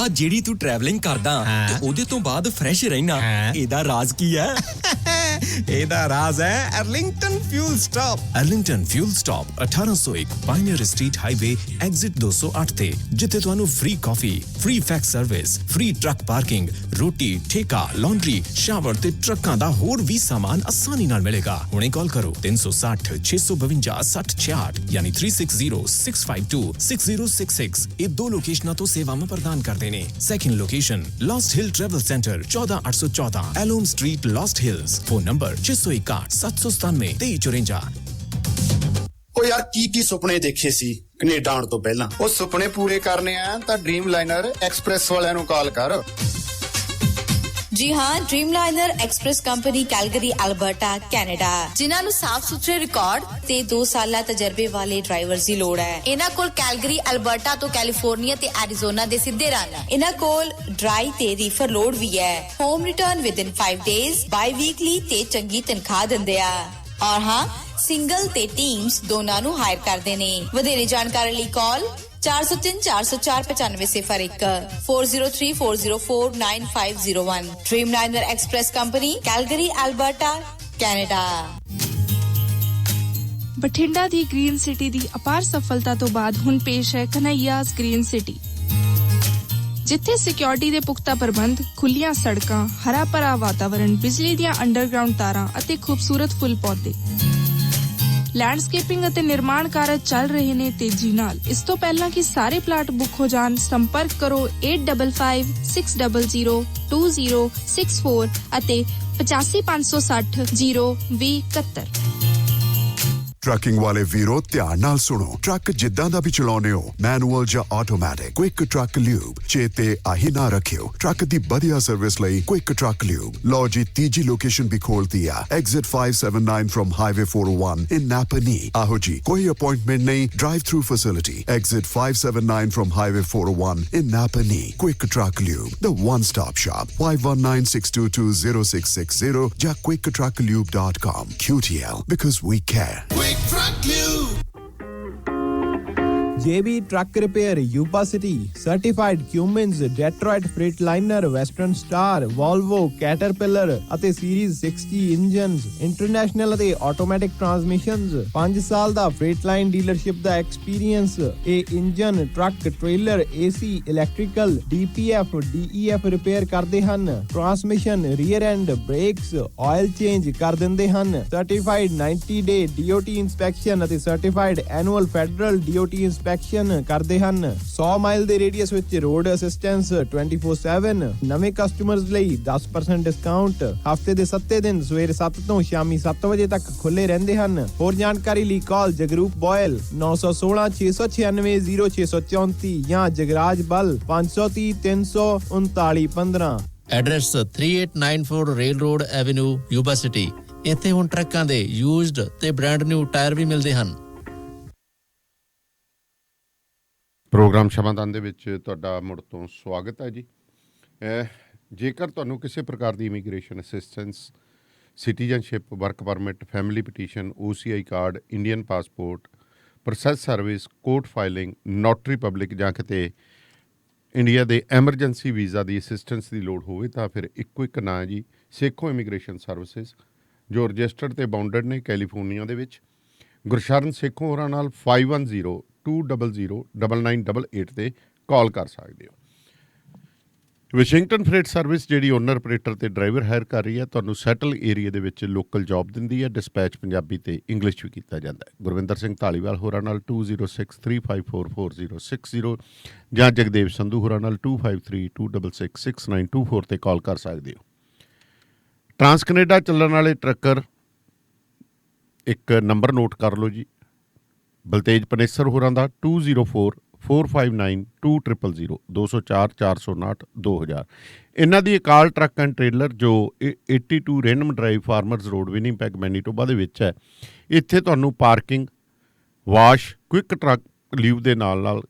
ਆ ਜਿਹੜੀ ਤੂੰ ਟਰੈਵਲਿੰਗ ਕਰਦਾ ਤੇ ਉਹਦੇ ਤੋਂ ਬਾਅਦ ਫਰੈਸ਼ ਰਹਿਣਾ, ਇਹਦਾ ਰਾਜ਼ ਕੀ ਹੈ? ਇਹਦਾ ਰਾਜ਼ ਹੈ Arlington fuel stop. Arlington fuel stop 1801 pioneer street highway exit 208 ਤੇ, ਜਿੱਥੇ ਤੁਹਾਨੂੰ ਫ੍ਰੀ ਕਾਫੀ, free fax service, free truck parking, ਰੋਟੀ, ਠੇਕਾ, ਲਾਂਡਰੀ, ਸ਼ਾਵਰ ਤੇ ਟਰੱਕਾਂ ਦਾ ਹੋਰ ਵੀ ਸਾਮਾਨ ਆਸਾਨੀ ਨਾਲ ਮਿਲੇਗਾ। ਹੁਣੇ ਕਾਲ ਕਰੋ 360 652 6066 ਯਾਨੀ 3606526066। ਇਹ ਦੋ ਲੋਕੇਸ਼ਨਾਂ ਤੋਂ ਸੇਵਾਵਾਂ ਪ੍ਰਦਾਨ ਕਰਦੇ ਨੇ। Second location lost hill travel centre 14814 ਐਲੋਮ street, lost hills. Phone number 661 797 2354। ਉਹ ਯਾਰ ਕੀ ਸੁਪਨੇ ਦੇਖੇ ਸੀ ਕੈਨੇਡਾ ਆਉਣ ਤੋਂ ਪਹਿਲਾਂ? ਉਹ ਸੁਪਨੇ ਪੂਰੇ ਕਰਨੇ ਆ ਤਾਂ ਡ੍ਰੀਮ ਲਾਈਨਰ ਐਕਸਪ੍ਰੈਸ ਵਾਲਿਆਂ ਨੂੰ ਕਾਲ ਕਰ। जी हाँ, Dreamliner express company Calgary Alberta Canada, जिन्हां नूं साफ सुथरे रिकॉर्ड ते 2 साला तजर्बे वाले ड्राइवर्स दी लोड़ है। इन्हां कोल कैलगरी अल्बर्टा तो कैलिफोर्निया ते एरिजोना दे सिद्धे रन। इन्हां कोल ड्राई ते रीफर लोड भी है। Home return with in 5 days, by weekly ते चंगी तनख्वाह दिंदे आ। और हाँ, सिंगल ते टीम्स दोनां नूं हायर करदे ने। वधेरे जानकारी लई call 403 404 9501 403 404 9501। Dreamliner express company Calgary Alberta Canada. Bathinda ਦੀ ਗ੍ਰੀਨ ਸਿਟੀ ਦੀ ਅਪਾਰ ਸਫਲਤਾ ਤੋਂ ਬਾਅਦ ਹੁਣ ਪੇਸ਼ ਹੈ ਕਨ੍ਹਈਆਜ਼ ਗ੍ਰੀਨ ਸਿਟੀ, ਜਿੱਥੇ ਸਿਕਿਉਰਿਟੀ ਦੇ ਪੁਖਤਾ ਪ੍ਰਬੰਧ, ਖੁੱਲੀਆਂ ਸੜਕਾਂ, ਹਰਾ ਭਰਾ ਵਾਤਾਵਰਣ, ਬਿਜਲੀ ਦੀਆਂ ਅੰਡਰਗਰਾਉਂਡ ਤਾਰਾਂ ਅਤੇ ਖੂਬਸੂਰਤ ਫੁੱਲ ਪੌਦੇ। ਲੈਂਡਸਕੇਪਿੰਗ ਅਤੇ ਨਿਰਮਾਣ ਕਾਰਜ ਚੱਲ ਰਹੇ ਨੇ ਤੇਜ਼ੀ ਨਾਲ। ਇਸ ਤੋਂ ਪਹਿਲਾਂ ਕਿ ਸਾਰੇ ਪਲਾਟ ਬੁੱਕ ਹੋ ਜਾਣ, ਸੰਪਰਕ ਕਰੋ 855600 2064 ਅਤੇ 8556 02071। ਟਰੱਕਿੰਗ ਵਾਲੇ ਵੀਰੋ ਧਿਆਨ ਨਾਲ ਸੁਣੋ। ਟਰੱਕ ਜਿੱਦਾਂ ਦਾ ਵੀ ਚਲਾਉਨੇ ਹੋ, ਮੈਨੂਅਲ ਜਾਂ ਆਟੋਮੈਟਿਕ, ਕੁਇਕ ਟਰੱਕ ਲਿਊਬ ਚੇਤੇ ਆਹੀ ਨਾ ਰੱਖਿਓ। ਟਰੱਕ ਦੀ ਵਧੀਆ ਸਰਵਿਸ ਲਈ ਕੁਇਕ ਟਰੱਕ ਲਿਊਬ। ਲਓ ਜੀ, ਤੀਜੀ ਲੋਕੇਸ਼ਨ ਵੀ ਖੋਲਤੀ ਆ, ਐਗਜ਼ਿਟ 579 ਫਰਮ ਹਾਈਵੇ 401 ਇਨ ਨਾਪਨੀ। ਆਹੋ ਜੀ, ਕੋਈ ਅਪਾਇੰਟਮੈਂਟ ਨਹੀਂ, drive through facility. Exit 579 firm highway 401 in ਨਾਪਨੀ। Quick truck lube, the one stop shop। 5196220660 ਜਾਂ quicktrucklube.com। QTL, because we care। JB Truck Repair, Yuba City, Certified Cummins, Detroit Freightliner, Western Star, Volvo, Caterpillar ਅਤੇ Series 60 engines, international ਅਤੇ automatic ਟਰਾਂਸਮਿਸ਼ਨਸ। 5 ਸਾਲ ਦਾ ਫ੍ਰੇਟਲਾਈਨ dealership ਦਾ experience. ਇਹ engine, truck, trailer, AC, electrical, DPF, DEF repair ਕਰਦੇ ਹਨ। Transmission, rear and, brakes, oil change ਕਰ ਦਿੰਦੇ ਹਨ। Certified 90 ਡੇ DOT inspection ਅਤੇ certified annual federal DOT inspection ਕਰਦੇ ਹਨ। 100 ਮਾਈਲ ਦੇ ਰੇਡੀਅਸ ਵਿੱਚ ਰੋਡ ਅਸਿਸਟੈਂਸ 24/7। ਨਵੇਂ ਕਸਟਮਰਸ ਲਈ 10% ਡਿਸਕਾਊਂਟ। ਹਫਤੇ ਦੇ 7 ਦਿਨ ਸਵੇਰੇ 7 ਤੋਂ ਸ਼ਾਮੀ 7 ਵਜੇ ਤੱਕ ਖੁੱਲੇ ਰਹਿੰਦੇ ਹਨ। ਹੋਰ ਜਾਣਕਾਰੀ ਲਈ ਕਾਲ ਜਗਰੂਪ ਬੋਇਲ 916 696 0634 ਜਾਂ ਜਗਰਾਜ ਬਲ 530 339 15। Address 3894 rail road avenue, Yuba city. ਇੱਥੇ ਹੁਣ ਟਰੱਕਾਂ ਦੇ ਯੂਜ਼ਡ ਤੇ ਬ੍ਰਾਂਡ ਨਿਊ ਟਾਇਰ ਵੀ ਮਿਲਦੇ ਹਨ। ਪ੍ਰੋਗਰਾਮ ਸ਼ਮਾਦਾਨ ਦੇ ਵਿੱਚ ਤੁਹਾਡਾ ਮੁੜ ਤੋਂ ਸਵਾਗਤ ਹੈ ਜੀ। ਜੇਕਰ ਤੁਹਾਨੂੰ ਕਿਸੇ ਪ੍ਰਕਾਰ ਦੀ immigration assistance, citizenship, work permit, family petition, OCI card, Indian passport, process service, court filing, notary public ਜਾਂ ਕਿਤੇ ਇੰਡੀਆ ਦੇ ਐਮਰਜੈਂਸੀ ਵੀਜ਼ਾ ਦੀ ਅਸਿਸਟੈਂਸ ਦੀ ਲੋੜ ਹੋਵੇ ਤਾਂ ਫਿਰ ਇੱਕੋ ਇੱਕ ਨਾਂ ਜੀ, ਸੇਖੋ ਇਮੀਗ੍ਰੇਸ਼ਨ ਸਰਵਿਸਿਜ਼, ਜੋ ਰਜਿਸਟਰਡ ਅਤੇ ਬਾਉਂਡਡ ਨੇ ਕੈਲੀਫੋਰਨੀਆ ਦੇ ਵਿੱਚ। ਗੁਰਸ਼ਰਨ ਸੇਖੋ ਹੋਰਾਂ ਨਾਲ 5102009988 ਤੇ ਕਾਲ ਕਰ ਸਕਦੇ ਹੋ। ਵਾਸ਼ਿੰਗਟਨ ਫਰੇਟ ਸਰਵਿਸ ਜਿਹੜੀ ਓਨਰ, ਆਪਰੇਟਰ ਤੇ ਡਰਾਈਵਰ ਹਾਇਰ ਕਰ ਰਹੀ ਹੈ, ਤੁਹਾਨੂੰ ਸੈਟਲ ਏਰੀਆ ਦੇ ਵਿੱਚ ਲੋਕਲ ਜੌਬ ਦਿੰਦੀ ਹੈ। ਡਿਸਪੈਚ ਪੰਜਾਬੀ ਤੇ ਇੰਗਲਿਸ਼ ਵੀ ਕੀਤਾ ਜਾਂਦਾ ਹੈ। ਗੁਰਵਿੰਦਰ ਸਿੰਘ ਧਾਲੀਵਾਲ ਹੋਰਾਂ ਨਾਲ 2063544060 ਜਾਂ ਜਗਦੇਵ ਸੰਧੂ ਹੋਰਾਂ ਨਾਲ 2532666924 ਤੇ ਕਾਲ ਕਰ ਸਕਦੇ ਹੋ। ਟਰਾਂਸ ਕੈਨੇਡਾ ਚੱਲਣ ਵਾਲੇ ਟਰੱਕਰ ਇੱਕ ਨੰਬਰ ਨੋਟ ਕਰ ਲਓ ਜੀ, ਬਲਤੇਜ ਪਨੇਸਰ ਹੋਰਾਂ ਦਾ 2044592000 204 459 2000। ਇਹਨਾਂ ਦੀ ਅਕਾਲ ਟਰੱਕ ਐਂਡ ਟ੍ਰੇਲਰ ਜੋ 82 random drive farmers road, Winnipeg, Manitoba ਦੇ ਵਿੱਚ ਹੈ। ਇੱਥੇ ਤੁਹਾਨੂੰ parking, wash, quick truck leave ਦੇ ਨਾਲ ਨਾਲ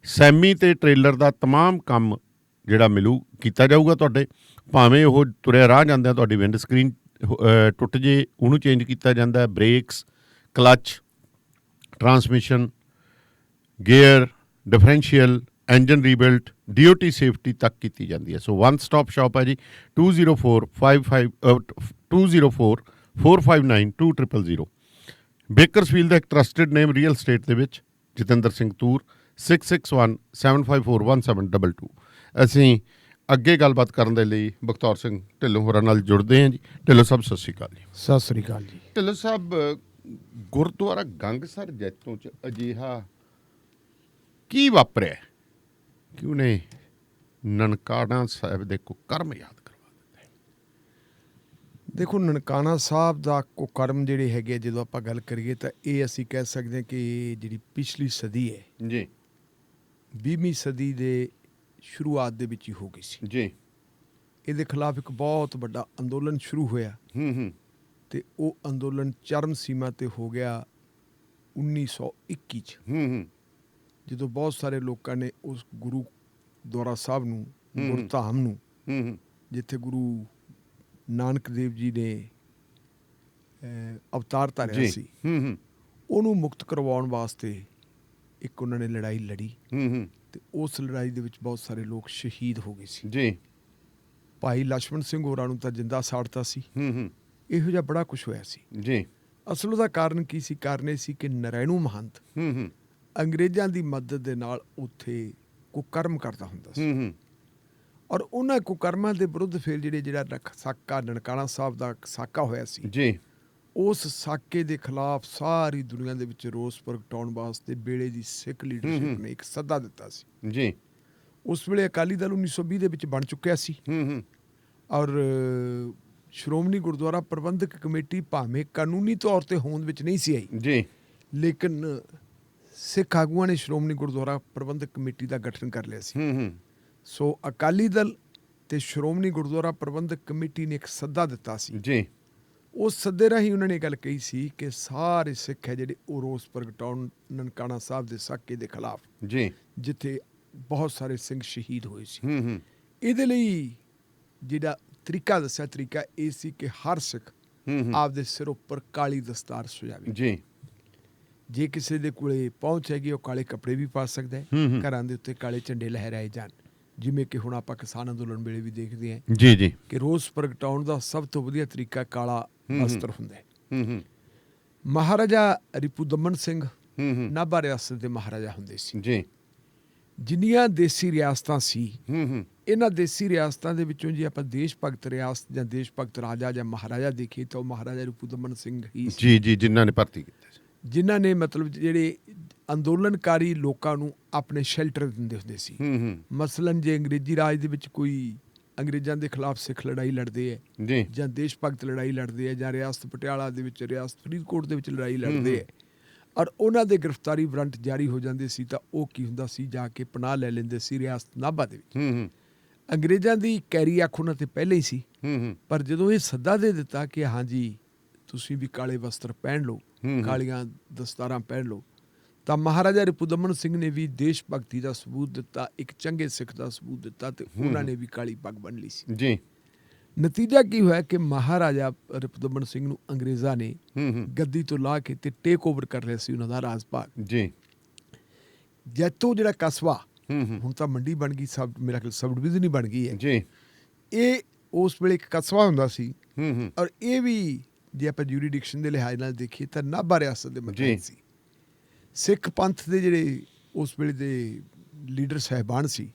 ਸੈਮੀ ਅਤੇ ਟ੍ਰੇਲਰ ਦਾ ਤਮਾਮ ਕੰਮ ਜਿਹੜਾ ਕੀਤਾ ਜਾਊਗਾ ਤੁਹਾਡੇ। ਭਾਵੇਂ ਉਹ ਤੁਰਿਆ ਰਾਹ ਜਾਂਦਿਆਂ ਤੁਹਾਡੀ ਵਿੰਡ ਸਕਰੀਨ ਟੁੱਟ ਜੇ, ਉਹਨੂੰ ਚੇਂਜ ਕੀਤਾ ਜਾਂਦਾ ਹੈ। Brakes, clutch, transmission, gear, differential, engine rebuilt, DOT safety ਤੱਕ ਕੀਤੀ ਜਾਂਦੀ ਹੈ। ਸੋ ਵਨ ਸਟਾਪ ਸ਼ਾਪ ਹੈ ਜੀ, 2045592000। ਬੇਕਰਸਫੀਲਡ ਦਾ ਇੱਕ ਟਰਸਟਡ ਨੇਮ ਰੀਅਲ ਸਟੇਟ ਦੇ ਵਿੱਚ, ਜਤਿੰਦਰ ਸਿੰਘ ਤੂਰ, 6617541722। ਅਸੀਂ ਅੱਗੇ ਗੱਲਬਾਤ ਕਰਨ ਦੇ ਲਈ ਬਖਤੌਰ ਸਿੰਘ ਢਿੱਲੋਂ ਹੋਰਾਂ ਨਾਲ ਜੁੜਦੇ ਹਾਂ ਜੀ। ਢਿੱਲੋਂ ਸਾਹਿਬ ਸਤਿ ਸ਼੍ਰੀ ਅਕਾਲ ਜੀ। ਸਤਿ ਸ੍ਰੀ ਅਕਾਲ ਜੀ। ਢਿੱਲੋਂ ਸਾਹਿਬ, ਗੁਰਦੁਆਰਾ ਗੰਗਸਰ ਜੈਤੋਂ 'ਚ ਅਜਿਹਾ ਕੀ ਵਾਪਰਿਆ ਕਿ ਉਹਨੇ ਨਨਕਾਣਾ ਸਾਹਿਬ ਦੇ ਕੁਕਰਮ ਯਾਦ ਕਰਵਾ ਦਿੱਤੇ? ਦੇਖੋ, ਨਨਕਾਣਾ ਸਾਹਿਬ ਦਾ ਕੁਕਰਮ ਜਿਹੜੇ ਹੈਗੇ, ਜਦੋਂ ਆਪਾਂ ਗੱਲ ਕਰੀਏ ਤਾਂ ਇਹ ਅਸੀਂ ਕਹਿ ਸਕਦੇ ਹਾਂ ਕਿ ਜਿਹੜੀ ਪਿਛਲੀ ਸਦੀ ਹੈ ਜੀ, 20ਵੀਂ ਸਦੀ ਦੇ ਸ਼ੁਰੂਆਤ ਦੇ ਵਿੱਚ ਹੀ ਹੋ ਗਈ ਸੀ ਜੀ। ਇਹਦੇ ਖਿਲਾਫ ਇੱਕ ਬਹੁਤ ਵੱਡਾ ਅੰਦੋਲਨ ਸ਼ੁਰੂ ਹੋਇਆ ਤੇ ਉਹ ਅੰਦੋਲਨ ਚਰਮ ਸੀਮਾ ਤੇ ਹੋ ਗਿਆ 1921 'ਚ, ਜਦੋਂ ਬਹੁਤ ਸਾਰੇ ਲੋਕਾਂ ਨੇ ਉਸ ਗੁਰੂਦੁਆਰਾ ਸਾਹਿਬ ਨੂੰ, ਗੁਰਧਾਮ ਨੂੰ, ਜਿੱਥੇ ਗੁਰੂ ਨਾਨਕ ਦੇਵ ਜੀ ਨੇ ਅਵਤਾਰ ਧਾਰਿਆ ਸੀ, ਉਹਨੂੰ ਮੁਕਤ ਕਰਵਾਉਣ ਵਾਸਤੇ ਇੱਕ ਉਹਨਾਂ ਨੇ ਲੜਾਈ ਲੜੀ ਤੇ ਉਸ ਲੜਾਈ ਦੇ ਵਿੱਚ ਬਹੁਤ ਸਾਰੇ ਲੋਕ ਸ਼ਹੀਦ ਹੋ ਗਏ ਸੀ ਜੀ। ਭਾਈ ਲਛਮਣ ਸਿੰਘ ਹੋਰਾਂ ਨੂੰ ਤਾਂ ਜਿੰਦਾ ਸਾੜਤਾ ਸੀ। ਇਹੋ ਜਿਹਾ ਬੜਾ ਕੁਛ ਹੋਇਆ ਸੀ ਜੀ। ਅਸਲ ਉਹਦਾ ਕਾਰਨ ਕੀ ਸੀ? ਕਾਰਨ ਇਹ ਸੀ ਕਿ ਨਰੈਣੂ ਮਹੰਤ ਅੰਗਰੇਜ਼ਾਂ ਦੀ ਮਦਦ ਦੇ ਨਾਲ ਉੱਥੇ ਕੁਕਰਮ ਕਰਦਾ ਹੁੰਦਾ ਸੀ ਔਰ ਉਹਨਾਂ ਕੁਕਰਮਾਂ ਦੇ ਵਿਰੁੱਧ ਫਿਰ ਜਿਹੜਾ ਸਾਕਾ ਨਨਕਾਣਾ ਸਾਹਿਬ ਦਾ ਸਾਕਾ ਹੋਇਆ ਸੀ ਜੀ, ਉਸ ਸਾਕੇ ਦੇ ਖਿਲਾਫ ਸਾਰੀ ਦੁਨੀਆ ਦੇ ਵਿੱਚ ਰੋਸ ਪ੍ਰਗਟਾਉਣ ਵਾਸਤੇ ਵੇਲੇ ਦੀ ਸਿੱਖ ਲੀਡਰਸ਼ਿਪ ਨੇ ਇੱਕ ਸੱਦਾ ਦਿੱਤਾ ਸੀ ਜੀ। ਉਸ ਵੇਲੇ ਅਕਾਲੀ ਦਲ 1920 ਦੇ ਵਿੱਚ ਬਣ ਚੁੱਕਿਆ ਸੀ ਔਰ ਸ਼੍ਰੋਮਣੀ ਗੁਰਦੁਆਰਾ ਪ੍ਰਬੰਧਕ ਕਮੇਟੀ ਭਾਵੇਂ ਕਾਨੂੰਨੀ ਤੌਰ ਤੇ ਹੋਂਦ ਵਿੱਚ ਨਹੀਂ ਸੀ ਆਈ ਜੀ, ਲੇਕਿਨ ਸਿੱਖ ਆਗੂਆਂ ਨੇ ਸ਼੍ਰੋਮਣੀ ਗੁਰਦੁਆਰਾ ਪ੍ਰਬੰਧਕ ਕਮੇਟੀ ਦਾ ਗਠਨ ਕਰ ਲਿਆ ਸੀ। ਸੋ ਅਕਾਲੀ ਦਲ ਤੇ ਸ਼੍ਰੋਮਣੀ ਗੁਰਦੁਆਰਾ ਪ੍ਰਬੰਧਕ ਕਮੇਟੀ ਨੇ ਇੱਕ ਸੱਦਾ ਦਿੱਤਾ ਸੀ ਜੀ। ਉਸ ਸੱਦੇ ਰਾਹੀਂ ਉਹਨਾਂ ਨੇ ਗੱਲ ਕਹੀ ਸੀ ਕਿ ਸਾਰੇ ਸਿੱਖ ਹੈ ਜਿਹੜੇ ਉਹ ਰੋਸ ਪ੍ਰਗਟਾਉਣ ਨਨਕਾਣਾ ਸਾਹਿਬ ਦੇ ਸਾਕੇ ਦੇ ਖਿਲਾਫ ਜੀ, ਜਿੱਥੇ ਬਹੁਤ ਸਾਰੇ ਸਿੰਘ ਸ਼ਹੀਦ ਹੋਏ ਸੀ। ਇਹਦੇ ਲਈ ਜਿਹੜਾ ਤਰੀਕਾ ਦੱਸਿਆ, ਤਰੀਕਾ ਇਹ ਸੀ ਕਿ ਹਰ ਸਿੱਖ ਆਪਦੇ ਸਿਰ ਉੱਪਰ ਕਾਲੀ ਦਸਤਾਰ ਸਜਾਵੇ ਜੀ। ਜੇ ਕਿਸੇ ਦੇ ਕੋਲੇ ਪਹੁੰਚ ਹੈਗੀ ਉਹ ਕਾਲੇ ਕੱਪੜੇ ਵੀ ਪਾ ਸਕਦਾ ਹੈ, ਘਰਾਂ ਦੇ ਉੱਤੇ ਕਾਲੇ ਝੰਡੇ ਲਹਿਰਾਏ ਜਾਣ, ਜਿਵੇਂ ਕਿ ਹੁਣ ਆਪਾਂ ਕਿਸਾਨ ਅੰਦੋਲਨ ਵੇਲੇ ਵੀ ਦੇਖਦੇ ਹਾਂ ਜੀ ਜੀ ਕਿ ਰੋਸ ਪ੍ਰਗਟਾਉਣ ਦਾ ਸਭ ਤੋਂ ਵਧੀਆ ਤਰੀਕਾ ਕਾਲਾ ਵਸਤਰ ਹੁੰਦਾ ਹੈ। ਮਹਾਰਾਜਾ ਰਿਪੂ ਦਮਨ ਸਿੰਘ ਨਾਭਾ ਰਿਆਸਤ ਦੇ ਮਹਾਰਾਜਾ ਹੁੰਦੇ ਸੀ ਜੀ। ਜਿੰਨੀਆਂ ਦੇਸੀ ਰਿਆਸਤਾਂ ਸੀ, ਇਹਨਾਂ ਦੇਸੀ ਰਿਆਸਤਾਂ ਦੇ ਵਿੱਚੋਂ ਜੇ ਆਪਾਂ ਦੇਸ਼ ਭਗਤ ਰਿਆਸਤ ਜਾਂ ਦੇਸ਼ ਭਗਤ ਰਾਜਾ ਜਾਂ ਮਹਾਰਾਜਾ ਦੇਖੀਏ ਤਾਂ ਉਹ ਮਹਾਰਾਜਾ ਰਿਪੂ ਦਮਨ ਸਿੰਘ ਹੀ ਸੀ। ਜੀ ਜੀ, ਜਿਨ੍ਹਾਂ ਨੇ ਭਰਤੀ ਕੀਤਾ ਸੀ, ਜਿਨ੍ਹਾਂ ਨੇ ਮਤਲਬ ਜਿਹੜੇ ਅੰਦੋਲਨਕਾਰੀ ਲੋਕਾਂ ਨੂੰ ਆਪਣੇ ਸ਼ੈਲਟਰ ਦਿੰਦੇ ਹੁੰਦੇ ਸੀ। ਮਸਲਨ ਜੇ ਅੰਗਰੇਜ਼ੀ ਰਾਜ ਦੇ ਵਿੱਚ ਕੋਈ ਅੰਗਰੇਜ਼ਾਂ ਦੇ ਖਿਲਾਫ ਸਿੱਖ ਲੜਾਈ ਲੜਦੇ ਹੈ ਜਾਂ ਦੇਸ਼ ਭਗਤ ਲੜਾਈ ਲੜਦੇ ਹੈ ਜਾਂ ਰਿਆਸਤ ਪਟਿਆਲਾ ਦੇ ਵਿੱਚ, ਰਿਆਸਤ ਫਰੀਦਕੋਟ ਦੇ ਵਿੱਚ ਲੜਾਈ ਲੜਦੇ ਹੈ ਔਰ ਉਹਨਾਂ ਦੇ ਗ੍ਰਿਫਤਾਰੀ ਵਾਰੰਟ ਜਾਰੀ ਹੋ ਜਾਂਦੇ ਸੀ ਤਾਂ ਉਹ ਕੀ ਹੁੰਦਾ ਸੀ, ਜਾ ਕੇ ਪਨਾਹ ਲੈ ਲੈਂਦੇ ਸੀ ਰਿਆਸਤ ਨਾਭਾ ਦੇ ਵਿੱਚ। ਅੰਗਰੇਜ਼ਾਂ ਦੀ ਕੈਰੀ ਅੱਖ ਉਹਨਾਂ ਤੇ ਪਹਿਲਾਂ ਹੀ ਸੀ, ਪਰ ਜਦੋਂ ਇਹ ਸੱਦਾ ਦੇ ਦਿੱਤਾ ਕਿ ਹਾਂਜੀ ਤੁਸੀਂ ਵੀ ਕਾਲੇ ਵਸਤਰ ਪਹਿਨ ਲਓ, ਕਾਲੀਆਂ ਦਸਤਾਰਾਂ ਪਹਿਨ ਲਓ, ਤਾਂ ਮਹਾਰਾਜਾ ਰਿਪੂ ਦਮਨ ਸਿੰਘ ਨੇ ਵੀ ਦੇਸ਼ ਭਗਤੀ ਦਾ ਸਬੂਤ ਦਿੱਤਾ, ਇੱਕ ਚੰਗੇ ਸਿੱਖ ਦਾ ਸਬੂਤ ਦਿੱਤਾ ਤੇ ਉਹਨਾਂ ਨੇ ਵੀ ਕਾਲੀ ਪੱਗ ਬੰਨ੍ਹ ਲਈ ਸੀ ਜੀ। ਨਤੀਜਾ ਕੀ ਹੋਇਆ ਕਿ ਮਹਾਰਾਜਾ ਰਿਪੂ ਦਮਨ ਸਿੰਘ ਨੂੰ ਅੰਗਰੇਜ਼ਾਂ ਨੇ ਗੱਦੀ ਤੋਂ ਲਾ ਕੇ ਤੇ ਟੇਕ ਓਵਰ ਕਰ ਲਿਆ ਸੀ ਉਹਨਾਂ ਦਾ ਰਾਜ ਭਾਗ ਜੀ। ਜੈਤੋ ਜਿਹੜਾ ਕਸਬਾ ਹੁਣ ਤਾਂ ਮੰਡੀ ਬਣ ਗਈ, ਮੇਰਾ ਖਿਆਲ ਸਬ ਡਿਵੀਜ਼ਨ ਹੀ ਬਣ ਗਈ ਹੈ ਜੀ। ਇਹ ਉਸ ਵੇਲੇ ਇੱਕ ਕਸਬਾ ਹੁੰਦਾ ਸੀ ਔਰ ਇਹ ਵੀ ਜੇ ਆਪਾਂ ਜੂਰੀਡਿਕਸ਼ਨ ਦੇ ਲਿਹਾਜ਼ ਨਾਲ ਦੇਖੀਏ ਤਾਂ ਨਾਭਾ ਰਿਆਸਤ ਦੇ ਮਤਲਬ ਸੀ। ਸਿੱਖ ਪੰਥ ਦੇ ਜਿਹੜੇ ਉਸ ਵੇਲੇ ਦੇ ਲੀਡਰ ਸਾਹਿਬਾਨ ਸੀ,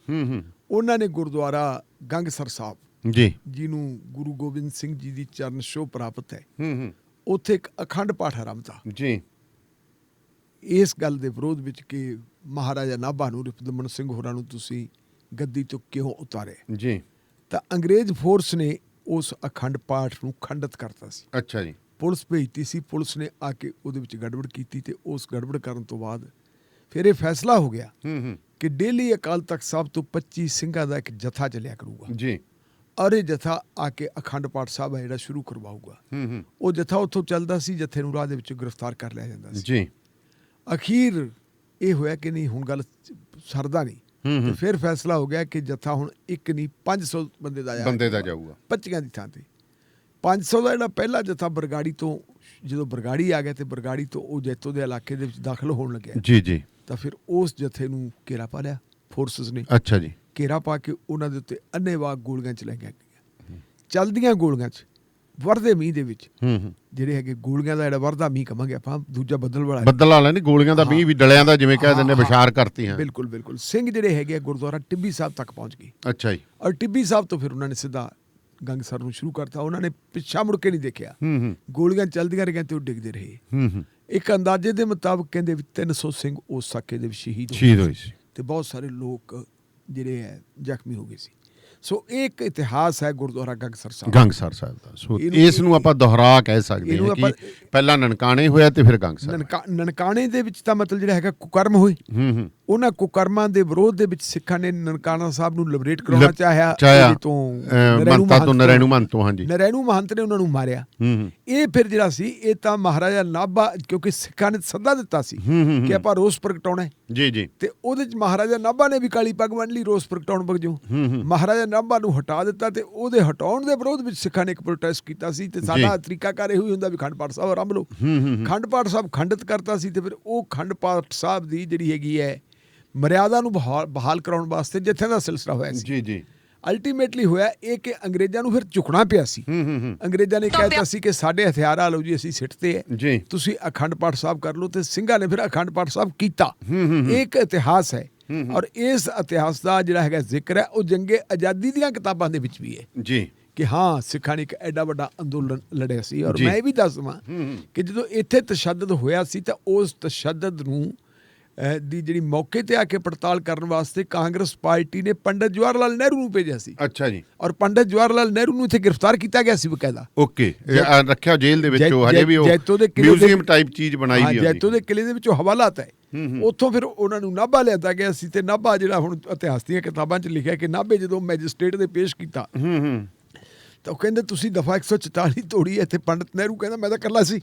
ਉਹਨਾਂ ਨੇ ਗੁਰਦੁਆਰਾ ਗੰਗਸਰ ਸਾਹਿਬ ਜੀ, ਜਿਹਨੂੰ ਗੁਰੂ ਗੋਬਿੰਦ ਸਿੰਘ ਜੀ ਦੀ ਚਰਨ ਛੋਹ ਪ੍ਰਾਪਤ ਹੈ, ਉੱਥੇ ਇੱਕ ਅਖੰਡ ਪਾਠ ਆਰੰਭਤਾ ਜੀ, ਇਸ ਗੱਲ ਦੇ ਵਿਰੋਧ ਵਿੱਚ ਕਿ ਮਹਾਰਾਜਾ ਨਾਭਾ ਨੂੰ, ਰਿਪੂ ਦਮਨ ਸਿੰਘ ਹੋਰਾਂ ਨੂੰ ਤੁਸੀਂ ਗੱਦੀ ਤੋਂ ਕਿਉਂ ਉਤਾਰੇ ਜੀ। ਤਾਂ ਅੰਗਰੇਜ਼ ਫੋਰਸ ਨੇ ਉਸ ਅਖੰਡ ਪਾਠ ਨੂੰ ਖੰਡਿਤ ਕਰਤਾ ਸੀ। ਅੱਛਾ ਜੀ। ਪੁਲਿਸ ਭੇਜਤੀ ਸੀ, ਪੁਲਿਸ ਨੇ ਆ ਕੇ ਉਹਦੇ ਵਿੱਚ ਗੜਬੜ ਕੀਤੀ ਤੇ ਉਸ ਗੜਬੜ ਕਰਨ ਤੋਂ ਬਾਅਦ ਫਿਰ ਇਹ ਫੈਸਲਾ ਹੋ ਗਿਆ ਕਿ ਡੇਲੀ ਅਕਾਲ ਤਖਤ ਸਾਹਿਬ ਤੋਂ 25 ਸਿੰਘਾਂ ਦਾ ਇੱਕ ਜਥਾ ਚੱਲਿਆ ਕਰੂਗਾ ਜੀ ਔਰ ਇਹ ਜਥਾ ਆ ਕੇ ਅਖੰਡ ਪਾਠ ਸਾਹਿਬ ਹੈ ਜਿਹੜਾ ਸ਼ੁਰੂ ਕਰਵਾਊਗਾ। ਉਹ ਜਥਾ ਉੱਥੋਂ ਚੱਲਦਾ ਸੀ, ਜਥੇ ਨੂੰ ਰਾਹ ਦੇ ਵਿੱਚ ਗ੍ਰਿਫਤਾਰ ਕਰ ਲਿਆ ਜਾਂਦਾ ਸੀ ਜੀ। ਅਖੀਰ ਇਹ ਹੋਇਆ ਕਿ ਨਹੀਂ ਹੁਣ ਗੱਲ ਸਰਦਾ ਨਹੀਂ, ਤੇ ਫਿਰ ਫੈਸਲਾ ਹੋ ਗਿਆ ਕਿ ਜਥਾ ਹੁਣ ਇੱਕ ਨਹੀਂ 500 ਬੰਦੇ ਦਾ ਜਾਊਗਾ 25 ਦੀ ਥਾਂ ਤੇ। 500 ਦਾ ਜਿਹੜਾ ਪਹਿਲਾ ਜਥਾ ਬਰਗਾੜੀ ਤੋਂ, ਜਦੋਂ ਬਰਗਾੜੀ ਆ ਗਿਆ ਤੇ ਬਰਗਾੜੀ ਤੋਂ ਉਹ ਜੈਤੋ ਦੇ ਇਲਾਕੇ ਦੇ ਵਿੱਚ ਦਾਖਲ ਹੋਣ ਲੱਗਿਆ ਜੀ ਜੀ, ਤਾਂ ਫਿਰ ਉਸ ਜਥੇ ਨੂੰ ਘੇਰਾ ਪਾ ਲਿਆ ਫੋਰਸਸ ਨੇ ਅੱਛਾ ਜੀ। ਘੇਰਾ ਪਾ ਕੇ ਉਹਨਾਂ ਦੇ ਉੱਤੇ ਅੰਨ੍ਹੇਵਾਹ ਗੋਲੀਆਂ ਚਲਾਈਆਂ ਗਈਆਂ। ਚਲਦੀਆਂ ਗੋਲੀਆਂ 'ਚ ਵਰਦੇ ਮੀਂਹ ਦੇ ਵਿੱਚ ਜਿਹੜੇ ਹੈਗੇ ਗੋਲੀਆਂ ਦਾ ਜਿਹੜਾ ਵਰਦਾ ਮੀਂਹ ਕਹਾਂਗੇ ਆਪਾਂ, ਦੂਜਾ ਬੱਦਲ ਵਾਲਾ ਨਹੀਂ, ਗੋਲੀਆਂ ਦਾ ਮੀਂਹ ਵੀ ਡਲਿਆਂ ਦਾ ਜਿਵੇਂ ਕਹਿ ਦਿੰਦੇ ਵਿਸ਼ਾਰ ਕਰਤੀ। ਹਾਂ ਬਿਲਕੁਲ ਬਿਲਕੁਲ। ਸਿੰਘ ਜਿਹੜੇ ਹੈਗੇ ਗੁਰਦੁਆਰਾ ਟਿੱਬੀ ਸਾਹਿਬ ਤੱਕ ਪਹੁੰਚ ਗਏ। ਅੱਛਾ ਜੀ। ਔਰ ਟਿੱਬੀ ਸਾਹਿਬ ਤੋਂ ਫਿਰ ਉਹਨਾਂ ਨੇ ਸਿੱਧਾ ਗੰਗਸਰ ਨੂੰ ਸ਼ੁਰੂ ਕਰਤਾ। ਉਹਨਾਂ ਨੇ ਪਿੱਛਾ ਮੁੜ ਕੇ ਨਹੀਂ ਦੇਖਿਆ। ਗੋਲੀਆਂ ਚੱਲਦੀਆਂ ਰਹੀਆਂ ਤੇ ਉਹ ਡਿੱਗਦੇ ਰਹੇ। ਇੱਕ ਅੰਦਾਜ਼ੇ ਦੇ ਮੁਤਾਬਕ ਕਹਿੰਦੇ ਵੀ 300 ਸਿੰਘ ਉਸ ਸਾਕੇ ਦੇ ਵਿੱਚ ਸ਼ਹੀਦ ਹੋਏ ਸੀ ਤੇ ਬਹੁਤ ਸਾਰੇ ਲੋਕ ਜਿਹੜੇ ਹੈ ਜ਼ਖਮੀ ਹੋ ਗਏ ਸੀ। ਸੋ ਇਹ ਇੱਕ ਇਤਿਹਾਸ ਹੈ ਗੁਰਦੁਆਰਾ ਗੰਗਸਰ ਸਾਹਿਬ ਦਾ। ਸੋ ਇਸ ਨੂੰ ਆਪਾਂ ਦੁਹਰਾ ਕਹਿ ਸਕਦੇ ਹਾਂ ਕਿ ਪਹਿਲਾਂ ਨਨਕਾਣੇ ਹੋਇਆ ਤੇ ਫਿਰ ਗੰਗਸਰ। ਨਨਕਾਣੇ ਦੇ ਵਿੱਚ ਤਾਂ ਮਤਲਬ ਜਿਹੜਾ ਹੈਗਾ ਕੁਕਰਮ ਹੋਏ। ਉਹਨਾਂ ਕੁਕਰਮਾਂ ਦੇ ਵਿਰੋਧ ਦੇ ਵਿੱਚ ਸਿੱਖਾਂ ਨੇ ਨਨਕਾਣਾ ਸਾਹਿਬ ਨੂੰ ਲਿਬਰੇਟ ਕਰਾਉਣਾ ਚਾਹਿਆ ਤੋਂ ਨਰੈਣੂ ਮਹੰਤ। ਹਾਂਜੀ, ਨਰੈਣੂ ਮਹੰਤ ਨੇ ਉਹਨਾਂ ਨੂੰ ਮਾਰਿਆ। ਇਹ ਫਿਰ ਜਿਹੜਾ ਸੀ ਇਹ ਤਾਂ ਮਹਾਰਾਜਾ ਨਾਭਾ, ਕਿਉਂਕਿ ਸਿੱਖਾਂ ਨੇ ਸੱਦਾ ਦਿੱਤਾ ਸੀ ਕਿ ਆਪਾਂ ਰੋਸ ਪ੍ਰਗਟਾਉਣਾ ਜੀ ਜੀ, ਤੇ ਉਹਦੇ ਚ ਮਹਾਰਾਜਾ ਨਾਭਾ ਨੇ ਵੀ ਕਾਲੀ ਪੱਗ ਬੰਨ ਲਈ ਰੋਸ ਪ੍ਰਗਟਾਉਣ ਵਜੋਂ। ਮਹਾਰਾਜਾ ਨਾਭਾ ਨੂੰ ਹਟਾ ਦਿੱਤਾ ਤੇ ਉਹਦੇ ਹਟਾਉਣ ਦੇ ਵਿਰੋਧ ਵਿੱਚ ਸਿੱਖਾਂ ਨੇ ਇੱਕ ਪ੍ਰੋਟੈਸਟ ਕੀਤਾ ਸੀ। ਤੇ ਸਾਡਾ ਤਰੀਕਾਕਾਰ ਇਹੋ ਹੀ ਹੁੰਦਾ ਵੀ ਖੰਡ ਪਾਠ ਸਾਹਿਬ ਆਰੰਭ ਲਓ। ਖੰਡ ਪਾਠ ਸਾਹਿਬ ਖੰਡਿਤ ਕਰਤਾ ਸੀ ਤੇ ਫਿਰ ਉਹ ਖੰਡ ਪਾਠ ਸਾਹਿਬ ਦੀ ਜਿਹੜੀ ਹੈਗੀ ਹੈ ਮਰਿਆਦਾ ਨੂੰ ਬਹਾਲ ਕਰਾਉਣ ਵਾਸਤੇ ਜਿੱਥੇ ਦਾ ਸਿਲਸਿਲਾ ਹੋਇਆ ਸੀ। ਜੀ ਜੀ। ਅਲਟੀਮੇਟਲੀ ਹੋਇਆ ਇਹ ਕਿ ਅੰਗਰੇਜ਼ਾਂ ਨੂੰ ਫਿਰ ਝੁਕਣਾ ਪਿਆ ਸੀ। ਅੰਗਰੇਜ਼ਾਂ ਨੇ ਕਹਿ ਦਿੱਤਾ ਸੀ ਕਿ ਸਾਡੇ ਹਥਿਆਰ ਆ ਲਓ ਜੀ, ਅਸੀਂ ਸਿੱਟਦੇ ਹੈ, ਤੁਸੀਂ ਅਖੰਡ ਪਾਠ ਸਾਹਿਬ ਕਰ ਲਓ। ਤੇ ਸਿੰਘਾਂ ਨੇ ਫਿਰ ਅਖੰਡ ਪਾਠ ਸਾਹਿਬ ਕੀਤਾ। ਇੱਕ ਇਤਿਹਾਸ ਹੈ ਔਰ ਇਸ ਇਤਿਹਾਸ ਦਾ ਜਿਹੜਾ ਹੈਗਾ ਜ਼ਿਕਰ ਹੈ ਉਹ ਜੰਗੇ ਆਜ਼ਾਦੀ ਦੀਆਂ ਕਿਤਾਬਾਂ ਦੇ ਵਿੱਚ ਵੀ ਹੈ ਜੀ, ਕਿ ਹਾਂ ਸਿੱਖਾਂ ਨੇ ਇੱਕ ਐਡਾ ਵੱਡਾ ਅੰਦੋਲਨ ਲੜਿਆ ਸੀ। ਔਰ ਮੈਂ ਇਹ ਵੀ ਦੱਸ ਦੇਵਾਂ ਕਿ ਜਦੋਂ ਇੱਥੇ ਤਸ਼ੱਦਦ ਹੋਇਆ ਸੀ ਤਾਂ ਉਸ ਤਸ਼ੱਦਦ ਨੂੰ ਦੀ ਜਿਹੜੀ ਮੌਕੇ ਤੇ ਆ ਕੇ ਪੜਤਾਲ ਕਰਨ ਵਾਸਤੇ ਕਾਂਗਰਸ ਪਾਰਟੀ ਨੇ ਪੰਡਿਤ ਜਵਾਹਰ ਲਾਲ ਨਹਿਰੂ ਨੂੰ ਭੇਜਿਆ ਸੀ। ਅੱਛਾ ਜੀ। ਔਰ ਪੰਡਿਤ ਜਵਾਹਰ ਲਾਲ ਨਹਿਰੂ ਨੂੰ ਇੱਥੇ ਗ੍ਰਿਫਤਾਰ ਕੀਤਾ ਗਿਆ ਸੀ ਬਕਾਇਦਾ। ਓਕੇ, ਰੱਖਿਆ ਜੇਲ੍ਹ ਦੇ ਵਿੱਚ, ਹਜੇ ਵੀ ਉਹ ਮਿਊਜ਼ੀਅਮ ਟਾਈਪ ਚੀਜ਼ ਬਣਾਈ ਗਈ ਹੈ। ਜੈਤੋ ਦੇ ਕਿਲੇ ਦੇ ਵਿੱਚੋਂ ਹਵਾਲਾਤ ਹੈ। ਉੱਥੋਂ ਫਿਰ ਉਹਨਾਂ ਨੂੰ ਨਾਭਾ ਲਿਆਂਦਾ ਗਿਆ ਸੀ। ਤੇ ਨਾਭਾ ਜਿਹੜਾ ਹੁਣ ਇਤਿਹਾਸ ਦੀਆਂ ਕਿਤਾਬਾਂ 'ਚ ਲਿਖਿਆ ਕਿ ਨਾਭੇ ਜਦੋਂ ਮੈਜਿਸਟ੍ਰੇਟ ਦੇ ਪੇਸ਼ ਕੀਤਾ ਤਾਂ ਉਹ ਕਹਿੰਦੇ ਤੁਸੀਂ ਦਫਾ 144 ਤੋੜੀ ਹੈ। ਤੇ ਪੰਡਿਤ ਨਹਿਰੂ ਕਹਿੰਦਾ ਮੈਂ ਤਾਂ ਇਕੱਲਾ ਸੀ।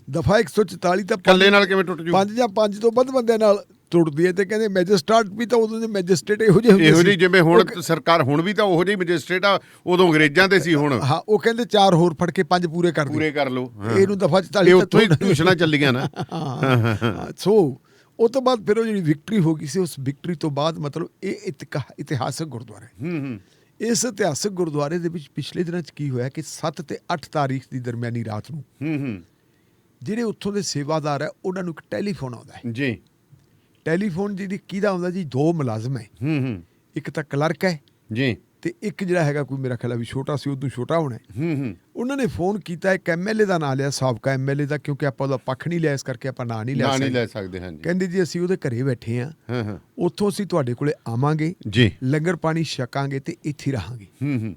ਦਫਾ 144 ਤਾਂ ਇਕੱਲੇ ਨਾਲ ਕਿਵੇਂ ਟੁੱਟ ਜੂ? 5 ਜਾਂ 5 ਤੋਂ ਵੱਧ ਬੰਦਿਆਂ ਨਾਲ ਟੁੱਟਦੀ ਹੈ। ਤੇ ਕਹਿੰਦੇ ਮੈਜਿਸਟ੍ਰੇਟ ਵੀ ਤਾਂ ਉਦੋਂ ਦੇ ਮੈਜਿਸਟ੍ਰੇਟ ਇਹੋ ਜਿਹੇ ਹੁੰਦੇ ਸੀ ਜਿਵੇਂ ਹੁਣ ਸਰਕਾਰ ਹੁਣ ਵੀ ਤਾਂ ਉਹੋ ਜਿਹੀ ਮੈਜਿਸਟ੍ਰੇਟ ਆ, ਉਦੋਂ ਅੰਗਰੇਜ਼ਾਂ ਦੇ ਸੀ। ਹੁਣ ਹਾਂ, ਉਹ ਕਹਿੰਦੇ 4 ਹੋਰ ਫੜ ਕੇ 5 ਪੂਰੇ ਕਰ ਲਓ। ਇਹਨੂੰ ਦਫਾ 44 ਉੱਥੋਂ ਹੀ ਟਿਊਸ਼ਨਾਂ ਚੱਲੀਆਂ ਨਾ। ਸੋ ਉਹ ਤੋਂ ਬਾਅਦ ਫਿਰ ਉਹ ਜਿਹੜੀ ਵਿਕਟਰੀ ਹੋ ਗਈ ਸੀ, ਉਸ ਵਿਕਟਰੀ ਤੋਂ ਬਾਅਦ ਮਤਲਬ ਇਹ ਇਤਿਹਾਸਕ ਗੁਰਦੁਆਰਾ ਹੈ। ਇਸ ਇਤਿਹਾਸਕ ਗੁਰਦੁਆਰੇ ਦੇ ਵਿੱਚ ਪਿਛਲੇ ਦਿਨਾਂ 'ਚ ਕੀ ਹੋਇਆ ਕਿ 7 ਤੇ 8 ਤਾਰੀਖ ਦੀ ਦਰਮਿਆਨੀ ਰਾਤ ਨੂੰ ਜਿਹੜੇ ਉੱਥੋਂ ਦੇ ਸੇਵਾਦਾਰ ਹੈ ਉਹਨਾਂ ਨੂੰ ਇੱਕ ਟੈਲੀਫੋਨ ਆਉਂਦਾ ਹੈ ਜੀ। ਟੈਲੀਫੋਨ ਜਿਹੜੀ ਕਿਹਦਾ ਆਉਂਦਾ ਜੀ? 2 ਮੁਲਾਜ਼ਮ ਹੈ। ਇੱਕ ਤਾਂ ਕਲਰਕ ਹੈ ਜੀ ਤੇ ਇੱਕ ਜਿਹੜਾ ਹੈਗਾ ਕੋਈ ਮੇਰਾ ਖਿਆਲ ਵੀ ਛੋਟਾ ਸੀ, ਉਦੋਂ ਛੋਟਾ ਹੋਣਾ। ਉਹਨਾਂ ਨੇ ਫੋਨ ਕੀਤਾ, ਇੱਕ MLA ਦਾ ਨਾਂ ਲਿਆ, ਸਾਬਕਾ MLA ਦਾ, ਕਿਉਂਕਿ ਆਪਾਂ ਉਹਦਾ ਪੱਖ ਨਹੀਂ ਲਿਆ ਇਸ ਕਰਕੇ ਆਪਾਂ ਨਾਂ ਨਹੀਂ ਲੈ ਸਕਦੇ। ਕਹਿੰਦੇ ਜੀ ਅਸੀਂ ਉਹਦੇ ਘਰੇ ਬੈਠੇ ਹਾਂ, ਉੱਥੋਂ ਅਸੀਂ ਤੁਹਾਡੇ ਕੋਲੇ ਆਵਾਂਗੇ ਜੀ, ਲੰਗਰ ਪਾਣੀ ਛਕਾਂਗੇ ਤੇ ਇੱਥੇ ਰਹਾਂਗੇ।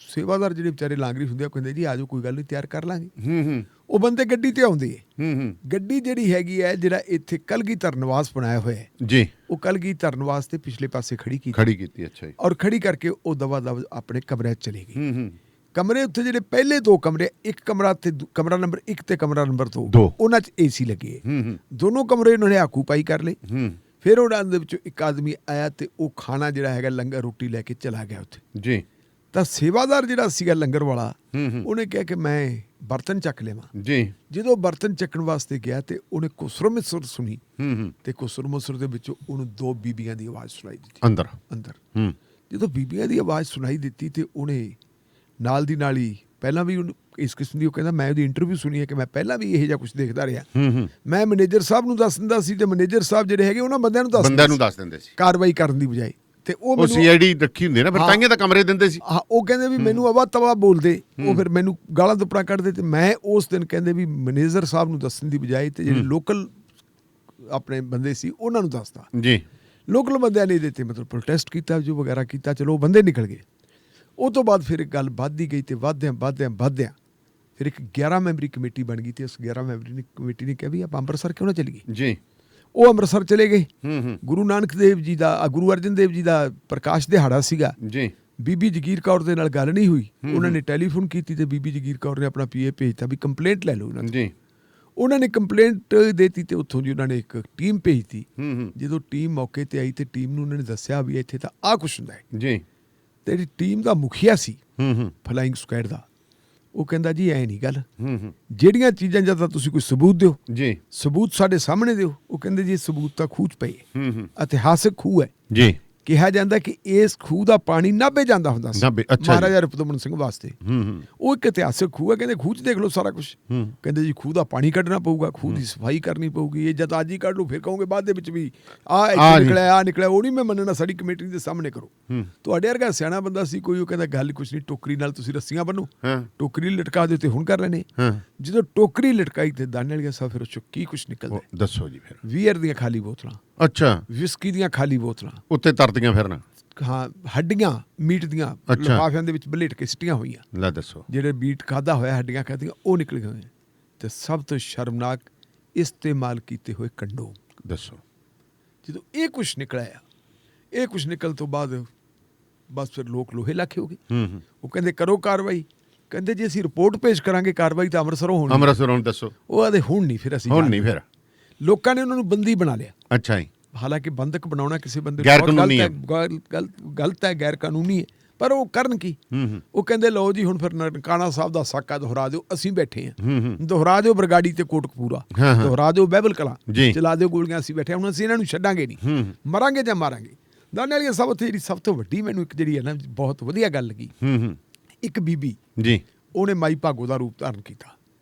ਸੇਵਾਦਾਰ ਜਿਹੜੇ ਵਿਚਾਰੇ ਲਾਂਗਰੀ ਹੁੰਦੇ ਆ ਕਹਿੰਦੇ ਜੀ ਆਜੋ, ਕੋਈ ਗੱਲ ਨਹੀਂ, ਤਿਆਰ ਕਰ ਲਾਂਗੇ। ਉਹ ਬੰਦੇ ਗੱਡੀ ਤੇ ਆਉਂਦੇ ਹੈ। ਗੱਡੀ ਜਿਹੜੀ ਹੈਗੀ ਹੈ ਜਿਹੜਾ ਇੱਥੇ ਕਲਗੀਧਰ ਨਿਵਾਸ ਬਣਾਇਆ ਹੋਇਆ ਹੈ ਜੀ, ਉਹ ਕਲਗੀਧਰ ਨਿਵਾਸ ਦੇ ਪਿਛਲੇ ਪਾਸੇ ਖੜੀ ਕੀਤੀ। ਅੱਛਾ ਜੀ। ਔਰ ਖੜੀ ਕਰਕੇ ਉਹ ਦਵਾ ਦਵ ਆਪਣੇ ਕਮਰੇ 'ਚ ਚਲੇ ਗਏ। ਕਮਰੇ ਉੱਥੇ ਜਿਹੜੇ ਪਹਿਲੇ 2 ਕਮਰੇ, ਇੱਕ ਕਮਰਾ ਤੇ ਕਮਰਾ ਨੰਬਰ 1 ਤੇ ਕਮਰਾ ਨੰਬਰ 2, ਉਹਨਾਂ 'ਚ AC ਲੱਗੇ। ਦੋਨੋਂ ਕਮਰੇ ਉਹਨਾਂ ਨੇ ਆਕੂਪਾਈ ਕਰ ਲਏ। ਫਿਰ ਉਹਨਾਂ ਦੇ ਵਿੱਚੋਂ ਇੱਕ ਆਦਮੀ ਆਇਆ ਤੇ ਉਹ ਖਾਣਾ ਜਿਹੜਾ ਹੈਗਾ ਲੰਗਰ ਰੋਟੀ ਲੈ ਕੇ ਚਲਾ ਗਿਆ ਉੱਥੇ ਜੀ। ਤਾਂ ਸੇਵਾਦਾਰ ਜਿਹੜਾ ਸੀਗਾ ਲੰਗਰ ਵਾਲਾ, ਉਹਨੇ ਕਿਹਾ ਕਿ ਮੈਂ ਬਰਤਨ ਚੱਕ ਲੈਵਾਂ ਜੀ। ਜਦੋਂ ਬਰਤਨ ਚੱਕਣ ਵਾਸਤੇ ਗਿਆ ਤੇ ਉਹਨੇ ਕੁਸਰ ਮੁਸਰ ਸੁਣੀ ਤੇ ਕੁਸਰ ਮੁਸਰ ਦੇ ਵਿੱਚੋਂ ਉਹਨੂੰ 2 ਬੀਬੀਆਂ ਦੀ ਆਵਾਜ਼ ਸੁਣਾਈ ਦਿੱਤੀ ਅੰਦਰ। ਜਦੋਂ ਬੀਬੀਆਂ ਦੀ ਆਵਾਜ਼ ਸੁਣਾਈ ਦਿੱਤੀ ਤੇ ਉਹਨੇ ਨਾਲ ਦੀ ਨਾਲ ਹੀ, ਪਹਿਲਾਂ ਵੀ ਉਹਨੂੰ ਇਸ ਕਿਸਮ ਦੀ, ਉਹ ਕਹਿੰਦਾ ਮੈਂ ਉਹਦੀ ਇੰਟਰਵਿਊ ਸੁਣੀ ਹੈ ਕਿ ਮੈਂ ਪਹਿਲਾਂ ਵੀ ਇਹੋ ਜਿਹਾ ਕੁਝ ਦੇਖਦਾ ਰਿਹਾ। ਮੈਂ ਮੈਨੇਜਰ ਸਾਹਿਬ ਨੂੰ ਦੱਸ ਦਿੰਦਾ ਸੀ ਤੇ ਮੈਨੇਜਰ ਸਾਹਿਬ ਜਿਹੜੇ ਹੈਗੇ ਉਹਨਾਂ ਬੰਦਿਆਂ ਨੂੰ ਦੱਸ ਦਿੰਦੇ ਸੀ ਕਾਰਵਾਈ ਕਰਨ ਦੀ ਬਜਾਏ। ਤੇ ਉਹ CID ਰੱਖੀ ਹੁੰਦੀ ਨਾ, ਫਿਰ ਤਾਂਹੀਆਂ ਤਾਂ ਕਮਰੇ ਦਿੰਦੇ ਸੀ। ਹਾਂ, ਉਹ ਕਹਿੰਦੇ ਵੀ ਮੈਨੂੰ ਅਵਾ ਤਵਾ ਬੋਲਦੇ, ਉਹ ਫਿਰ ਮੈਨੂੰ ਗਾਲਾਂ ਦੁਪੜਾ ਕੱਢਦੇ। ਤੇ ਮੈਂ ਉਸ ਦਿਨ ਕਹਿੰਦੇ ਵੀ ਮੈਨੇਜਰ ਸਾਹਿਬ ਨੂੰ ਦੱਸਣ ਦੀ ਬਜਾਏ ਤੇ ਜਿਹੜੇ ਲੋਕਲ ਆਪਣੇ ਬੰਦੇ ਸੀ ਉਹਨਾਂ ਨੂੰ ਦੱਸਦਾ ਜੀ। ਲੋਕਲ ਬੰਦਿਆਂ ਨੇ ਇਹਦੇ ਤੇ ਮਤਲਬ ਪ੍ਰੋਟੈਸਟ ਕੀਤਾ, ਜੋ ਵਗੈਰਾ ਕੀਤਾ। ਚਲੋ ਉਹ ਬੰਦੇ ਨਿਕਲ ਗਏ। ਉਹ ਤੋਂ ਬਾਅਦ ਫਿਰ ਗੱਲ ਵੱਧਦੀ ਗਈ ਤੇ ਵੱਧਦਿਆਂ ਫਿਰ ਇੱਕ 11 ਮੈਂਬਰੀ ਕਮੇਟੀ ਬਣ ਗਈ। ਤੇ ਉਸ 11 ਮੈਂਬਰੀ ਕਮੇਟੀ ਨੇ ਕਿਹਾ ਵੀ ਆਪਾਂ ਅੰਮ੍ਰਿਤਸਰ ਕਿਉਂ ਨਾ ਚਲੀਏ ਜੀ। ਉਹ ਅੰਮ੍ਰਿਤਸਰ ਚਲੇ ਗਏ। ਗੁਰੂ ਨਾਨਕ ਦੇਵ ਜੀ ਦਾ, ਗੁਰੂ ਅਰਜਨ ਦੇਵ ਜੀ ਦਾ ਪ੍ਰਕਾਸ਼ ਦਿਹਾੜਾ ਸੀਗਾ ਜੀ। ਬੀਬੀ ਜਗੀਰ ਕੌਰ ਦੇ ਨਾਲ ਗੱਲ ਨਹੀਂ ਹੋਈ। ਉਹਨਾਂ ਨੇ ਟੈਲੀਫੋਨ ਕੀਤੀ ਤੇ ਬੀਬੀ ਜਗੀਰ ਕੌਰ ਨੇ ਆਪਣਾ PA ਭੇਜਤਾ ਵੀ ਕੰਪਲੇਂਟ ਲੈ ਲਓ ਉਹਨਾਂ ਦੀ। ਉਹਨਾਂ ਨੇ ਕੰਪਲੇਂਟ ਦੇਤੀ ਤੇ ਉੱਥੋਂ ਜੀ ਉਹਨਾਂ ਨੇ ਇੱਕ ਟੀਮ ਭੇਜਤੀ। ਜਦੋਂ ਟੀਮ ਮੌਕੇ ਤੇ ਆਈ ਤੇ ਟੀਮ ਨੂੰ ਉਹਨਾਂ ਨੇ ਦੱਸਿਆ ਵੀ ਇੱਥੇ ਤਾਂ ਆਹ ਕੁਛ ਹੁੰਦਾ ਹੈ ਜੀ। ਤੇ ਜਿਹੜੀ ਟੀਮ ਦਾ ਮੁਖੀਆ ਸੀ ਫਲਾਇੰਗ ਸਕੁਐਡ ਦਾ, ਉਹ ਕਹਿੰਦਾ ਜੀ ਐ ਨਹੀਂ ਗੱਲ, ਜਿਹੜੀਆਂ ਚੀਜ਼ਾਂ ਜਾਂ ਤਾਂ ਤੁਸੀਂ ਕੋਈ ਸਬੂਤ ਦਿਓ ਜੀ, ਸਬੂਤ ਸਾਡੇ ਸਾਹਮਣੇ ਦਿਓ। ਉਹ ਕਹਿੰਦੇ ਜੀ ਸਬੂਤ ਤਾਂ ਖੂਹ 'ਚ ਪਏ, ਇਤਿਹਾਸਕ ਖੂਹ ਹੈ ਜੀ। ਕਿਹਾ ਜਾਂਦਾ ਕਿ ਇਸ ਖੂਹ ਦਾ ਪਾਣੀ ਨਾਭੇ ਜਾਂਦਾ ਹੁੰਦਾ ਸੀ ਮਹਾਰਾਜਾ ਰਿਪੁਦਮਨ ਸਿੰਘ ਵਾਸਤੇ। ਉਹ ਇੱਕ ਇਤਿਹਾਸਕ ਖੂਹ ਹੈ। ਕਹਿੰਦੇ ਖੂਹ 'ਚ ਦੇਖ ਲਓ ਸਾਰਾ ਕੁਝ। ਕਹਿੰਦੇ ਜੀ ਖੂਹ ਦਾ ਪਾਣੀ ਕੱਢਣਾ ਪਊਗਾ, ਖੂਹ ਦੀ ਸਫਾਈ ਕਰਨੀ ਪਊਗੀ। ਇਹ ਜਦ ਅੱਜ ਹੀ ਕੱਢ ਲਓ ਫਿਰ ਕਹੋਗੇ ਬਾਅਦ ਦੇ ਵਿੱਚ ਵੀ ਆਹ ਨਿਕਲਿਆ ਉਹ ਨਹੀਂ ਮੈਂ ਮੰਨਣਾ, ਸਾਡੀ ਕਮੇਟੀ ਦੇ ਸਾਹਮਣੇ ਕਰੋ। ਤੁਹਾਡੇ ਵਰਗਾ ਸਿਆਣਾ ਬੰਦਾ ਸੀ ਕੋਈ, ਉਹ ਕਹਿੰਦਾ ਗੱਲ ਕੁਛ ਨਹੀਂ, ਟੋਕਰੀ ਨਾਲ ਤੁਸੀਂ ਰੱਸੀਆਂ ਬੰਨੋ, ਟੋਕਰੀ ਲਟਕਾ ਦਿਓ ਤੇ ਹੁਣ ਕਰ ਲੈਣੇ। ਜਦੋਂ ਟੋਕਰੀ ਲਟਕਾਈ ਤੇ ਦਾਣੇ ਵਾਲੀਆਂ ਸਾਹਿਬ ਫਿਰ ਉਹ ਚੋਂ ਕੀ ਕੁਛ ਨਿਕਲਦਾ ਦੱਸੋ ਜੀ। ਫਿਰ ਵੀਅਰ ਦੀਆਂ ਖਾਲੀ ਬੋਤਲਾਂ, ਅੱਛਾ, ਵਿਸਕੀ ਦੀਆਂ ਖਾਲੀ ਬੋਤਲਾਂ ਉੱਤੇ ਤਰਦੀਆਂ ਫਿਰਨਾ, ਹਾਂ ਹੱਡੀਆਂ ਮੀਟ ਦੀਆਂ ਲਿਫਾਫਿਆਂ ਦੇ ਵਿੱਚ ਬਲੇਟ ਕੇ ਸਿੱਟੀਆਂ ਹੋਈਆਂ। ਲੈ ਦੱਸੋ, ਜਿਹੜੇ ਮੀਟ ਖਾਦਾ ਹੋਇਆ ਹੱਡੀਆਂ ਖਾਦੀਆਂ ਉਹ ਨਿਕਲ ਗਏ। ਤੇ ਸਭ ਤੋਂ ਸ਼ਰਮਨਾਕ ਇਸਤੇਮਾਲ ਕੀਤੇ ਹੋਏ ਕੰਡੋਮ। ਦੱਸੋ, ਜਦੋਂ ਇਹ ਕੁਛ ਨਿਕਲਿਆ, ਇਹ ਕੁਛ ਨਿਕਲ ਤੋਂ ਬਾਅਦ ਬਸ ਫਿਰ ਲੋਕ ਲੋਹੇ ਲਾਖੇ ਹੋ ਗਏ। ਉਹ ਕਹਿੰਦੇ ਕਰੋ ਕਾਰਵਾਈ। ਕਹਿੰਦੇ ਜੇ ਅਸੀਂ ਰਿਪੋਰਟ ਪੇਸ਼ ਕਰਾਂਗੇ ਕਾਰਵਾਈ ਤਾਂ ਅੰਮ੍ਰਿਤਸਰੋਂ ਹੋਣੀ। ਅੰਮ੍ਰਿਤਸਰੋਂ ਦੱਸੋ। ਉਹ ਆਦੇ ਹੁਣ ਨਹੀਂ, ਫਿਰ ਅਸੀਂ ਹੁਣ ਨਹੀਂ। ਫਿਰ ਲੋਕਾਂ ਨੇ ਉਹਨਾਂ ਨੂੰ ਬੰਦੀ ਬਣਾ ਲਿਆ। ਅੱਛਾ ਜੀ। ਹਾਲਾਂਕਿ ਬੰਦਕ ਬਣਾਉਣਾ ਕਿਸੇ ਬੰਦੇ ਗੈਰ ਕਾਨੂੰਨੀ ਹੈ, ਗਲਤ ਹੈ, ਗੈਰ ਕਾਨੂੰਨੀ ਹੈ, ਪਰ ਉਹ ਕਰਨ ਕੀ। ਉਹ ਕਹਿੰਦੇ ਲਓ ਜੀ ਹੁਣ ਫਿਰ ਨਨਕਾਣਾ ਸਾਹਿਬ ਦਾ ਸਾਕਾ ਦੁਹਰਾ ਦਿਓ, ਅਸੀਂ ਬੈਠੇ ਹਾਂ, ਦੁਹਰਾ ਦਿਓ ਬਰਗਾੜੀ ਤੇ ਕੋਟਕਪੂਰਾ, ਦੁਹਰਾ ਦਿਓ ਬਹਿਬਲ ਕਲਾਂ, ਚਲਾ ਦਿਓ ਗੋਲੀਆਂ, ਅਸੀਂ ਬੈਠੇ ਹੁਣ, ਅਸੀਂ ਇਹਨਾਂ ਨੂੰ ਛੱਡਾਂਗੇ ਨਹੀਂ, ਮਰਾਂਗੇ ਜਾਂ ਮਾਰਾਂਗੇ। ਦਾਣੇ ਵਾਲੀਆਂ ਸਾਹਿਬ ਉੱਥੇ ਜਿਹੜੀ ਸਭ ਤੋਂ ਵੱਡੀ ਮੈਨੂੰ ਇੱਕ ਜਿਹੜੀ ਹੈ ਨਾ ਬਹੁਤ ਵਧੀਆ ਗੱਲ ਲੱਗੀ, ਇੱਕ ਬੀਬੀ ਜੀ ਉਹਨੇ ਮਾਈ ਭਾਗੋ ਦਾ ਰੂਪ ਧਾਰਨ ਕੀਤਾ।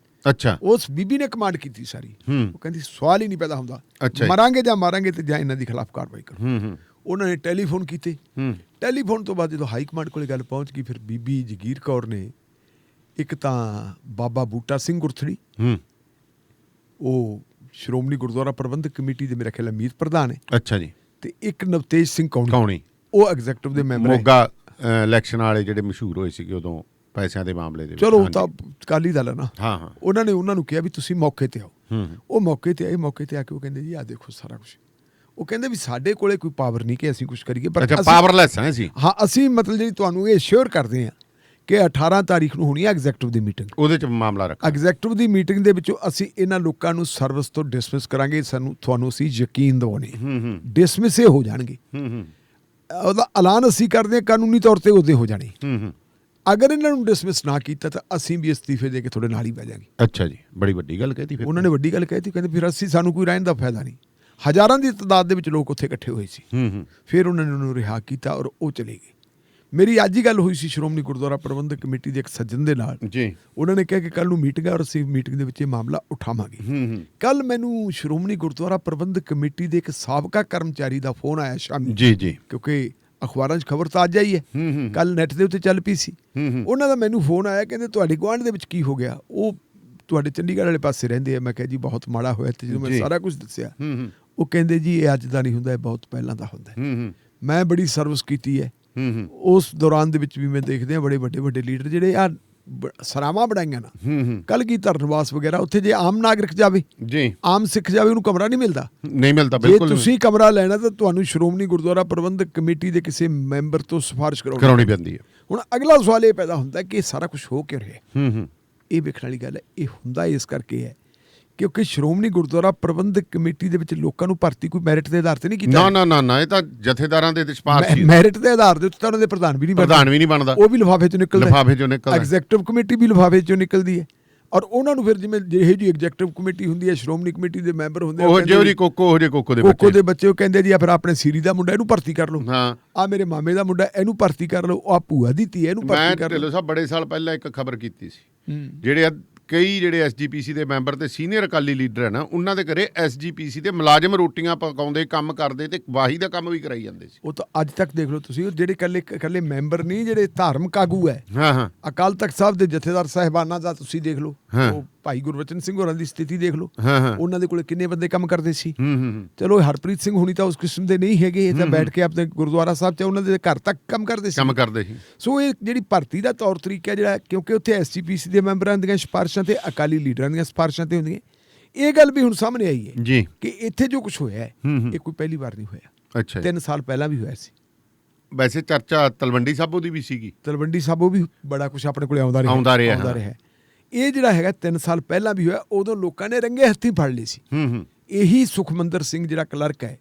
ਅੱਛਾ, ਉਸ ਬੀਬੀ ਨੇ ਕਮਾਂਡ ਕੀਤੀ ਸਾਰੀ। ਉਹ ਕਹਿੰਦੀ ਸਵਾਲ ਹੀ ਨਹੀਂ ਪੈਦਾ ਹੁੰਦਾ, ਮਰਾਂਗੇ ਜਾਂ ਮਾਰਾਂਗੇ ਤੇ ਜਾਂ ਇਹਨਾਂ ਦੇ ਖਿਲਾਫ ਕਾਰਵਾਈ ਕਰੋ। ਉਹਨਾਂ ਨੇ ਟੈਲੀਫੋਨ ਕੀਤੇ। ਟੈਲੀਫੋਨ ਤੋਂ ਬਾਅਦ ਜਦੋਂ ਹਾਈ ਕਮਾਂਡ ਕੋਲੇ ਗੱਲ ਪਹੁੰਚ ਗਈ, ਫਿਰ ਬੀਬੀ ਜਗੀਰ ਕੌਰ ਨੇ ਇੱਕ ਤਾਂ ਬਾਬਾ ਬੂਟਾ ਸਿੰਘ ਗੁਰਥੜੀ, ਉਹ ਸ਼੍ਰੋਮਣੀ ਗੁਰਦੁਆਰਾ ਪ੍ਰਬੰਧਕ ਕਮੇਟੀ ਦੇ ਮੇਰੇ ਖਿਆਲ ਮੀਤ ਪ੍ਰਧਾਨ ਹੈ। ਅੱਛਾ ਜੀ। ਤੇ ਇੱਕ ਨਵਤੇਜ ਸਿੰਘ ਕੌਣੀ, ਉਹ ਐਗਜ਼ੈਕਟਿਵ ਦੇ ਮੈਂਬਰ ਹੈ। ਮੋਗਾ ਇਲੈਕਸ਼ਨ ਵਾਲੇ ਜਿਹੜੇ ਮਸ਼ਹੂਰ ਹੋਏ ਸੀਗੇ ਉਦੋਂ ਪੈਸਿਆਂ ਦੇ ਮਾਮਲੇ ਦੇ ਵਿੱਚ। ਚਲੋ ਉਹ ਤਾਂ ਅਕਾਲੀ ਦਲ ਹੈ ਨਾ। ਹਾਂ ਹਾਂ। ਉਹਨਾਂ ਨੇ ਉਹਨਾਂ ਨੂੰ ਕਿਹਾ ਵੀ ਤੁਸੀਂ ਮੌਕੇ ਤੇ ਆਓ। ਉਹ ਮੌਕੇ ਤੇ ਆਏ। ਮੌਕੇ ਤੇ ਆ ਕੇ ਉਹ ਕਹਿੰਦੇ ਜੀ ਆਹ ਦੇਖੋ ਸਾਰਾ ਕੁਝ। ਉਹ ਕਹਿੰਦੇ ਵੀ ਸਾਡੇ ਕੋਲੇ ਕੋਈ ਪਾਵਰ ਨਹੀਂ ਕਿ ਅਸੀਂ ਕੁਝ ਕਰੀਏ, ਪਰ ਪਾਵਰਲੈਸ ਹੈ ਅਸੀਂ। ਹਾਂ, ਅਸੀਂ ਮਤਲਬ ਜਿਹੜੀ ਤੁਹਾਨੂੰ ਇਹ ਸ਼ੋਰ ਕਰਦੇ ਹਾਂ ਕਿ 18 ਤਾਰੀਖ ਨੂੰ ਹੋਣੀ ਹੈ ਐਗਜ਼ੈਕਟਿਵ ਦੀ ਮੀਟਿੰਗ, ਉਹਦੇ 'ਚ ਮਾਮਲਾ ਰੱਖ। ਐਗਜ਼ੈਕਟਿਵ ਦੀ ਮੀਟਿੰਗ ਦੇ ਵਿੱਚੋਂ ਅਸੀਂ ਇਹਨਾਂ ਲੋਕਾਂ ਨੂੰ ਸਰਵਿਸ ਤੋਂ ਡਿਸਮਿਸ ਕਰਾਂਗੇ। ਤੁਹਾਨੂੰ ਅਸੀਂ ਯਕੀਨ ਦਿਵਾਉਣੇ, ਡਿਸਮਿਸ ਹੋ ਜਾਣਗੇ। ਉਹਦਾ ਐਲਾਨ ਅਸੀਂ ਕਰਦੇ ਹਾਂ, ਕਾਨੂੰਨੀ ਤੌਰ ਤੇ ਉਹਦੇ ਹੋ ਜਾਣੇ। ਅਗਰ ਇਹਨਾਂ ਨੂੰ ਡਿਸਮਿਸ ਨਾ ਕੀਤਾ ਤਾਂ ਅਸੀਂ ਵੀ ਅਸਤੀਫੇ ਦੇ ਕੇ ਤੁਹਾਡੇ ਨਾਲ ਹੀ ਬਹਿ ਜਾਵਾਂਗੇ। ਅੱਛਾ ਜੀ, ਬੜੀ ਵੱਡੀ ਗੱਲ ਕਹਿਤੀ। ਫਿਰ ਉਹਨਾਂ ਨੇ ਵੱਡੀ ਗੱਲ ਕਹਿਤੀ। ਕਹਿੰਦੇ ਫਿਰ ਸਾਨੂੰ ਕੋਈ ਰਹਿਣ ਦਾ ਫਾਇਦਾ ਨਹੀਂ। ਹਜ਼ਾਰਾਂ ਦੀ ਤਾਦਾਦ ਦੇ ਵਿੱਚ ਲੋਕ ਉੱਥੇ ਇਕੱਠੇ ਹੋਏ ਸੀ। ਫਿਰ ਉਹਨਾਂ ਨੇ ਉਹਨੂੰ ਰਿਹਾ ਕੀਤਾ ਔਰ ਉਹ ਚਲੇ ਗਏ। ਮੇਰੀ ਅੱਜ ਹੀ ਗੱਲ ਹੋਈ ਸੀ ਸ਼੍ਰੋਮਣੀ ਗੁਰਦੁਆਰਾ ਪ੍ਰਬੰਧਕ ਕਮੇਟੀ ਦੇ ਇੱਕ ਸੱਜਣ ਦੇ ਨਾਲ ਜੀ। ਉਹਨਾਂ ਨੇ ਕਿਹਾ ਕਿ ਕੱਲ ਨੂੰ ਮੀਟਿੰਗ ਹੈ ਔਰ ਅਸੀਂ ਮੀਟਿੰਗ ਦੇ ਵਿੱਚ ਇਹ ਮਾਮਲਾ ਉਠਾਵਾਂਗੇ। ਕੱਲ ਮੈਨੂੰ ਸ਼੍ਰੋਮਣੀ ਗੁਰਦੁਆਰਾ ਪ੍ਰਬੰਧਕ ਕਮੇਟੀ ਦੇ ਇੱਕ ਸਾਬਕਾ ਕਰਮਚਾਰੀ ਦਾ ਫੋਨ ਆਇਆ ਸ਼ਾਮੀ ਜੀ, ਕਿਉਂਕਿ ਅਖਬਾਰਾਂ 'ਚ ਖਬਰ ਤਾਂ ਅੱਜ ਆਈ ਹੈ, ਕੱਲ ਨੈਟ ਦੇ ਉੱਤੇ ਚੱਲ ਪਈ ਸੀ। ਉਹਨਾਂ ਦਾ ਮੈਨੂੰ ਫੋਨ ਆਇਆ, ਕਹਿੰਦੇ ਤੁਹਾਡੇ ਗੁਆਂਢ ਦੇ ਵਿੱਚ ਕੀ ਹੋ ਗਿਆ। ਉਹ ਤੁਹਾਡੇ ਚੰਡੀਗੜ੍ਹ ਵਾਲੇ ਪਾਸੇ ਰਹਿੰਦੇ ਆ। ਮੈਂ ਕਿਹਾ ਜੀ ਬਹੁਤ ਮਾੜਾ ਹੋਇਆ। ਤੇ ਜਦੋਂ ਮੈਂ ਸਾਰਾ ਕੁਝ ਦੱਸਿਆ, ਉਹ ਕਹਿੰਦੇ ਜੀ ਇਹ ਅੱਜ ਦਾ ਨਹੀਂ ਹੁੰਦਾ, ਇਹ ਬਹੁਤ ਪਹਿਲਾਂ ਦਾ ਹੁੰਦਾ। ਮੈਂ ਬੜੀ ਸਰਵਿਸ ਕੀਤੀ ਹੈ। ਉਸ ਦੌਰਾਨ ਦੇ ਵਿੱਚ ਵੀ ਮੈਂ ਦੇਖਦੇ ਹਾਂ ਬੜੇ ਵੱਡੇ ਵੱਡੇ ਲੀਡਰ ਜਿਹੜੇ ਆ ਸਰਾਵਾਂ ਬਣਾਈਆਂ ਨਾ, ਕੱਲ ਕੀ ਧਰਨਵਾਸ ਵਗੈਰਾ, ਉੱਥੇ ਜੇ ਆਮ ਨਾਗਰਿਕ ਜਾਵੇ ਜੀ, ਆਮ ਸਿੱਖ ਜਾਵੇ, ਉਹਨੂੰ ਕਮਰਾ ਨਹੀਂ ਮਿਲਦਾ। ਬਿਲਕੁਲ। ਜੇ ਤੁਸੀਂ ਕਮਰਾ ਲੈਣਾ ਤਾਂ ਤੁਹਾਨੂੰ ਸ਼੍ਰੋਮਣੀ ਗੁਰਦੁਆਰਾ ਪ੍ਰਬੰਧਕ ਕਮੇਟੀ ਦੇ ਕਿਸੇ ਮੈਂਬਰ ਤੋਂ ਸਿਫਾਰਿਸ਼ ਕਰਾਉਣੀ ਪੈਂਦੀ ਹੈ। ਹੁਣ ਅਗਲਾ ਸਵਾਲ ਇਹ ਪੈਦਾ ਹੁੰਦਾ ਕਿ ਸਾਰਾ ਕੁਝ ਹੋ ਕਿਉਂ ਰਿਹਾ। ਇਹ ਵੇਖਣ ਵਾਲੀ ਗੱਲ ਹੈ। ਇਹ ਹੁੰਦਾ ਇਸ ਕਰਕੇ ਹੈ ਕਿਉਂਕਿ ਸ਼੍ਰੋਮਣੀ ਗੁਰਦੁਆਰਾ ਪ੍ਰਬੰਧਕ ਕਮੇਟੀ ਦੇ ਵਿੱਚ ਲੋਕਾਂ ਨੂੰ ਭਰਤੀ ਕੋਈ ਮੈਰਿਟ ਦੇ ਆਧਾਰ ਤੇ ਨਹੀਂ ਕੀਤਾ। ਨਾ, ਇਹ ਤਾਂ ਜਥੇਦਾਰਾਂ ਦੇ ਸਿਫਾਰਿਸ਼, ਮੈਰਿਟ ਦੇ ਆਧਾਰ ਦੇ ਉੱਤੇ ਤਾਂ ਉਹਨਾਂ ਦੇ ਪ੍ਰਧਾਨ ਵੀ ਨਹੀਂ ਬਣਦਾ। ਉਹ ਵੀ ਲਿਫਾਫੇ ਚੋਂ ਨਿਕਲਦਾ। ਐਗਜ਼ੈਕਟਿਵ ਕਮੇਟੀ ਵੀ ਲਿਫਾਫੇ ਚੋਂ ਨਿਕਲਦੀ ਹੈ। ਔਰ ਉਹਨਾਂ ਨੂੰ ਫਿਰ ਜਿਵੇਂ ਜਿਹੇ ਜੀ ਐਗਜ਼ੈਕਟਿਵ ਕਮੇਟੀ ਹੁੰਦੀ ਹੈ, ਸ਼੍ਰੋਮਣੀ ਕਮੇਟੀ ਦੇ ਮੈਂਬਰ ਹੁੰਦੇ ਆ, ਕੋਕੋ ਦੇ ਬੱਚੇ, ਉਹ ਕਹਿੰਦੇ ਜੀ ਆ ਫਿਰ ਆਪਣੇ ਸੀਰੀ ਦਾ ਮੁੰਡਾ ਇਹਨੂੰ ਭਰਤੀ ਕਰ ਲਓ, ਆ ਮੇਰੇ ਮਾਮੇ ਦਾ ਮੁੰਡਾ ਇਹਨੂੰ ਭਰਤੀ ਕਰ ਲਓ, ਆ ਭੂਆ ਦੀ ਧੀ ਇਹਨੂੰ ਭਰਤੀ ਕਰ ਲਓ। ਢਿੱਲੋਂ ਸਾਹਿਬ ਬੜੇ ਸਾਲ ਪਹਿਲਾਂ ਇੱਕ ਖਬਰ ਕੀਤੀ ਸੀ, ਜਿਹੜੇ ਐਸਜੀਪੀਸੀ ਦੇ ਮੈਂਬਰ ਤੇ ਸੀਨੀਅਰ ਅਕਾਲੀ ਲੀਡਰ ਹੈ ਨਾ, ਉਹਨਾਂ ਦੇ ਘਰੇ ਐਸਜੀਪੀਸੀ ਦੇ ਮੁਲਾਜ਼ਮ ਰੋਟੀਆਂ ਪਕਾਉਂਦੇ, ਕੰਮ ਕਰਦੇ ਤੇ ਵਾਹੀ ਦਾ ਕੰਮ ਵੀ ਕਰਾਈ ਜਾਂਦੇ ਸੀ। ਉਹ ਤਾਂ ਅੱਜ ਤੱਕ ਦੇਖ ਲਓ ਤੁਸੀਂ, ਜਿਹੜੇ ਇਕੱਲੇ ਮੈਂਬਰ ਨਹੀਂ, ਜਿਹੜੇ ਧਾਰਮਿਕ ਆਗੂ ਹੈ, ਅਕਾਲ ਤਖਤ ਸਾਹਿਬ ਦੇ ਜਥੇਦਾਰ ਸਾਹਿਬਾਨਾਂ ਦਾ ਤੁਸੀਂ ਦੇਖ ਲਓ, ਉਹ ਭਾਈ ਗੁਰਬਚਨ ਸਿੰਘ ਹੋਰਾਂ ਦੀ ਸਥਿਤੀ ਦੇਖ ਲਓ, ਉਹਨਾਂ ਦੇ ਕੋਲ ਕਿੰਨੇ ਬੰਦੇ ਕੰਮ ਕਰਦੇ ਸੀ। ਚਲੋ ਹਰਪ੍ਰੀਤ ਸਿੰਘ ਹੁਣੀ ਤਾਂ ਉਸ ਕਿਸਮ ਦੇ ਨਹੀਂ ਹੈਗੇ, ਇਹ ਤਾਂ ਬੈਠ ਕੇ ਆਪਣੇ ਗੁਰਦੁਆਰਾ ਸਾਹਿਬ 'ਚ ਉਹਨਾਂ ਦੇ ਘਰ ਤੱਕ ਕੰਮ ਕਰਦੇ ਸੀ। ਸੋ ਇਹ ਜਿਹੜੀ ਭਰਤੀ ਦਾ ਤੌਰ ਤਰੀਕਾ ਜਿਹੜਾ, ਕਿਉਂਕਿ ਉੱਥੇ ਐਸਜੀਪੀਸੀ ਦੇ ਮੈਂਬਰਾਂ ਦੀਆਂ ਸਿਫਾਰਿਸ਼ਾਂ ਤੇ ਅਕਾਲੀ ਲੀਡਰਾਂ ਦੀਆਂ ਸਿਫਾਰਿਸ਼ਾਂ ਤੇ ਹੁੰਦੀਆਂ। ਇਹ ਗੱਲ ਵੀ ਹੁਣ ਸਾਹਮਣੇ ਆਈ ਹੈ ਕਿ ਇੱਥੇ ਜੋ ਕੁਝ ਹੋਇਆ ਹੈ ਇਹ ਕੋਈ ਪਹਿਲੀ ਵਾਰ ਨਹੀਂ ਹੋਇਆ। 3 ਸਾਲ ਪਹਿਲਾਂ ਵੀ ਹੋਇਆ ਸੀ। ਵੈਸੇ ਚਰਚਾ ਤਲਵੰਡੀ ਸਾਬੋ ਦੀ ਵੀ ਸੀਗੀ। ਤਲਵੰਡੀ ਸਾਬੋ ਵੀ ਬੜਾ ਕੁਝ ਆਪਣੇ ਕੋਲ ਆਉਂਦਾ ਰਿਹਾ। ਇਹ ਜਿਹੜਾ ਹੈਗਾ 3 ਸਾਲ ਪਹਿਲਾਂ ਵੀ ਹੋਇਆ। ਉਦੋਂ ਲੋਕਾਂ ਨੇ ਰੰਗੇ ਹੱਥੀਂ ਫੜ ਲਏ ਸੀ। ਇਹੀ ਸੁਖਮੰਦਰ ਸਿੰਘ ਜਿਹੜਾ ਕਲਰਕ ਹੈ,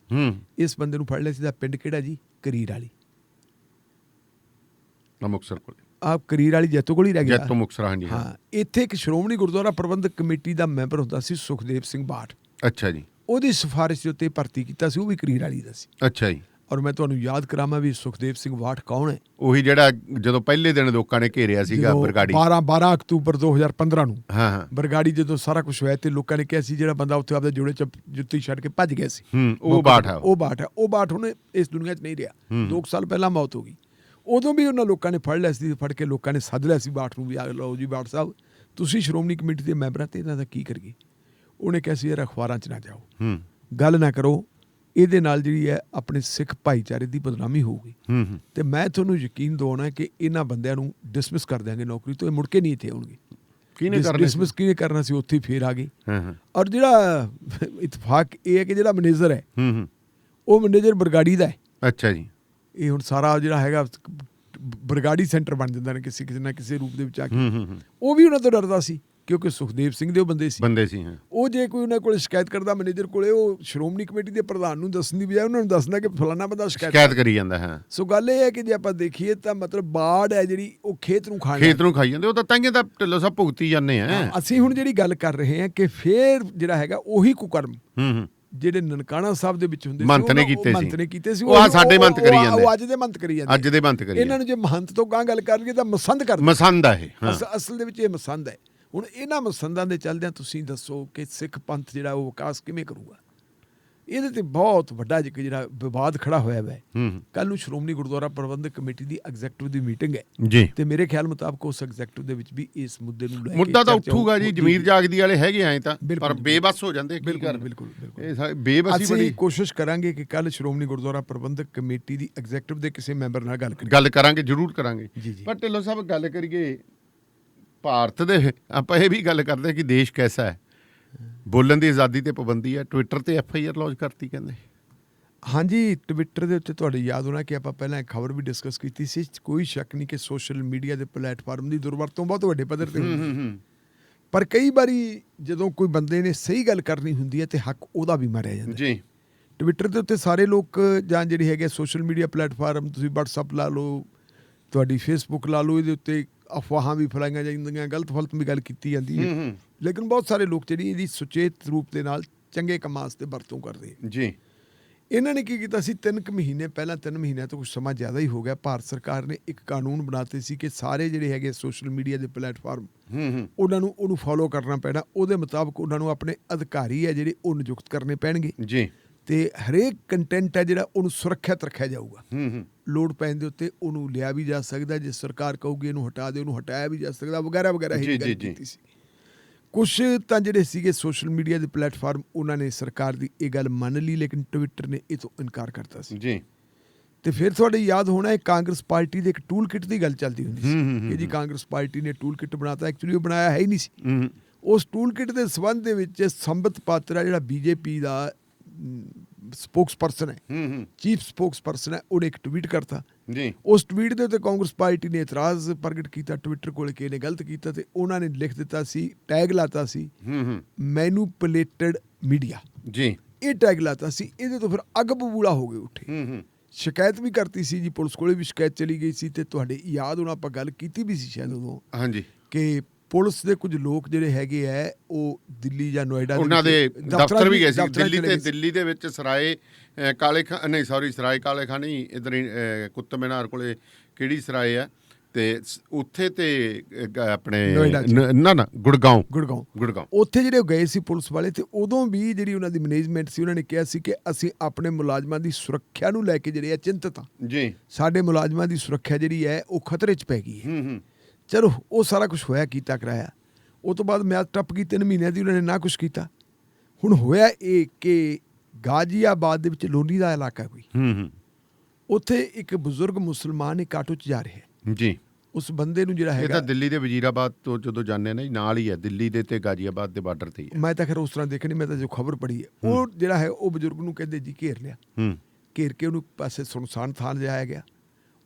ਇਸ ਬੰਦੇ ਨੂੰ ਫੜ ਲਿਆ ਸੀ। ਦਾ ਪਿੰਡ ਕਿਹੜਾ ਜੀ? ਕਰੀਰ ਵਾਲੀ, ਮੁਕਤਸਰ ਕੋਲ। ਆਹ ਕਰੀਰ ਵਾਲੀ ਜੈਤੋ ਕੋਲ ਹੀ ਰਹਿ ਗਿਆ। ਜੈਤੋ ਮੁਕਤਸਰ, ਹਾਂਜੀ ਹਾਂ। ਇੱਥੇ ਇੱਕ ਸ਼੍ਰੋਮਣੀ ਗੁਰਦੁਆਰਾ ਪ੍ਰਬੰਧਕ ਕਮੇਟੀ ਦਾ ਮੈਂਬਰ ਹੁੰਦਾ ਸੀ ਸੁਖਦੇਵ ਸਿੰਘ ਬਾਠ। ਅੱਛਾ ਜੀ। ਉਹਦੀ ਸਿਫਾਰਿਸ਼ ਦੇ ਉੱਤੇ ਭਰਤੀ ਕੀਤਾ ਸੀ, ਉਹ ਵੀ ਕਰੀਰ ਵਾਲੀ ਦਾ ਸੀ। ਅੱਛਾ ਜੀ। ਔਰ ਮੈਂ ਤੁਹਾਨੂੰ ਯਾਦ ਕਰਾਵਾਂ ਵੀ ਸੁਖਦੇਵ ਸਿੰਘ ਬਾਠ ਕੌਣ ਹੈ? ਉਹੀ ਜਿਹੜਾ ਜਦੋਂ ਪਹਿਲੇ ਦਿਨ ਲੋਕਾਂ ਨੇ ਘੇਰਿਆ ਸੀਗਾ ਬਰਗਾੜੀ 12 ਅਕਤੂਬਰ 2015 ਨੂੰ। ਹਾਂ। ਬਰਗਾੜੀ ਜਦੋਂ ਸਾਰਾ ਕੁਝ ਹੋਇਆ ਤੇ ਲੋਕਾਂ ਨੇ ਕਿਹਾ ਸੀ ਜਿਹੜਾ ਬੰਦਾ ਉੱਥੇ ਆਪਦੇ ਜੋੜੇ ਚ ਜੁੱਤੀ ਛੱਡ ਕੇ ਭੱਜ ਗਿਆ ਸੀ, ਉਹ ਬਾਠ ਹੈ। ਉਹ ਬਾਠ ਹੁਣ ਇਸ ਦੁਨੀਆ 'ਚ ਨਹੀਂ ਰਿਹਾ। 2 ਸਾਲ ਪਹਿਲਾਂ ਮੌਤ ਹੋ ਗਈ। ਉਦੋਂ ਵੀ ਉਹਨਾਂ ਲੋਕਾਂ ਨੇ ਫੜ ਲਿਆ ਸੀ, ਫੜ ਕੇ ਲੋਕਾਂ ਨੇ ਸੱਦ ਲਿਆ ਸੀ ਬਾਠ ਨੂੰ ਵੀ, ਆ ਲਓ ਜੀ ਬਾਠ ਸਾਹਿਬ ਤੁਸੀਂ ਸ਼੍ਰੋਮਣੀ ਕਮੇਟੀ ਦੇ ਮੈਂਬਰ ਤੇ ਇਹਨਾਂ ਦਾ ਕੀ ਕਰੀਏ? ਉਹਨੇ ਕਿਹਾ ਸੀ ਯਾਰ ਅਖਬਾਰਾਂ 'ਚ ਨਾ ਜਾਓ, ਗੱਲ ਨਾ ਕਰੋ, ਇਹਦੇ ਨਾਲ ਜਿਹੜੀ ਹੈ ਆਪਣੇ ਸਿੱਖ ਭਾਈਚਾਰੇ ਦੀ ਬਦਨਾਮੀ ਹੋਊਗੀ। ਤੇ ਮੈਂ ਤੁਹਾਨੂੰ ਯਕੀਨ ਦਿਵਾਉਣਾ ਕਿ ਇਹਨਾਂ ਬੰਦਿਆਂ ਨੂੰ ਡਿਸਮਿਸ ਕਰ ਦਿਆਂਗੇ ਨੌਕਰੀ ਤੋਂ, ਇਹ ਮੁੜ ਕੇ ਨਹੀਂ ਇੱਥੇ ਆਉਣਗੇ। ਡਿਸਮਿਸ ਕਿਹਨੇ ਕਰਨਾ ਸੀ? ਉੱਥੇ ਫੇਰ ਆ ਗਏ। ਔਰ ਜਿਹੜਾ ਇਤਫਾਕ ਇਹ ਹੈ ਕਿ ਜਿਹੜਾ ਮੈਨੇਜਰ ਹੈ ਉਹ ਮੈਨੇਜਰ ਬਰਗਾੜੀ ਦਾ ਹੈ। ਅੱਛਾ ਜੀ। ਇਹ ਹੁਣ ਸਾਰਾ ਜਿਹੜਾ ਹੈਗਾ ਬਰਗਾੜੀ ਸੈਂਟਰ ਬਣ ਜਾਂਦਾ ਨੇ ਕਿਸੇ ਨਾ ਕਿਸੇ ਰੂਪ ਦੇ ਵਿੱਚ ਆ ਕੇ। ਉਹ ਵੀ ਉਹਨਾਂ ਤੋਂ ਡਰਦਾ ਸੀ ਕਿਉਂਕਿ ਸੁਖਦੇਵ ਸਿੰਘ ਦੇ ਉਹ ਬੰਦੇ ਸੀ। ਉਹ ਜੇ ਕੋਈ ਉਹਨਾਂ ਕੋਲ ਸ਼ਿਕਾਇਤ ਕਰਦਾ ਮੈਨੇਜਰ ਕੋਲੇ, ਉਹ ਸ਼੍ਰੋਮਣੀ ਕਮੇਟੀ ਦੇ ਪ੍ਰਧਾਨ ਨੂੰ ਦੱਸਣ ਦੀ ਬਜਾਏ ਉਹਨਾਂ ਨੂੰ ਦੱਸਦਾ ਕਿ ਫਲਾਣਾ ਬੰਦਾ ਸ਼ਿਕਾਇਤ ਕਰੀ ਜਾਂਦਾ ਹੈ। ਸੋ ਗੱਲ ਇਹ ਹੈ ਕਿ ਜੇ ਆਪਾਂ ਦੇਖੀਏ ਤਾਂ ਮਤਲਬ ਬਾੜ ਹੈ ਜਿਹੜੀ ਉਹ ਖੇਤ ਨੂੰ ਖਾਈ ਜਾਂਦੇ, ਉਹ ਤਾਂ ਤਾਂਹੀਓ ਤਾਂ ਢਿੱਲੋਂ ਸਾਹਿਬ ਭੁਗਤੀ ਜਾਂਦੇ ਆ। ਅਸੀਂ ਹੁਣ ਜਿਹੜੀ ਗੱਲ ਕਰ ਰਹੇ ਹਾਂ ਕਿ ਫੇਰ ਜਿਹੜਾ ਹੈਗਾ ਉਹੀ ਕੁਕਰਮ ਜਿਹੜੇ ਨਨਕਾਣਾ ਸਾਹਿਬ ਦੇ ਵਿੱਚ ਹੁੰਦੇ ਸੀ, ਮੰਤ ਨੇ ਕੀਤੇ ਸੀ, ਉਹ ਸਾਡੇ ਮੰਤ ਕਰੀ ਜਾਂਦੇ, ਉਹ ਅੱਜ ਦੇ ਮੰਤ ਕਰੀ ਇਹਨਾਂ ਨੂੰ ਜੇ ਮਹੰਤ ਤੋਂ ਗਾਂ ਗੱਲ ਕਰ ਲਈਏ ਤਾਂ ਮਸੰਦ ਆ ਇਹ। ਅਸਲ ਦੇ ਵਿੱਚ ਇਹ ਮਸੰਦ ਹੈ। ਹੁਣ ਇਹਨਾਂ ਮਸੰਦਾਂ ਦੇ ਚੱਲਦਿਆਂ ਤੁਸੀਂ ਦੱਸੋ ਕਿ ਸਿੱਖ ਪੰਥ ਜਿਹੜਾ ਉਹ ਵਿਕਾਸ ਕਿਵੇਂ ਕਰੂਗਾ? ਇਹਦੇ ਤੇ ਬਹੁਤ ਵੱਡਾ ਜਿਹੜਾ ਵਿਵਾਦ ਖੜਾ ਹੋਇਆ ਹੈ। ਕੱਲ ਨੂੰ ਸ਼੍ਰੋਮਣੀ ਗੁਰਦੁਆਰਾ ਪ੍ਰਬੰਧਕ ਕਮੇਟੀ ਦੀ ਐਗਜ਼ੈਕਟਿਵ ਦੀ ਮੀਟਿੰਗ ਹੈ ਤੇ ਮੇਰੇ ਖਿਆਲ ਮੁਤਾਬਕ ਉਸ ਐਗਜ਼ੈਕਟਿਵ ਦੇ ਵਿੱਚ ਵੀ ਇਸ ਮੁੱਦੇ ਨੂੰ ਲੈ ਕੇ ਮੁੱਦਾ ਤਾਂ ਉੱਠੂਗਾ ਜੀ। ਜ਼ਮੀਰ ਜਾਗਦੀ ਵਾਲੇ ਹੈਗੇ ਐ ਤਾਂ, ਪਰ ਬੇਬਸ ਹੋ ਜਾਂਦੇ। ਬਿਲਕੁਲ ਇਹ ਬੇਬਸੀ ਬੜੀ। ਅਸੀਂ ਕੋਸ਼ਿਸ਼ ਕਰਾਂਗੇ ਕਿ ਕੱਲ ਸ਼੍ਰੋਮਣੀ ਗੁਰਦੁਆਰਾ ਪ੍ਰਬੰਧਕ ਕਮੇਟੀ ਦੀ ਐਗਜ਼ੈਕਟਿਵ ਦੇ ਕਿਸੇ ਮੈਂਬਰ ਨਾਲ ਗੱਲ ਕਰਾਂਗੇ, ਜ਼ਰੂਰ ਕਰਾਂਗੇ। ਪਰ ਢਿੱਲੋਂ ਸਾਹਿਬ ਗੱਲ ਕਰੀਏ ਭਾਰਤ ਦੇ, ਆਪਾਂ ਇਹ ਵੀ ਗੱਲ ਕਰਦੇ ਕਿ ਦੇਸ਼ ਕੈਸਾ ਹੈ। ਬੋਲਣ ਦੀ ਆਜ਼ਾਦੀ ਤੇ ਪਾਬੰਦੀ ਹੈ। ਟਵਿੱਟਰ ਤੇ FIR ਲੌਂਚ ਕਰਤੀ ਕਹਿੰਦੇ। ਹਾਂਜੀ, ਟਵਿੱਟਰ ਦੇ ਉੱਤੇ ਤੁਹਾਡੇ ਯਾਦ ਹੋਣਾ ਕਿ ਆਪਾਂ ਪਹਿਲਾਂ ਇੱਕ ਖਬਰ ਵੀ ਡਿਸਕਸ ਕੀਤੀ ਸੀ। ਕੋਈ ਸ਼ੱਕ ਨਹੀਂ ਕਿ ਸੋਸ਼ਲ ਮੀਡੀਆ ਦੇ ਪਲੇਟਫਾਰਮ ਦੀ ਦੁਰਵਰਤੋਂ ਬਹੁਤ ਵੱਡੇ ਪੱਧਰ ਤੇ ਹੁੰਦੀ ਹੈ। ਪਰ ਕਈ ਵਾਰੀ ਜਦੋਂ ਕੋਈ ਬੰਦੇ ਨੇ ਸਹੀ ਗੱਲ ਕਰਨੀ ਹੁੰਦੀ ਹੈ ਤੇ ਹੱਕ ਉਹਦਾ ਵੀ ਮਾਰਿਆ ਜਾਂਦਾ ਜੀ। ਟਵਿੱਟਰ ਦੇ ਉੱਤੇ ਸਾਰੇ ਲੋਕ ਜਾਂ ਜਿਹੜੇ ਹੈਗੇ ਸੋਸ਼ਲ ਮੀਡੀਆ ਪਲੇਟਫਾਰਮ, ਤੁਸੀਂ WhatsApp ਲਾ ਲਓ, ਤੁਹਾਡੀ Facebook ਲਾ ਲਓ, ਇਹਦੇ ਉੱਤੇ ਅਫਵਾਹਾਂ ਵੀ ਫੈਲਾਈਆਂ ਜਾਂਦੀਆਂ, ਗਲਤ ਫਲਤ ਵੀ ਗੱਲ ਕੀਤੀ ਜਾਂਦੀ ਹੈ। ਲੇਕਿਨ ਬਹੁਤ ਸਾਰੇ ਲੋਕ ਜਿਹੜੀ ਇਹਦੀ ਸੁਚੇਤ ਰੂਪ ਦੇ ਨਾਲ ਚੰਗੇ ਕੰਮਾਂ ਵਾਸਤੇ ਵਰਤੋਂ ਕਰਦੇ ਜੀ। ਇਹਨਾਂ ਨੇ ਕੀ ਕੀਤਾ ਸੀ, 3 ਮਹੀਨੇ ਪਹਿਲਾਂ, 3 ਮਹੀਨਿਆਂ ਤੋਂ ਕੁਝ ਸਮਾਂ ਜ਼ਿਆਦਾ ਹੀ ਹੋ ਗਿਆ, ਭਾਰਤ ਸਰਕਾਰ ਨੇ ਇੱਕ ਕਾਨੂੰਨ ਬਣਾਤੇ ਸੀ ਕਿ ਸਾਰੇ ਜਿਹੜੇ ਹੈਗੇ ਸੋਸ਼ਲ ਮੀਡੀਆ ਦੇ ਪਲੇਟਫਾਰਮ ਉਹਨਾਂ ਨੂੰ ਉਹਨੂੰ ਫੋਲੋ ਕਰਨਾ ਪੈਣਾ। ਉਹਦੇ ਮੁਤਾਬਕ ਉਹਨਾਂ ਨੂੰ ਆਪਣੇ ਅਧਿਕਾਰੀ ਹੈ ਜਿਹੜੇ ਉਹ ਨਿਯੁਕਤ ਕਰਨੇ ਪੈਣਗੇ ਜੀ। ਤੇ ਹਰੇਕ ਕੰਟੈਂਟ ਹੈ ਜਿਹੜਾ ਉਹਨੂੰ ਸੁਰੱਖਿਅਤ ਰੱਖਿਆ ਜਾਊਗਾ। ਲੋੜ ਪੈਣ ਦੇ ਉੱਤੇ ਉਹਨੂੰ ਲਿਆ ਵੀ ਜਾ ਸਕਦਾ, ਜੇ ਸਰਕਾਰ ਕਹੂਗੀ ਇਹਨੂੰ ਹਟਾ ਦੇ ਉਹਨੂੰ ਹਟਾਇਆ ਵੀ ਜਾ ਸਕਦਾ, ਵਗੈਰਾ ਵਗੈਰਾ ਹੀ ਗੱਲ ਕੀਤੀ ਸੀ। ਕੁਛ ਤਾਂ ਜਿਹੜੇ ਸੀਗੇ ਸੋਸ਼ਲ ਮੀਡੀਆ ਦੇ ਪਲੇਟਫਾਰਮ ਉਹਨਾਂ ਨੇ ਸਰਕਾਰ ਦੀ ਇਹ ਗੱਲ ਮੰਨ ਲਈ, ਲੇਕਿਨ ਟਵਿੱਟਰ ਨੇ ਇਹ ਤੋਂ ਇਨਕਾਰ ਕਰਤਾ ਸੀ ਜੀ। ਤੇ ਫਿਰ ਤੁਹਾਡੇ ਯਾਦ ਹੋਣਾ ਹੈ ਕਾਂਗਰਸ ਪਾਰਟੀ ਦੇ ਇੱਕ ਟੂਲ ਕਿੱਟ ਦੀ ਗੱਲ ਚੱਲਦੀ ਹੁੰਦੀ ਸੀ ਕਿ ਜੀ ਕਾਂਗਰਸ ਪਾਰਟੀ ਨੇ ਟੂਲ ਕਿੱਟ ਬਣਾਤਾ। ਐਕਚੁਅਲੀ ਉਹ ਬਣਾਇਆ ਹੈ ਹੀ ਨਹੀਂ ਸੀ। ਉਸ ਟੂਲ ਕਿੱਟ ਦੇ ਸੰਬੰਧ ਦੇ ਵਿੱਚ ਸੰਬਤ ਪਾਤਰਾ ਜਿਹੜਾ BJP ਦਾ ਸਪੋਕਸਪਰਸਨ ਹੈ, ਚੀਫ ਸਪੋਕਸਪਰਸਨ ਹੈ, ਉਹਨੇ ਇੱਕ ਟਵੀਟ ਕਰਤਾ ਜੀ। ਉਸ ਟਵੀਟ ਦੇ ਉੱਤੇ ਕਾਂਗਰਸ ਪਾਰਟੀ ਨੇ ਇਤਰਾਜ਼ ਪ੍ਰਗਟ ਕੀਤਾ ਟਵਿੱਟਰ ਕੋਲ ਕਿ ਇਹਨੇ ਗਲਤ ਕੀਤਾ ਤੇ ਉਹਨਾਂ ਨੇ ਲਿਖ ਦਿੱਤਾ ਸੀ, ਟੈਗ ਲਾਤਾ ਸੀ ਮੈਨੂਪੂਲੇਟਡ ਮੀਡੀਆ ਜੀ। ਇਹ ਟੈਗ ਲਾਤਾ ਸੀ। ਇਹਦੇ ਤੋਂ ਫਿਰ ਅੱਗ ਬਬੂਲਾ ਹੋ ਗਏ ਉੱਠੇ। ਸ਼ਿਕਾਇਤ ਵੀ ਕਰਤੀ ਸੀ ਜੀ, ਪੁਲਿਸ ਕੋਲੇ ਵੀ ਸ਼ਿਕਾਇਤ ਚਲੀ ਗਈ ਸੀ। ਤੇ ਤੁਹਾਡੇ ਯਾਦ ਹੋਣਾ ਆਪਾਂ ਗੱਲ ਕੀਤੀ ਵੀ ਸੀ ਸ਼ਾਇਦ ਉਦੋਂ ਹਾਂਜੀ ਕਿ ਪੁਲਿਸ ਦੇ ਕੁਝ ਲੋਕ ਜਿਹੜੇ ਹੈਗੇ ਆ ਉਹ ਦਿੱਲੀ ਜਾਂ ਨੋਇਡਾ ਉਹਨਾਂ ਦੇ ਦਫ਼ਤਰ ਵੀ ਗਏ ਸੀ। ਦਿੱਲੀ ਦੇ ਵਿੱਚ ਸਰਾਏ ਕਾਲੇ ਖਾਨ ਨਹੀਂ, ਸੌਰੀ, ਸਰਾਏ ਕਾਲੇ ਖਾਨ ਨਹੀਂ, ਇੱਧਰ ਕੁਤਬ ਮੀਨਾਰ ਕੋਲੇ ਕਿਹੜੀ ਸਰਾਏ ਆ, ਤੇ ਉੱਥੇ ਤੇ ਆਪਣੇ ਨਾ ਗੁੜਗਾਉਂ ਉੱਥੇ ਜਿਹੜੇ ਗਏ ਸੀ ਪੁਲਿਸ ਵਾਲੇ। ਤੇ ਉਦੋਂ ਵੀ ਜਿਹੜੀ ਉਹਨਾਂ ਦੀ ਮੈਨੇਜਮੈਂਟ ਸੀ ਉਹਨਾਂ ਨੇ ਕਿਹਾ ਸੀ ਕਿ ਅਸੀਂ ਆਪਣੇ ਮੁਲਾਜ਼ਮਾਂ ਦੀ ਸੁਰੱਖਿਆ ਨੂੰ ਲੈ ਕੇ ਜਿਹੜੇ ਆ ਚਿੰਤਤ ਹਾਂ ਜੀ। ਸਾਡੇ ਮੁਲਾਜ਼ਮਾਂ ਦੀ ਸੁਰੱਖਿਆ ਜਿਹੜੀ ਹੈ ਉਹ ਖਤਰੇ 'ਚ ਪੈ ਗਈ ਹੈ। ਚਲੋ ਉਹ ਸਾਰਾ ਕੁਛ ਹੋਇਆ, ਕੀਤਾ ਕਰਾਇਆ। ਉਹ ਤੋਂ ਬਾਅਦ ਮਿਆਦ ਟੱਪ ਗਈ 3 ਮਹੀਨਿਆਂ ਦੀ, ਉਹਨਾਂ ਨੇ ਨਾ ਕੁਛ ਕੀਤਾ। ਹੁਣ ਹੋਇਆ ਇਹ ਕਿ ਗਾਜ਼ੀਆਬਾਦ ਦੇ ਵਿੱਚ ਲੋਨੀ ਦਾ ਇਲਾਕਾ ਕੋਈ, ਉੱਥੇ ਇੱਕ ਬਜ਼ੁਰਗ ਮੁਸਲਮਾਨ ਇੱਕ ਆਟੋ 'ਚ ਜਾ ਰਿਹਾ ਜੀ। ਉਸ ਬੰਦੇ ਨੂੰ ਜਿਹੜਾ ਹੈਗਾ, ਇਹ ਤਾਂ ਦਿੱਲੀ ਦੇ ਵਜ਼ੀਰਾਬਾਦ ਤੋਂ ਜਦੋਂ ਜਾਂਦੇ ਨੇ ਨਾਲ ਹੀ ਹੈ, ਦਿੱਲੀ ਦੇ ਤੇ ਗਾਜ਼ੀਆਬਾਦ ਦੇ ਬਾਰਡਰ ਤੇ ਹੀ ਹੈ। ਮੈਂ ਤਾਂ ਖੈਰ ਉਸ ਤਰ੍ਹਾਂ ਦੇਖਣੀ, ਮੈਂ ਤਾਂ ਜੋ ਖਬਰ ਪੜ੍ਹੀ ਹੈ ਉਹ ਜਿਹੜਾ ਹੈ ਉਹ ਬਜ਼ੁਰਗ ਨੂੰ ਕਹਿੰਦੇ ਜੀ ਘੇਰ ਲਿਆ, ਘੇਰ ਕੇ ਉਹਨੂੰ ਪਾਸੇ ਸੁਨਸਾਨ ਥਾਂ ਲਿਜਾਇਆ ਗਿਆ,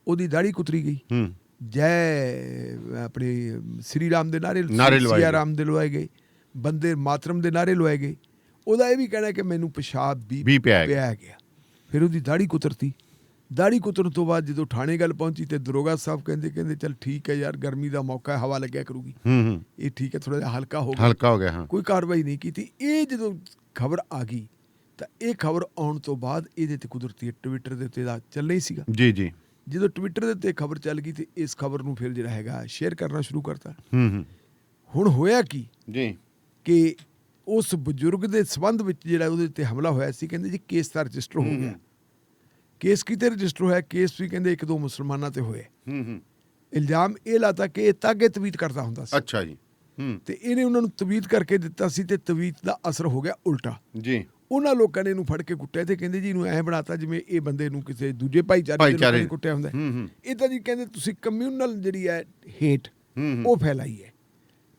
ਉਹਦੀ ਦਾੜੀ ਕੁਤਰੀ ਗਈ, ਜੈ ਆਪਣੇ ਸ੍ਰੀ ਰਾਮ ਦੇ ਨਾਰੇ ਸਿਆ ਰਾਮ ਦੇ ਲਵਾਏ ਗਏ, ਬੰਦੇ ਮਾਤਰਮ ਦੇ ਨਾਰੇ ਲਵਾਏ ਗਏ। ਉਹਦਾ ਇਹ ਵੀ ਕਹਿਣਾ ਕਿ ਮੈਨੂੰ ਪਿਸ਼ਾਬ ਵੀ ਪਿਆ ਗਿਆ। ਫਿਰ ਉਹਦੀ ਦਾੜੀ ਕੁਤਰਤੀ, ਦਾੜੀ ਕੁੱਤਣ ਤੋਂ ਬਾਅਦ ਜਦੋਂ ਥਾਣੇ ਗੱਲ ਪਹੁੰਚੀ ਤੇ ਦਰੋਗਾ ਸਾਹਿਬ ਕਹਿੰਦੇ ਚੱਲ ਠੀਕ ਹੈ ਯਾਰ, ਗਰਮੀ ਦਾ ਮੌਕਾ ਹੈ, ਹਵਾ ਲੱਗਿਆ ਕਰੂਗੀ, ਇਹ ਠੀਕ ਹੈ, ਥੋੜਾ ਜਿਹਾ ਹਲਕਾ ਹੋ ਗਿਆ, ਹਾਂ। ਕੋਈ ਕਾਰਵਾਈ ਨਹੀਂ ਕੀਤੀ। ਇਹ ਜਦੋਂ ਖਬਰ ਆ ਗਈ ਤਾਂ ਇਹ ਖਬਰ ਆਉਣ ਤੋਂ ਬਾਅਦ ਇਹਦੇ ਤੇ ਕੁਦਰਤੀ ਟਵਿੱਟਰ ਦੇ ਉੱਤੇ ਦਾ ਚੱਲਣਾ ਹੀ ਸੀਗਾ। ਜੀ ਜੀ। ਜਦੋਂ ਟਵਿੱਟਰ ਦੇ ਉੱਤੇ ਖਬਰ ਚੱਲ ਗਈ ਤੇ ਇਸ ਖਬਰ ਨੂੰ ਫਿਰ ਜਿਹੜਾ ਹੈਗਾ ਸ਼ੇਅਰ ਕਰਨਾ ਸ਼ੁਰੂ ਕਰਤਾ। ਹੁਣ ਹੋਇਆ ਕੀ ਜੀ ਕਿ ਉਸ ਬਜ਼ੁਰਗ ਦੇ ਸੰਬੰਧ ਵਿੱਚ ਜਿਹੜਾ ਉਹਦੇ ਉੱਤੇ ਹਮਲਾ ਹੋਇਆ ਸੀ, ਕਹਿੰਦੇ ਜੀ ਕੇਸ ਤਾਂ ਰਜਿਸਟਰ ਹੋ ਗਿਆ। ਕੇਸ ਕਿਤੇ ਰਜਿਸਟਰ ਹੋਇਆ? ਕੇਸ ਵੀ ਕਹਿੰਦੇ 1-2 ਮੁਸਲਮਾਨਾਂ ਤੇ ਹੋਏ। ਇਲਜ਼ਾਮ ਇਹ ਲਾਤਾ ਕਿ ਇਹ ਤਾਗੇ ਤਵੀਤ ਕਰਦਾ ਹੁੰਦਾ ਸੀ। ਅੱਛਾ ਜੀ। ਤੇ ਇਹਨੇ ਉਹਨਾਂ ਨੂੰ ਤਵੀਤ ਕਰਕੇ ਦਿੱਤਾ ਸੀ ਤੇ ਤਵੀਤ ਦਾ ਅਸਰ ਹੋ ਗਿਆ ਉਲਟਾ ਜੀ। ਉਹਨਾਂ ਲੋਕਾਂ ਨੇ ਇਹਨੂੰ ਫੜ ਕੇ ਕੁੱਟਿਆ ਤੇ ਕਹਿੰਦੇ ਜੀ ਇਹਨੂੰ ਐਂ ਬਣਾਤਾ ਜਿਵੇਂ ਇਹ ਬੰਦੇ ਨੂੰ ਕਿਸੇ ਦੂਜੇ ਭਾਈਚਾਰੇ ਨੇ ਕੁੱਟਿਆ ਹੁੰਦਾ। ਇਹ ਤਾਂ ਜੀ ਕਹਿੰਦੇ ਤੁਸੀਂ ਕਮਿਊਨਲ ਜਿਹੜੀ ਹੈ ਹੇਟ ਉਹ ਫੈਲਾਈ ਹੈ।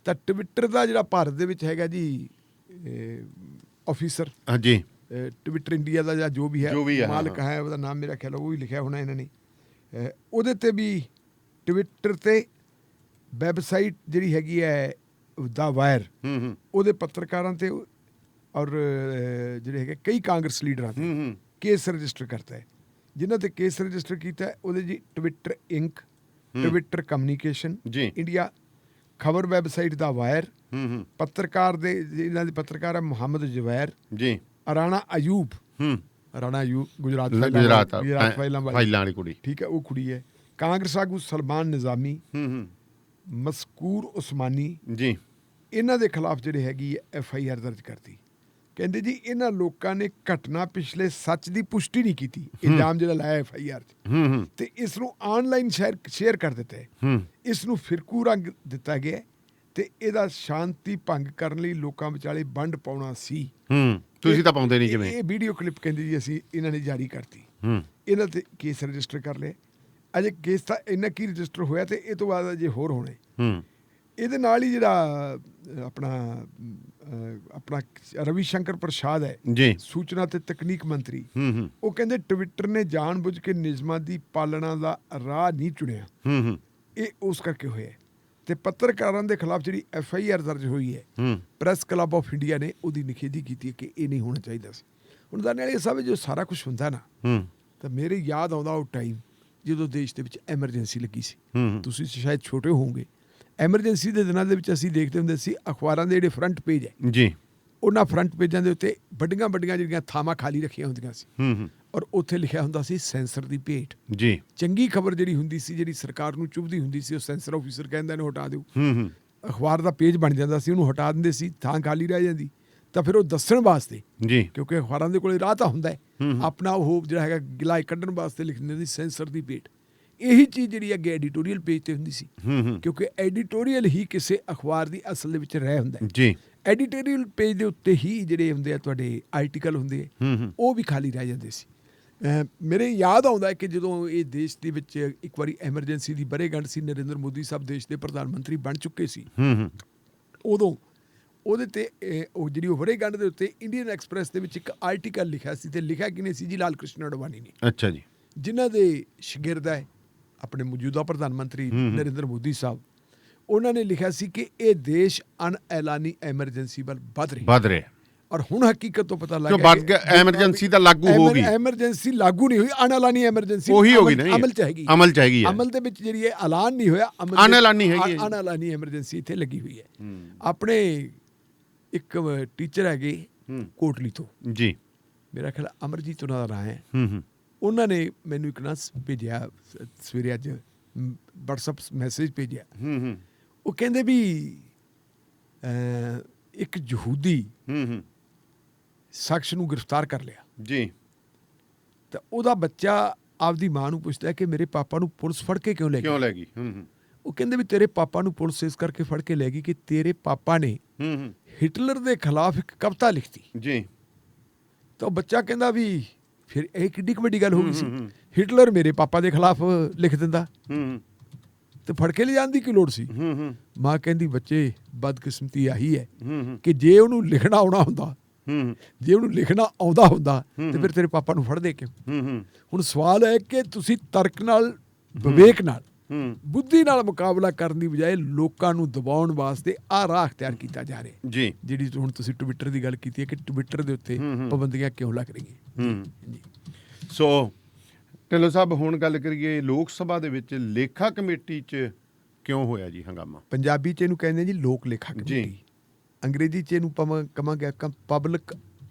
ਤਾਂ ਟਵਿੱਟਰ ਦਾ ਜਿਹੜਾ ਭਾਰਤ ਦੇ ਵਿੱਚ ਹੈਗਾ ਜੀ ਆਫੀਸਰ ਜੀ, ਟਵਿੱਟਰ ਇੰਡੀਆ ਦਾ ਜਾਂ ਜੋ ਵੀ ਹੈ ਮਾਲਕ ਹੈ, ਉਹਦਾ ਨਾਮ ਮੇਰਾ ਖਿਆਲ ਉਹ ਹੀ ਲਿਖਿਆ ਹੋਣਾ ਇਹਨਾਂ ਨੇ। ਉਹਦੇ ਤੇ ਵੀ ਟਵਿੱਟਰ ਤੇ ਵੈਬਸਾਈਟ ਜਿਹੜੀ ਹੈਗੀ ਹੈ ਦਾ ਵਾਇਰ, ਉਹਦੇ ਪੱਤਰਕਾਰਾਂ ਤੇ ਔਰ ਜਿਹੜੇ ਹੈਗੇ ਕਈ ਕਾਂਗਰਸ ਲੀਡਰਾਂ ਤੇ ਕੇਸ ਰਜਿਸਟਰ ਕਰਤਾ ਹੈ। ਜਿਨ੍ਹਾਂ ਤੇ ਕੇਸ ਰਜਿਸਟਰ ਕੀਤਾ ਹੈ ਉਹਦੇ ਜੀ Twitter Inc, Twitter communication India, ਖਬਰ ਵੈਬਸਾਈਟ ਦਾ ਵਾਇਰ, ਪੱਤਰਕਾਰ ਦੇ ਇਹਨਾਂ ਦੇ ਪੱਤਰਕਾਰ ਹੈ ਮੁਹੰਮਦ ਜਵੈਰ ਜੀ, ਰਾਣਾ ਅਯੂਬ ਗੁਜਰਾਤ ਫਾਈਲਾਂ ਵਾਲੀ ਕੁੜੀ, ਠੀਕ ਹੈ, ਉਹ ਕੁੜੀ ਹੈ। ਕਾਂਗਰਸ ਆਗੂ ਸਲਮਾਨ ਨਿਜ਼ਾਮੀ, ਮਸਕੂਰ ਉਸਮਾਨੀ ਜੀ, ਇਹਨਾਂ ਦੇ ਖਿਲਾਫ ਜਿਹੜੇ ਹੈਗੀ FIR ਦਰਜ ਕਰਤੀ। ਕਹਿੰਦੇ ਜੀ ਇਹਨਾਂ ਲੋਕਾਂ ਨੇ ਘਟਨਾ ਪਿਛਲੇ ਸੱਚ ਦੀ ਪੁਸ਼ਟੀ ਨਹੀਂ ਕੀਤੀ, ਇਲਜ਼ਾਮ ਜਿਹੜਾ ਲਾਇਆ FIR 'ਚ, ਤੇ ਇਸ ਨੂੰ ਆਨਲਾਈਨ ਸ਼ੇਅਰ ਕਰ ਦਿੱਤਾ ਹੈ। ਇਸ ਨੂੰ ਫਿਰਕੂ ਰੰਗ ਦਿੱਤਾ ਗਿਆ ਤੇ ਇਹਦਾ ਸ਼ਾਂਤੀ ਭੰਗ ਕਰਨ ਲਈ ਲੋਕਾਂ ਵਿਚਾਲੇ ਵੰਡ ਪਾਉਣਾ ਸੀ। ਤੁਸੀਂ ਤਾਂ ਪਾਉਂਦੇ ਨਹੀਂ ਜਿਵੇਂ। ਇਹ ਵੀਡੀਓ ਕਲਿੱਪ ਕਹਿੰਦੇ ਜੀ ਅਸੀਂ ਇਹਨਾਂ ਨੇ ਜਾਰੀ ਕਰਤੀ। ਇਹਨਾਂ ਤੇ ਕੇਸ ਰਜਿਸਟਰ ਕਰ ਲਿਆ। ਅਜੇ ਕੇਸ ਤਾਂ ਇੰਨਾ ਕੀ ਰਜਿਸਟਰ ਹੋਇਆ ਤੇ ਇਹ ਤੋਂ ਬਾਅਦ ਅਜੇ ਹੋਰ ਹੋਣੇ। ਇਹਦੇ ਨਾਲ ਹੀ ਜਿਹੜਾ ਆਪਣਾ ਰਵੀ ਸ਼ੰਕਰ ਪ੍ਰਸਾਦ ਹੈ ਜੀ, ਸੂਚਨਾ ਤੇ ਤਕਨੀਕ ਮੰਤਰੀ, ਉਹ ਕਹਿੰਦੇ ਟਵਿੱਟਰ ਨੇ ਜਾਣਬੁੱਝ ਕੇ ਨਿਯਮਾਂ ਦੀ ਪਾਲਣਾ ਦਾ ਰਾਹ ਨਹੀਂ ਚੁਣਿਆ, ਇਹ ਉਸ ਕਰਕੇ ਹੋਇਆ। ਤੇ ਪੱਤਰਕਾਰਾਂ ਦੇ ਖਿਲਾਫ ਜਿਹੜੀ FIR ਦਰਜ ਹੋਈ ਹੈ, ਪ੍ਰੈਸ ਕਲੱਬ ਆਫ ਇੰਡੀਆ ਨੇ ਉਹਦੀ ਨਿਖੇਧੀ ਕੀਤੀ ਹੈ ਕਿ ਇਹ ਨਹੀਂ ਹੋਣਾ ਚਾਹੀਦਾ ਸੀ। ਹੁਣ ਦਾਨੇ ਵਾਲੇ ਸਾਹਿਬ ਜੋ ਸਾਰਾ ਕੁਝ ਹੁੰਦਾ ਨਾ, ਤਾਂ ਮੇਰੇ ਯਾਦ ਆਉਂਦਾ ਉਹ ਟਾਈਮ ਜਦੋਂ ਦੇਸ਼ ਦੇ ਵਿੱਚ ਐਮਰਜੈਂਸੀ ਲੱਗੀ ਸੀ। ਤੁਸੀਂ ਸ਼ਾਇਦ ਛੋਟੇ ਹੋਵੋਗੇ। ਐਮਰਜੈਂਸੀ ਦੇ ਦਿਨਾਂ ਦੇ ਵਿੱਚ ਅਸੀਂ ਦੇਖਦੇ ਹੁੰਦੇ ਸੀ ਅਖਬਾਰਾਂ ਦੇ ਜਿਹੜੇ ਫਰੰਟ ਪੇਜ ਹੈ ਜੀ, ਉਹਨਾਂ ਫਰੰਟ ਪੇਜਾਂ ਦੇ ਉੱਤੇ ਵੱਡੀਆਂ ਜਿਹੜੀਆਂ ਥਾਵਾਂ ਖਾਲੀ ਰੱਖੀਆਂ ਹੁੰਦੀਆਂ ਸੀ, ਔਰ ਉੱਥੇ ਲਿਖਿਆ ਹੁੰਦਾ ਸੀ ਸੈਂਸਰ ਦੀ ਭੇਟ ਜੀ। ਚੰਗੀ ਖਬਰ ਜਿਹੜੀ ਹੁੰਦੀ ਸੀ, ਜਿਹੜੀ ਸਰਕਾਰ ਨੂੰ ਚੁਭਦੀ ਹੁੰਦੀ ਸੀ, ਉਹ ਸੈਂਸਰ ਆਫੀਸਰ ਕਹਿੰਦਾ ਇਹਨੂੰ ਹਟਾ ਦਿਓ। ਅਖਬਾਰ ਦਾ ਪੇਜ ਬਣ ਜਾਂਦਾ ਸੀ, ਉਹਨੂੰ ਹਟਾ ਦਿੰਦੇ ਸੀ, ਥਾਂ ਖਾਲੀ ਰਹਿ ਜਾਂਦੀ। ਤਾਂ ਫਿਰ ਉਹ ਦੱਸਣ ਵਾਸਤੇ ਜੀ, ਕਿਉਂਕਿ ਅਖਬਾਰਾਂ ਦੇ ਕੋਲੇ ਰਾਹ ਤਾਂ ਹੁੰਦਾ ਹੈ ਆਪਣਾ, ਉਹ ਜਿਹੜਾ ਹੈਗਾ ਗਿਲਾਏ ਕੱਢਣ ਵਾਸਤੇ ਲਿਖ ਦਿੰਦੇ ਸੀ ਸੈਂਸਰ ਦੀ ਭੇਟ। ਇਹੀ ਚੀਜ਼ ਜਿਹੜੀ ਅੱਗੇ ਐਡੀਟੋਰੀਅਲ ਪੇਜ ਤੇ ਹੁੰਦੀ ਸੀ, ਕਿਉਂਕਿ ਐਡੀਟੋਰੀਅਲ ਹੀ ਕਿਸੇ ਅਖਬਾਰ ਦੀ ਅਸਲ ਦੇ ਵਿੱਚ ਰਹਿ ਹੁੰਦਾ ਜੀ। ਐਡੀਟੋਰੀਅਲ ਪੇਜ ਦੇ ਉੱਤੇ ਹੀ ਜਿਹੜੇ ਹੁੰਦੇ ਆ ਤੁਹਾਡੇ ਆਰਟੀਕਲ ਹੁੰਦੇ ਆ, ਉਹ ਵੀ ਖਾਲੀ ਰਹਿ ਜਾਂਦੇ ਸੀ। ਮੇਰੇ ਯਾਦ ਆਉਂਦਾ ਹੈ ਕਿ ਜਦੋਂ ਇਹ ਦੇਸ਼ ਦੇ ਵਿੱਚ ਇੱਕ ਵਾਰੀ ਐਮਰਜੈਂਸੀ ਦੀ ਵਰ੍ਹੇਗੰਢ ਸੀ, ਨਰਿੰਦਰ ਮੋਦੀ ਸਾਹਿਬ ਦੇਸ਼ ਦੇ ਪ੍ਰਧਾਨ ਮੰਤਰੀ ਬਣ ਚੁੱਕੇ ਸੀ, ਉਦੋਂ ਉਹਦੇ ਤੇ ਉਹ ਜਿਹੜੀ ਉਹ ਵਰ੍ਹੇਗੰਢ ਦੇ ਉੱਤੇ ਇੰਡੀਅਨ ਐਕਸਪ੍ਰੈਸ ਦੇ ਵਿੱਚ ਇੱਕ ਆਰਟੀਕਲ ਲਿਖਿਆ ਸੀ, ਤੇ ਲਿਖਿਆ ਕਿਹਨੇ ਸੀ ਜੀ? ਲਾਲ ਕ੍ਰਿਸ਼ਨ ਅਡਵਾਨੀ ਨੇ। ਅੱਛਾ ਜੀ। ਜਿਨ੍ਹਾਂ ਦੇ ਸ਼ਾਗਿਰਦ ਹੈ ਆਪਣੇ ਮੌਜੂਦਾ ਪ੍ਰਧਾਨ ਮੰਤਰੀ ਨਰਿੰਦਰ ਮੋਦੀ ਸਾਹਿਬ, ਉਹਨਾਂ ਨੇ ਲਿਖਿਆ ਸੀ ਕਿ ਇਹ ਦੇਸ਼ ਅਣਐਲਾਨੀ ਐਮਰਜੈਂਸੀ ਵੱਲ ਵੱਧ ਰਿਹਾ। ਔਰ ਹੁਣ ਹਕੀਕਤ ਤੋਂ ਪਤਾ ਲੱਗ ਗਿਆ ਐਮਰਜੈਂਸੀ ਤਾਂ ਲਾਗੂ ਹੋ ਗਈ। ਐਮਰਜੈਂਸੀ ਲਾਗੂ ਨਹੀਂ ਹੋਈ, ਅਣਐਲਾਨੀ ਐਮਰਜੈਂਸੀ ਉਹੀ ਹੋ ਗਈ ਨਾ, ਅਮਲ ਚ ਹੈਗੀ। ਅਮਲ ਦੇ ਵਿੱਚ ਜਿਹੜੀ ਹੈ ਐਲਾਨ ਨਹੀਂ ਹੋਇਆ, ਅਣਐਲਾਨੀ ਹੈਗੀ, ਅਣਐਲਾਨੀ ਐਮਰਜੈਂਸੀ ਇੱਥੇ ਲੱਗੀ ਹੋਈ ਹੈ। ਆਪਣੇ ਇੱਕ ਟੀਚਰ ਹੈਗੇ ਕੋਟਲੀ ਤੋਂ ਜੀ, ਮੇਰਾ ਖਿਆਲ ਅਮਰਜੀਤ ਉਹਨਾਂ ਦਾ ਨਾਂ ਹੈ। ਉਹਨਾਂ ਨੇ ਮੈਨੂੰ ਇੱਕ ਨਾ ਭੇਜਿਆ ਸਵੇਰੇ, ਅੱਜ WhatsApp ਮੈਸੇਜ ਭੇਜਿਆ। ਉਹ ਕਹਿੰਦੇ ਵੀ ਇੱਕ ਯਹੂਦੀ ਸ਼ਖਸ ਨੂੰ ਗ੍ਰਿਫਤਾਰ ਕਰ ਲਿਆ ਜੀ, ਤਾਂ ਉਹਦਾ ਬੱਚਾ ਆਪਦੀ ਮਾਂ ਨੂੰ ਪੁੱਛਦਾ ਕਿ ਮੇਰੇ ਪਾਪਾ ਨੂੰ ਪੁਲਿਸ ਫੜ ਕੇ ਕਿਉਂ ਲੈ ਗਈ। ਉਹ ਕਹਿੰਦੇ ਵੀ ਤੇਰੇ ਪਾਪਾ ਨੂੰ ਪੁਲਿਸ ਇਸ ਕਰਕੇ ਫੜ ਕੇ ਲੈ ਗਈ ਕਿ ਤੇਰੇ ਪਾਪਾ ਨੇ ਹਿਟਲਰ ਦੇ ਖਿਲਾਫ ਇੱਕ ਕਵਿਤਾ ਲਿਖਤੀ ਜੀ। ਤਾਂ ਉਹ ਬੱਚਾ ਕਹਿੰਦਾ ਵੀ ਫਿਰ ਇਹ ਕਿੱਡੀ ਕੁ ਵੱਡੀ ਗੱਲ ਹੋ ਗਈ ਸੀ, ਹਿਟਲਰ ਮੇਰੇ ਪਾਪਾ ਦੇ ਖਿਲਾਫ ਲਿਖ ਦਿੰਦਾ ਤੇ ਫੜ ਕੇ ਲਿਜਾਣ ਦੀ ਕੀ ਲੋੜ ਸੀ। ਮਾਂ ਕਹਿੰਦੀ ਬੱਚੇ ਬਦਕਿਸਮਤੀ ਆਹੀ ਹੈ ਕਿ ਜੇ ਉਹਨੂੰ ਲਿਖਣਾ ਆਉਣਾ ਹੁੰਦਾ, ਜੇ ਉਹਨੂੰ ਲਿਖਣਾ ਆਉਂਦਾ ਹੁੰਦਾ ਤੇ ਫਿਰ ਤੇਰੇ ਪਾਪਾ ਨੂੰ ਫੜਦੇ ਕਿਉਂ। ਹੁਣ ਸਵਾਲ ਹੈ ਕਿ ਤੁਸੀਂ ਤਰਕ ਨਾਲ, ਵਿਵੇਕ ਨਾਲ, ਬੁੱਧੀ ਨਾਲ ਮੁਕਾਬਲਾ ਕਰਨ ਦੀ ਬਜਾਏ ਲੋਕਾਂ ਨੂੰ ਦਬਾਉਣ ਵਾਸਤੇ ਆਹ ਰਾਹ ਅਖਤਿਆਰ ਕੀਤਾ ਜਾ ਰਿਹਾ ਜੀ। ਜਿਹੜੀ ਹੁਣ ਤੁਸੀਂ ਟਵਿੱਟਰ ਦੀ ਗੱਲ ਕੀਤੀ ਹੈ ਕਿ ਟਵਿੱਟਰ ਦੇ ਉੱਤੇ ਪਾਬੰਦੀਆਂ ਕਿਉਂ ਲੱਗ ਰਹੀਆਂ। ਸੋ ਢਿੱਲੋਂ ਸਾਹਿਬ ਹੁਣ ਗੱਲ ਕਰੀਏ ਲੋਕ ਸਭਾ ਦੇ ਵਿੱਚ ਲੇਖਾ ਕਮੇਟੀ 'ਚ ਕਿਉਂ ਹੋਇਆ ਜੀ ਹੰਗਾਮਾ? ਪੰਜਾਬੀ 'ਚ ਇਹਨੂੰ ਕਹਿੰਦੇ ਜੀ ਲੋਕ ਲੇਖਾ ਕਮੇਟੀ, ਅੰਗਰੇਜ਼ੀ 'ਚ ਇਹਨੂੰ ਕਹਾਂਗੇ ਪਬਲਿਕ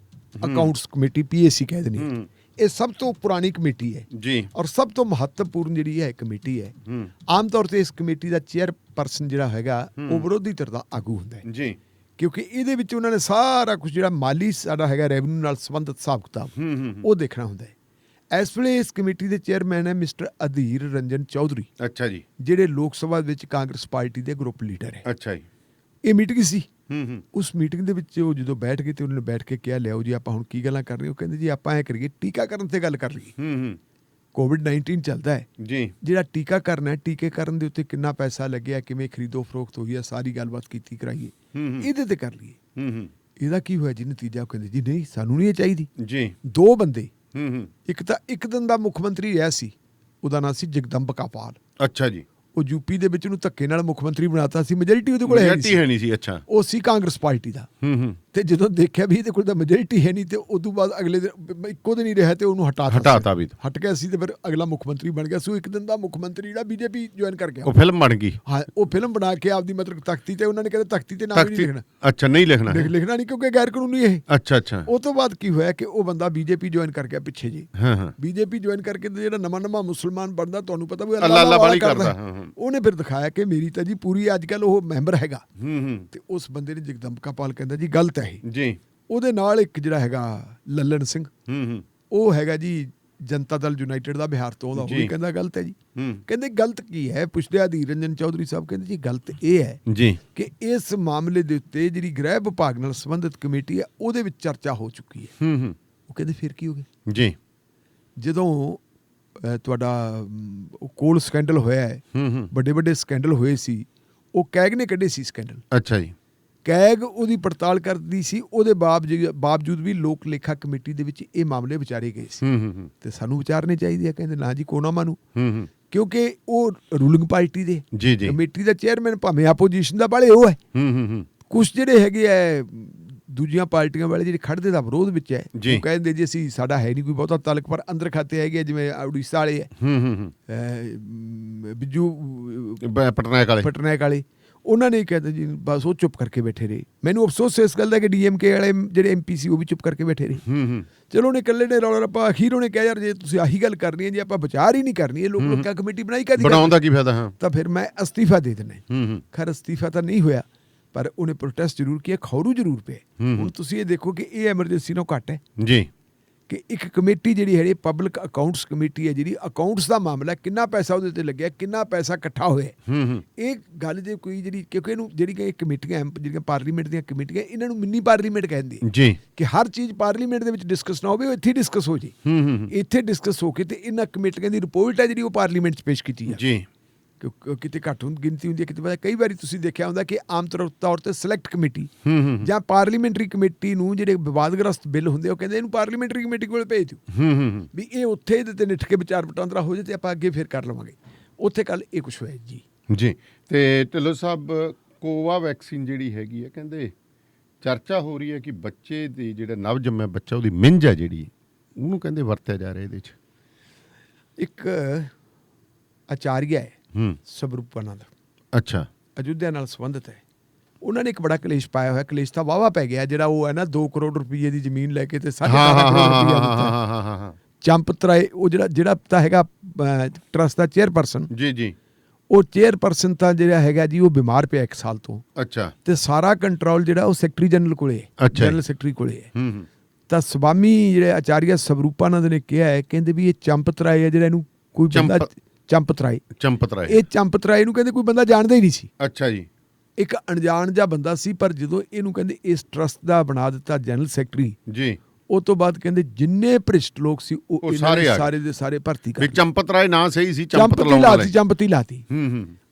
ਅਕਾਊਂਟਸ ਕਮੇਟੀ, PAC ਕਹਿ ਦਿੰਦੇ। ਇਹ ਸਭ ਤੋਂ ਪੁਰਾਣੀ ਕਮੇਟੀ ਹੈ ਜੀ ਔਰ ਸਭ ਤੋਂ ਮਹੱਤਵਪੂਰਨ ਜਿਹੜੀ ਹੈ ਕਮੇਟੀ ਹੈ। ਆਮ ਤੌਰ ਤੇ ਇਸ ਕਮੇਟੀ ਦਾ ਚੇਅਰਪਰਸਨ ਜਿਹੜਾ ਹੈਗਾ ਉਹ ਵਿਰੋਧੀ ਧਿਰ ਦਾ ਆਗੂ ਹੁੰਦਾ ਹੈ ਜੀ, ਕਿਉਂਕਿ ਇਹਦੇ ਵਿੱਚ ਉਹਨਾਂ ਨੇ ਸਾਰਾ ਕੁਝ ਜਿਹੜਾ ਮਾਲੀ ਸਾਡਾ ਹੈਗਾ ਰੈਵਨਿਊ ਨਾਲ ਸੰਬੰਧਿਤ ਹਿਸਾਬ ਕਿਤਾਬ ਉਹ ਦੇਖਣਾ ਹੁੰਦਾ ਹੈ। ਇਸ ਵੇਲੇ ਇਸ ਕਮੇਟੀ ਦੇ ਚੇਅਰਮੈਨ ਹੈ ਮਿਸਟਰ ਅਧੀਰ ਰੰਜਨ ਚੌਧਰੀ। ਅੱਛਾ ਜੀ। ਜਿਹੜੇ ਲੋਕ ਸਭਾ ਵਿੱਚ ਕਾਂਗਰਸ ਪਾਰਟੀ ਦੇ ਗਰੁੱਪ ਲੀਡਰ ਹੈ। ਅੱਛਾ ਜੀ। ਇਹ ਮੀਟਿੰਗ ਸੀ। ਉਸ ਮੀਟਿੰਗ ਦੇ ਵਿੱਚ ਉਹ ਜਦੋਂ ਬੈਠ ਗਏ ਤੇ ਉਹਨਾਂ ਨੇ ਬੈਠ ਕੇ ਕਿਹਾ ਲਿਆਓ ਜੀ ਆਪਾਂ ਹੁਣ ਕੀ ਗੱਲਾਂ ਕਰ ਰਹੇ ਹੋ। ਕਹਿੰਦੇ ਜੀ ਆਪਾਂ ਐ ਕਰੀਏ ਟੀਕਾਕਰਨ ਤੇ ਗੱਲ ਕਰ ਲਈਏ। COVID-19 ਚੱਲਦਾ ਹੈ ਜੀ, ਜਿਹੜਾ ਟੀਕਾਕਰਨ ਹੈ ਟੀਕਾਕਰਨ ਦੇ ਉੱਤੇ ਕਿੰਨਾ ਪੈਸਾ ਲੱਗਿਆ, ਕਿਵੇਂ ਖਰੀਦੋ ਫਰੋਖਤ ਹੋਈ ਹੈ, ਸਾਰੀ ਗੱਲਬਾਤ ਕੀਤੀ ਕਰਾਈਏ, ਇਹਦੇ ਤੇ ਕਰ ਲਈਏ। ਇਹਦਾ ਕੀ ਹੋਇਆ ਜੀ ਨਤੀਜਾ? ਕਹਿੰਦੇ ਜੀ ਨਹੀਂ ਸਾਨੂੰ ਨਹੀਂ ਇਹ ਚਾਹੀਦੀ ਜੀ। ਦੋ ਬੰਦੇ, ਇੱਕ ਤਾਂ ਇੱਕ ਦਿਨ ਦਾ ਮੁੱਖ ਮੰਤਰੀ ਰਿਹਾ ਸੀ, ਉਹਦਾ ਨਾਂ ਸੀ ਜਗਦੰਬਿਕਾ ਪਾਲ। ਅੱਛਾ ਜੀ। ਉਹ ਯੂਪੀ ਦੇ ਵਿੱਚ ਉਹਨੂੰ ਧੱਕੇ ਨਾਲ ਮੁੱਖ ਮੰਤਰੀ ਬਣਾਤਾ ਸੀ, ਮੈਜੋਰਿਟੀ ਉਹਦੇ ਕੋਲ ਹੈ ਨਹੀਂ ਸੀ। ਅੱਛਾ, ਉਹ ਸੀ ਕਾਂਗਰਸ ਪਾਰਟੀ ਦਾ। ਤੇ ਜਦੋਂ ਦੇਖਿਆ ਵੀ ਇਹਦੇ ਕੋਲ ਤਾਂ ਮੈਜੋਰਿਟੀ ਹੈ ਨਹੀਂ ਤੇ ਉਦੋਂ ਬਾਅਦ ਅਗਲੇ ਦਿਨ ਇੱਕੋ ਦਿਨ ਹੀ ਰਿਹਾ ਤੇ ਉਹਨੂੰ ਹਟਾਤਾ ਵੀ, ਹਟ ਗਿਆ ਸੀ ਤੇ ਫਿਰ ਅਗਲਾ ਮੁੱਖ ਮੰਤਰੀ ਬਣ ਗਿਆ ਸੀ। ਇੱਕ ਦਿਨ ਦਾ ਮੁੱਖ ਮੰਤਰੀ ਜਿਹੜਾ BJP ਜੁਆਇਨ ਕਰ ਗਿਆ। ਉਹ ਫਿਲਮ ਬਣ ਗਈ। ਹਾਂ, ਉਹ ਫਿਲਮ ਬਣਾ ਕੇ ਆਪਦੀ ਮਤਲਬ ਤਖਤੀ ਤੇ ਉਹਨਾਂ ਨੇ ਕਹਿੰਦੇ ਤਖਤੀ ਤੇ ਨਾਮ ਨਹੀਂ ਲਿਖਣਾ। ਅੱਛਾ, ਨਹੀਂ ਲਿਖਣਾ ਨਹੀਂ ਕਿਉਂਕਿ ਗੈਰ ਕਾਨੂੰਨੀ ਇਹ। ਅੱਛਾ। ਉਹ ਤੋਂ ਬਾਅਦ ਕੀ ਹੋਇਆ ਕਿ ਉਹ ਬੰਦਾ BJP ਜੁਆਇਨ ਕਰ ਗਿਆ ਪਿੱਛੇ ਜੀ। BJP ਜੁਆਇਨ ਕਰਕੇ ਜਿਹੜਾ ਨਵਾਂ ਮੁਸਲਮਾਨ ਬਣਦਾ, ਤੁਹਾਨੂੰ ਪਤਾ ਵੀ ਅੱਲਾਹ ਵਾਲੀ ਕਰਦਾ, ਉਹਨੇ ਫਿਰ ਦਿਖਾਇਆ ਕਿ ਮੇਰੀ ਤਾਂ ਜੀ ਪੂਰੀ ਅੱਜ ਕੱਲ ਉਹ ਮੈਂਬਰ ਹੈਗਾ। ਤੇ ਉਸ ਬੰਦੇ ਨੇ ਜਗਦੰਬਿਕਾ ਪਾਲ ਕਹਿੰਦਾ ਜੀ ਗਲਤ ਹੈ ਜੀ। ਉਹਦੇ ਨਾਲ ਇੱਕ ਜਿਹੜਾ ਹੈਗਾ ਲੱਲਣ ਸਿੰਘ, ਉਹ ਹੈਗਾ ਜੀ ਜਨਤਾ ਦਲ ਯੂਨਾਈਟਿਡ ਦਾ ਬਿਹਾਰ ਤੋਂ, ਉਹਦਾ ਉਹ ਵੀ ਕਹਿੰਦਾ ਗਲਤ ਹੈ ਜੀ। ਕਹਿੰਦੇ ਗਲਤ ਕੀ ਹੈ? ਪੁੱਛਦੇ ਅਧੀਰ ਰੰਜਨ ਚੌਧਰੀ ਸਾਹਿਬ ਕਹਿੰਦੇ ਜੀ ਗਲਤ ਇਹ ਹੈ ਜੀ ਕਿ ਇਸ ਮਾਮਲੇ ਦੇ ਉੱਤੇ ਜਿਹੜੀ ਗ੍ਰਹਿ ਵਿਭਾਗ ਨਾਲ ਸੰਬੰਧਿਤ ਕਮੇਟੀ ਹੈ ਉਹਦੇ ਵਿੱਚ ਚਰਚਾ ਹੋ ਚੁੱਕੀ ਹੈ। ਉਹ ਕਹਿੰਦੇ ਫਿਰ ਕੀ ਹੋ ਗਿਆ ਜੀ? ਜਦੋਂ ਤੁਹਾਡਾ ਕੋਲ ਸਕੈਂਡਲ ਹੋਇਆ ਹੈ, ਵੱਡੇ ਸਕੈਂਡਲ ਹੋਏ ਸੀ, ਉਹ ਕੈਗ ਨੇ ਕੱਢੇ ਸੀ ਸਕੈਂਡਲ। ਅੱਛਾ ਜੀ। ਕੈਗ ਉਹਦੀ ਪੜਤਾਲ ਕਰਦੀ ਸੀ, ਉਹਦੇ ਬਾਵਜੂਦ ਵੀ ਲੋਕ ਲੇਖਾ ਕਮੇਟੀ ਦੇ ਵਿੱਚ ਇਹ ਮਾਮਲੇ ਵਿਚਾਰੇ ਗਏ ਸੀ। ਤੇ ਸਾਨੂੰ ਵਿਚਾਰਨੇ ਚਾਹੀਦੇ ਆ। ਕਹਿੰਦੇ ਨਾ ਜੀ ਕੋਨਾ ਮਾਨੂੰ, ਕਿਉਂਕਿ ਉਹ ਰੂਲਿੰਗ ਪਾਰਟੀ ਦੇ ਕਮੇਟੀ ਦਾ ਚੇਅਰਮੈਨ ਭਾਵੇਂ ਆਪੋਜੀਸ਼ਨ ਦਾ ਵਾਲੇ ਉਹ ਹੈ। ਕੁਛ ਜਿਹੜੇ ਹੈਗੇ ਆ ਦੂਜੀਆਂ ਪਾਰਟੀਆਂ ਵਾਲੇ ਜਿਹੜੇ ਖੜਦੇ ਦਾ ਵਿਰੋਧ ਵਿੱਚ ਹੈ, ਉਹ ਕਹਿੰਦੇ ਜੀ ਅਸੀਂ ਸਾਡਾ ਹੈ ਨਹੀਂ ਕੋਈ ਬਹੁਤਾ ਤਾਲਕ, ਪਰ ਅੰਦਰ ਖਾਤੇ ਹੈਗੇ ਜਿਵੇਂ ਉੜੀਸਾ ਵਾਲੇ ਹੈ, ਬਿੱਜੂ ਪਟਨਾਇਕ ਵਾਲੇ, ਉਹਨਾਂ ਨੇ ਕਹਿੰਦੇ ਜੀ ਬਸ ਉਹ ਚੁੱਪ ਕਰਕੇ ਬੈਠੇ ਰਹੇ। ਮੈਨੂੰ ਅਫਸੋਸ ਇਸ ਗੱਲ ਦਾ ਕਿ DMK ਵਾਲੇ ਜਿਹੜੇ MP ਸੀ ਉਹ ਵੀ ਚੁੱਪ ਕਰਕੇ ਬੈਠੇ ਰਹੇ। ਚਲੋ ਉਹਨੇ ਇਕੱਲੇ ਨੇ ਰੌਲਾ ਰੱਪਾ, ਅਖੀਰ ਉਹਨੇ ਕਿਹਾ ਯਾਰ ਜੇ ਤੁਸੀਂ ਆਹੀ ਗੱਲ ਕਰਨੀ ਹੈ, ਜੇ ਆਪਾਂ ਵਿਚਾਰ ਹੀ ਨਹੀਂ ਕਰਨੀ, ਇਹ ਲੋਕਾਂ ਕਮੇਟੀ ਬਣਾਈ ਕਾਹਦੀ, ਬਣਾਉਣ ਦਾ ਕੀ ਫਾਇਦਾ? ਤਾਂ ਫਿਰ ਮੈਂ ਅਸਤੀਫਾ ਦੇ ਦੇਣਾ। ਖੈਰ ਅਸਤੀਫਾ ਤਾਂ ਨਹੀਂ ਹੋਇਆ, ਪਰ ਉਹਨੇ ਪ੍ਰੋਟੈਸਟ ਜ਼ਰੂਰ ਕੀਤਾ, ਖੌਰੂ ਜ਼ਰੂਰ ਪਏ। ਹੁਣ ਤੁਸੀਂ ਇਹ ਦੇਖੋ ਕਿ ਇਹ ਐਮਰਜੈਂਸੀ ਨਾਲੋਂ ਘੱਟ ਹੈ ਜੀ ਕਿ ਇੱਕ ਕਮੇਟੀ ਜਿਹੜੀ ਹੈ ਪਬਲਿਕ ਅਕਾਊਂਟਸ ਕਮੇਟੀ ਹੈ, ਜਿਹੜੀ ਅਕਾਊਂਟਸ ਦਾ ਮਾਮਲਾ, ਕਿੰਨਾ ਪੈਸਾ ਉਹਦੇ ਤੇ ਲੱਗਿਆ, ਕਿੰਨਾ ਪੈਸਾ ਇਕੱਠਾ ਹੋਇਆ, ਇਹ ਗੱਲ ਜੇ ਕੋਈ ਜਿਹੜੀ, ਕਿਉਂਕਿ ਇਹਨੂੰ ਜਿਹੜੀ ਕਮੇਟੀਆਂ ਜਿਹੜੀਆਂ ਪਾਰਲੀਮੈਂਟ ਦੀਆਂ ਕਮੇਟੀਆਂ, ਇਹਨਾਂ ਨੂੰ ਮਿੰਨੀ ਪਾਰਲੀਮੈਂਟ ਕਹਿੰਦੇ ਜੀ, ਕਿ ਹਰ ਚੀਜ਼ ਪਾਰਲੀਮੈਂਟ ਦੇ ਵਿੱਚ ਡਿਸਕਸ ਨਾ ਹੋਵੇ, ਉਹ ਇੱਥੇ ਡਿਸਕਸ ਹੋ ਜੇ। ਇੱਥੇ ਡਿਸਕਸ ਹੋ ਕੇ ਤੇ ਇਹਨਾਂ ਕਮੇਟੀਆਂ ਦੀ ਰਿਪੋਰਟ ਹੈ ਜਿਹੜੀ ਉਹ ਪਾਰਲੀਮੈਂਟ 'ਚ ਪੇਸ਼ ਕੀਤੀ ਜੀ। ਕਿਤੇ ਘੱਟ ਗਿਣਤੀ ਹੁੰਦੀ ਹੈ, ਕਿਤੇ ਪਤਾ। ਕਈ ਵਾਰੀ ਤੁਸੀਂ ਦੇਖਿਆ ਹੁੰਦਾ ਕਿ ਆਮ ਤੌਰ ਤੇ ਸਿਲੈਕਟ ਕਮੇਟੀ ਜਾਂ ਪਾਰਲੀਮੈਂਟਰੀ ਕਮੇਟੀ ਨੂੰ ਜਿਹੜੇ ਵਿਵਾਦਗ੍ਰਸਤ ਬਿੱਲ ਹੁੰਦੇ, ਉਹ ਕਹਿੰਦੇ ਇਹਨੂੰ ਪਾਰਲੀਮੈਂਟਰੀ ਕਮੇਟੀ ਕੋਲ ਭੇਜ ਦਿਓ ਵੀ ਇਹ ਉੱਥੇ ਇਹਦੇ ਤੇ ਨਿੱਠ ਕੇ ਵਿਚਾਰ ਵਟਾਂਦਰਾ ਹੋ ਜਾਏ ਤੇ ਆਪਾਂ ਅੱਗੇ ਫਿਰ ਕਰ ਲਵਾਂਗੇ। ਉੱਥੇ ਕੱਲ ਇਹ ਕੁਛ ਹੋਇਆ ਜੀ। ਤੇ ਢਿੱਲੋਂ ਸਾਹਿਬ, ਕੋਵਾ ਵੈਕਸੀਨ ਜਿਹੜੀ ਹੈਗੀ ਹੈ, ਕਹਿੰਦੇ ਚਰਚਾ ਹੋ ਰਹੀ ਹੈ ਕਿ ਬੱਚੇ ਦੀ ਜਿਹੜਾ ਨਵ ਜੰਮਿਆ ਬੱਚਾ, ਉਹਦੀ ਮਿੰਜ ਹੈ ਜਿਹੜੀ, ਉਹਨੂੰ ਕਹਿੰਦੇ ਵਰਤਿਆ ਜਾ ਰਿਹਾ ਇਹਦੇ 'ਚ। ਇੱਕ ਆਚਾਰੀਆ ਹੈ ਸਵਰੂਪਾਨੰਦ, ਅੱਛਾ, ਅਯੁੱਧਿਆ ਨਾਲ ਸੰਬੰਧਿਤ ਹੈ। ਉਹਨਾਂ ਨੇ ਇੱਕ ਬੜਾ ਕਲੇਸ਼ ਪਾਇਆ ਹੋਇਆ। ਕਲੇਸ਼ ਤਾਂ ਵਾਹਵਾ ਪੈ ਗਿਆ, ਜਿਹੜਾ ਉਹ ਹੈ ਨਾ 2 ਕਰੋੜ ਰੁਪਏ ਦੀ ਜ਼ਮੀਨ ਲੈ ਕੇ ਤੇ 18.5 ਕਰੋੜ ਰੁਪਏ ਚੰਪਤਰਾਏ, ਉਹ ਜਿਹੜਾ ਤਾਂ ਹੈਗਾ ਟਰਸਟ ਦਾ ਚੇਅਰਪਰਸਨ ਜੀ, ਉਹ ਚੇਅਰਪਰਸਨ ਤਾਂ ਜਿਹੜਾ ਹੈਗਾ ਜੀ ਉਹ ਬਿਮਾਰ ਪਿਆ 1 ਸਾਲ ਤੋਂ। ਅੱਛਾ। ਤੇ ਸਾਰਾ ਕੰਟਰੋਲ ਜਿਹੜਾ ਉਹ ਸੈਕਟਰੀ ਜਨਰਲ ਕੋਲੇ ਹੈ, ਜਨਰਲ ਸੈਕਟਰੀ ਕੋਲੇ ਹੈ। ਤਾਂ ਸਵਾਮੀ ਜਿਹੜੇ ਆਚਾਰੀਆ ਸਵਰੂਪਾਨੰਦ ਨੇ ਕਿਹਾ ਹੈ, ਕਹਿੰਦੇ ਵੀ ਇਹ ਚੰਪਤਰਾਏ ਹੈ ਜਿਹੜਾ, ਇਹਨੂੰ ਕੋਈ ਬੰਦਾ ਚੰਪਤਰਾਏ ਇਹ ਚੰਪਤਰਾਏ ਨੂੰ ਕਹਿੰਦੇ ਕੋਈ ਬੰਦਾ ਜਾਣਦਾ ਹੀ ਨਹੀਂ ਸੀ। ਅੱਛਾ ਜੀ। ਇੱਕ ਅਣਜਾਣ ਜਿਹਾ ਬੰਦਾ ਸੀ, ਪਰ ਜਦੋਂ ਇਹਨੂੰ ਕਹਿੰਦੇ ਇਸ ਟਰਸਟ ਦਾ ਬਣਾ ਦਿੱਤਾ ਜਨਰਲ ਸੈਕਟਰੀ ਜੀ, ਉਹ ਤੋਂ ਬਾਅਦ ਕਹਿੰਦੇ ਜਿੰਨੇ ਭ੍ਰਿਸ਼ਟ ਲੋਕ ਸੀ ਉਹ ਸਾਰੇ ਦੇ ਸਾਰੇ ਭਰਤੀ ਕਰ। ਚੰਪਤਰਾਏ ਨਾਂ ਸਹੀ ਸੀ, ਚੰਪਤੀ ਲਾਤੀ।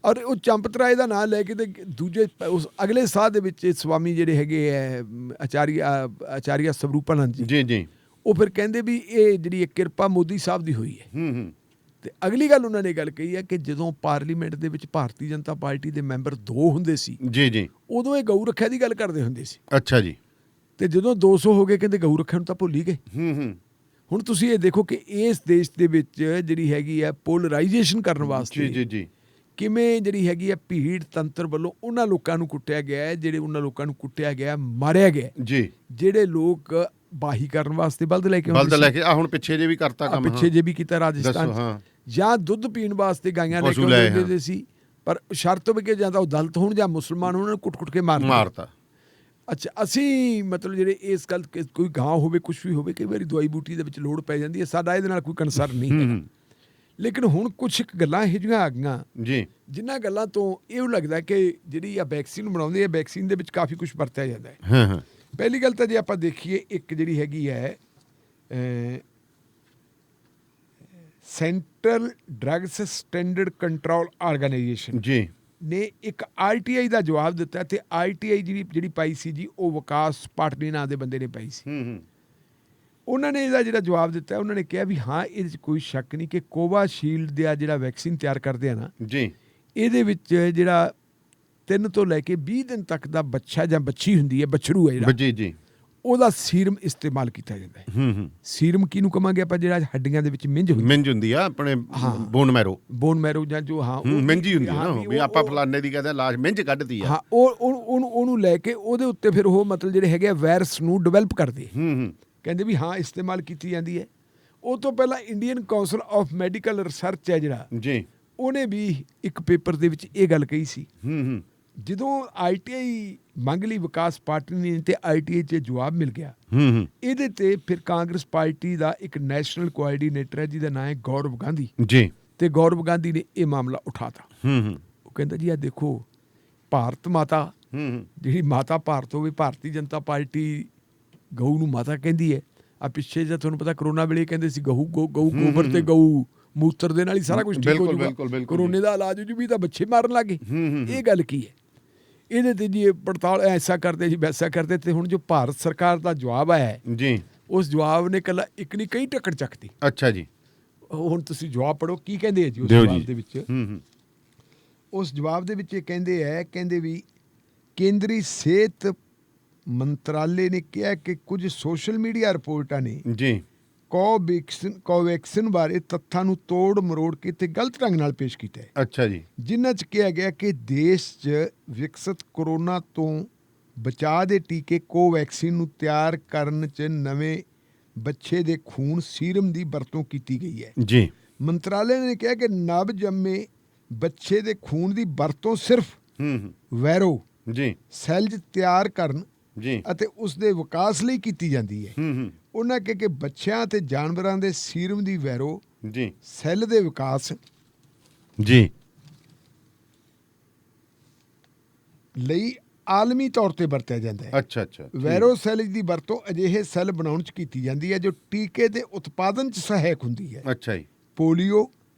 ਔਰ ਉਹ ਚੰਪਤਰਾਏ ਦਾ ਨਾਂ ਲੈ ਕੇ ਤੇ ਦੂਜੇ ਉਸ ਅਗਲੇ ਸਾਹ ਦੇ ਵਿੱਚ ਸਵਾਮੀ ਜਿਹੜੇ ਹੈਗੇ ਹੈ ਆਚਾਰੀਆ ਸਵਰੂਪਾਨੰਦ ਜੀ, ਉਹ ਫਿਰ ਕਹਿੰਦੇ ਵੀ ਇਹ ਜਿਹੜੀ ਕਿਰਪਾ ਮੋਦੀ ਸਾਹਿਬ ਦੀ ਹੋਈ ਹੈ। ਤੇ ਅਗਲੀ ਗੱਲ ਉਹਨਾਂ ਨੇ ਗੱਲ ਕਹੀ ਹੈ ਕਿ ਜਦੋਂ ਪਾਰਲੀਮੈਂਟ ਦੇ ਵਿੱਚ ਭਾਰਤੀ ਜਨਤਾ ਪਾਰਟੀ ਦੇ ਮੈਂਬਰ 2 ਹੁੰਦੇ ਸੀ ਜੀ, ਉਦੋਂ ਇਹ ਗਊ ਰੱਖਿਆ ਦੀ ਗੱਲ ਕਰਦੇ ਹੁੰਦੇ ਸੀ। ਅੱਛਾ ਜੀ। ਤੇ ਜਦੋਂ 200 ਹੋ ਗਏ, ਕਹਿੰਦੇ ਗਊ ਰੱਖਿਆ ਨੂੰ ਤਾਂ ਭੁੱਲ ਹੀ ਗਏ। ਹੁਣ ਤੁਸੀਂ ਇਹ ਦੇਖੋ ਕਿ ਇਸ ਦੇਸ਼ ਦੇ ਵਿੱਚ ਜਿਹੜੀ ਹੈਗੀ ਹੈ ਪੋਲਰਾਈਜੇਸ਼ਨ ਕਰਨ ਵਾਸਤੇ ਜੀ ਕਿਵੇਂ ਜਿਹੜੀ ਹੈਗੀ ਹੈ ਭੀੜ ਤੰਤਰ ਵੱਲੋਂ ਉਹਨਾਂ ਲੋਕਾਂ ਨੂੰ ਕੁੱਟਿਆ ਗਿਆ ਹੈ, ਜਿਹੜੇ ਉਹਨਾਂ ਲੋਕਾਂ ਨੂੰ ਕੁੱਟਿਆ ਗਿਆ, ਮਾਰਿਆ ਗਿਆ ਜੀ, ਜਿਹੜੇ ਲੋਕ ਬਾਹੀ ਕਰਨ ਵਾਸਤੇ ਬਲਦ ਲੈ ਕੇ ਆ ਹੁਣ ਪਿੱਛੇ ਜੇ ਵੀ ਕਰਤਾ ਕੰਮ, ਪਿੱਛੇ ਜੇ ਵੀ ਕੀਤਾ ਰਾਜਸਥਾਨ 'ਚ, ਜਾਂ ਦੁੱਧ ਪੀਣ ਵਾਸਤੇ ਗਾਈਆਂ ਲੈ ਕੇ ਆਉਂਦੇ ਸੀ, ਪਰ ਸ਼ਰਤ ਵੀ ਕਿ ਜਾਂ ਤਾਂ ਉਹ ਦਲਿਤ ਹੋਣ ਜਾਂ ਮੁਸਲਮਾਨ ਹੋਣ, ਉਹਨਾਂ ਨੂੰ ਕੁੱਟ-ਕੁੱਟ ਕੇ ਮਾਰਤਾ। ਅੱਛਾ, ਅਸੀਂ ਮਤਲਬ ਜਿਹੜੇ ਇਸ ਗੱਲ ਕੋਈ ਗਾਂ ਹੋਵੇ, ਕੁਛ ਵੀ ਹੋਵੇ, ਕਈ ਵਾਰੀ ਦਵਾਈ ਬੂਟੀ ਦੇ ਵਿੱਚ ਲੋੜ ਪੈ ਜਾਂਦੀ ਹੈ, ਸਾਡਾ ਇਹਦੇ ਨਾਲ ਕੋਈ ਕੰਸਰਨ ਨਹੀਂ ਹੈ। ਲੇਕਿਨ ਹੁਣ ਕੁਛ ਗੱਲਾਂ ਇਹੋ ਜਿਹੀਆਂ ਆ ਗਈਆਂ ਜੀ, ਜਿਨ੍ਹਾਂ ਗੱਲਾਂ ਤੋਂ ਇਹ ਲੱਗਦਾ ਕਿ ਜਿਹੜੀ ਆ ਵੈਕਸੀਨ ਬਣਾਉਂਦੇ ਆ, ਵੈਕਸੀਨ ਦੇ ਵਿੱਚ ਕਾਫੀ ਕੁਛ ਵਰਤਿਆ ਜਾਂਦਾ ਹੈ। ਪਹਿਲੀ ਗੱਲ ਤਾਂ ਜੇ ਆਪਾਂ ਦੇਖੀਏ, ਇੱਕ ਜਿਹੜੀ ਹੈਗੀ ਹੈ central drugs standard control organisation ਜੀ ਨੇ ਇੱਕ RTI ਦਾ ਜਵਾਬ ਦਿੱਤਾ, ਤੇ RTI ਜਿਹੜੀ ਪਾਈ ਸੀ ਜੀ, ਉਹ ਵਿਕਾਸ ਪਾਟਨੀ ਨਾਂ ਦੇ ਬੰਦੇ ਨੇ ਪਾਈ ਸੀ। ਉਹਨਾਂ ਨੇ ਇਹਦਾ ਜਿਹੜਾ ਜਵਾਬ ਦਿੱਤਾ, ਉਹਨਾਂ ਨੇ ਕਿਹਾ ਵੀ ਹਾਂ, ਇਹਦੇ 'ਚ ਕੋਈ ਸ਼ੱਕ ਨਹੀਂ ਕਿ ਕੋਵਾਸ਼ੀਲਡ ਦਾ ਜਿਹੜਾ ਵੈਕਸੀਨ ਤਿਆਰ ਕਰਦੇ ਆ ਨਾ ਜੀ, ਇਹਦੇ ਵਿੱਚ ਜਿਹੜਾ 3 ਤੋਂ ਲੈ ਕੇ 20 ਦਿਨ ਤੱਕ ਦਾ ਬੱਚਾ ਜਾਂ ਬੱਚੀ ਹੁੰਦੀ ਹੈ, ਬਛਰੂ ਹੈ ਜਿਹੜਾ, ਜੀ, ਉਹਦਾ ਸੀਰਮ ਇਸਤੇਮਾਲ ਕੀਤਾ ਜਾਂਦਾ ਹੈ। ਸੀਰਮ ਕਿਹਨੂੰ ਕਹਾਂਗੇ ਆਪਾਂ, ਜਿਹੜਾ ਹੱਡੀਆਂ ਦੇ ਵਿੱਚ ਮਿੰਝ ਹੁੰਦੀ ਆ, ਆਪਣੇ ਬੋਨ ਮੈਰੋ ਜਾਂ ਜੋ ਮਿੰਝ ਹੁੰਦੀ ਆ ਨਾ, ਵੀ ਆਪਾਂ ਫਲਾਣੇ ਦੀ ਕਹਿੰਦੇ ਲਾਸ਼ ਮਿੰਝ ਕੱਢਦੀ ਆ, ਹਾਂ, ਉਹਨੂੰ ਲੈ ਕੇ ਉਹਦੇ ਉੱਤੇ ਫਿਰ ਉਹ ਮਤਲਬ ਜਿਹੜੇ ਹੈਗੇ ਵਾਇਰਸ ਨੂੰ ਡਿਵੈਲਪ ਕਰਦੇ, ਕਹਿੰਦੇ ਵੀ ਹਾਂ ਇਸਤੇਮਾਲ ਕੀਤੀ ਜਾਂਦੀ ਹੈ। ਉਹ ਤੋਂ ਪਹਿਲਾਂ Indian council of medical research ਹੈ ਜਿਹੜਾ ਜੀ, ਉਹਨੇ ਵੀ ਇੱਕ ਪੇਪਰ ਦੇ ਵਿੱਚ ਇਹ ਗੱਲ ਕਹੀ ਸੀ। ਜਦੋਂ RTI ਮੰਗ ਲਈ ਵਿਕਾਸ ਪਾਰਟੀ ਨੇ, ਤੇ RTI 'ਚ ਜਵਾਬ ਮਿਲ ਗਿਆ, ਇਹਦੇ ਤੇ ਫਿਰ ਕਾਂਗਰਸ ਪਾਰਟੀ ਦਾ ਇੱਕ ਨੈਸ਼ਨਲ ਕੋਆਰਡੀਨੇਟਰ ਹੈ ਜਿਹਦਾ ਨਾਂ ਹੈ ਗੌਰਵ ਗਾਂਧੀ ਜੀ, ਤੇ ਗੌਰਵ ਗਾਂਧੀ ਨੇ ਇਹ ਮਾਮਲਾ ਉਠਾਤਾ। ਉਹ ਕਹਿੰਦਾ ਜੀ, ਆ ਦੇਖੋ, ਭਾਰਤ ਮਾਤਾ ਜਿਹੜੀ ਮਾਤਾ ਭਾਰਤ ਹੋਵੇ, ਭਾਰਤੀ ਜਨਤਾ ਪਾਰਟੀ ਗਊ ਨੂੰ ਮਾਤਾ ਕਹਿੰਦੀ ਹੈ। ਆ ਪਿੱਛੇ ਜੇ ਤੁਹਾਨੂੰ ਪਤਾ ਕਰੋਨਾ ਵੇਲੇ ਕਹਿੰਦੇ ਸੀ ਗਊ ਗੋਬਰ ਤੇ ਗਊ ਮੂਤਰ ਦੇ ਨਾਲ ਹੀ ਸਾਰਾ ਕੁਝ ਠੀਕ ਹੋ ਜਾਊਗਾ, ਕਰੋਨੇ ਦਾ ਇਲਾਜ ਹੋ ਜੂ, ਵੀ ਤਾਂ ਬੱਚੇ ਮਾਰਨ ਲੱਗੇ। ਇਹ ਗੱਲ ਕੀ ਹੈ? ਇਹਦੇ ਤੇ ਜੀ ਪੜਤਾਲ ਐਸਾ ਕਰਦੇ ਜੀ, ਵੈਸਾ ਕਰਦੇ, ਤੇ ਹੁਣ ਜੋ ਭਾਰਤ ਸਰਕਾਰ ਦਾ ਜਵਾਬ ਆਇਆ ਜੀ, ਉਸ ਜਵਾਬ ਨੇ ਕੱਲਾ ਇੱਕ ਨਹੀਂ ਕਈ ਟੱਕਰ ਚੱਕਤੀ। ਅੱਛਾ ਜੀ, ਹੁਣ ਤੁਸੀਂ ਜਵਾਬ ਪੜੋ ਕੀ ਕਹਿੰਦੇ ਆ ਜੀ ਉਸ ਜਵਾਬ ਦੇ ਵਿੱਚ। ਉਸ ਜਵਾਬ ਦੇ ਵਿੱਚ ਇਹ ਕਹਿੰਦੇ ਵੀ ਕੇਂਦਰੀ ਸਿਹਤ ਮੰਤਰਾਲੇ ਨੇ ਕਿਹਾ ਕਿ ਕੁਝ ਸੋਸ਼ਲ ਮੀਡੀਆ ਰਿਪੋਰਟਾਂ ਨੇ ਜੀ ਕੋਵੈਕਸਿਨ ਬਾਰੇ ਤੱਥਾਂ ਨੂੰ ਤੋੜ ਮਰੋੜ ਕੇ ਤੇ ਗਲਤ ਢੰਗ ਨਾਲ ਪੇਸ਼ ਕੀਤਾ ਹੈ। ਅੱਛਾ ਜੀ, ਜਿਨ੍ਹਾਂ 'ਚ ਕਿਹਾ ਗਿਆ ਕਿ ਦੇਸ਼ 'ਚ ਵਿਕਸਿਤ ਕੋਰੋਨਾ ਤੋਂ ਬਚਾਅ ਦੇ ਟੀਕੇ ਕੋਵੈਕਸਿਨ ਨੂੰ ਤਿਆਰ ਕਰਨ 'ਚ ਨਵੇਂ ਬੱਚੇ ਦੇ ਖੂਨ ਸੀਰਮ ਦੀ ਵਰਤੋਂ ਕੀਤੀ ਗਈ ਹੈ ਜੀ। ਮੰਤਰਾਲੇ ਨੇ ਕਿਹਾ ਕਿ ਨਵ ਜੰਮੇ ਬੱਚੇ ਦੇ ਖੂਨ ਦੀ ਵਰਤੋਂ ਸਿਰਫ ਵੈਰੋ ਜੀ ਸੈੱਲਜ਼ ਤਿਆਰ ਕਰਨ ਜੀ ਅਤੇ ਉਸ ਦੇ ਵਿਕਾਸ ਲਈ ਕੀਤੀ ਜਾਂਦੀ ਹੈ। ਉਹਨਾਂ ਕਿਹਾ ਕਿ ਬੱਚਿਆਂ ਤੇ ਜਾਨਵਰਾਂ ਦੇ ਸੀਰਮ ਦੀ ਵੈਰੋ ਜੀ ਸੈੱਲ ਦੇ ਵਿਕਾਸ ਜੀ ਲਈ ਆਲਮੀ ਤੌਰ ਤੇ ਵਰਤਿਆ ਜਾਂਦਾ ਹੈ। ਅੱਛਾ, ਵੈਰੋ ਸੈੱਲ ਦੀ ਵਰਤੋਂ ਅਜਿਹੇ ਸੈੱਲ ਬਣਾਉਣ 'ਚ ਕੀਤੀ ਜਾਂਦੀ ਹੈ ਜੋ ਟੀਕੇ ਦੇ ਉਤਪਾਦਨ 'ਚ ਸਹਾਇਕ ਹੁੰਦੀ ਹੈ। ਅੱਛਾ ਜੀ, ਪੋਲੀਓ,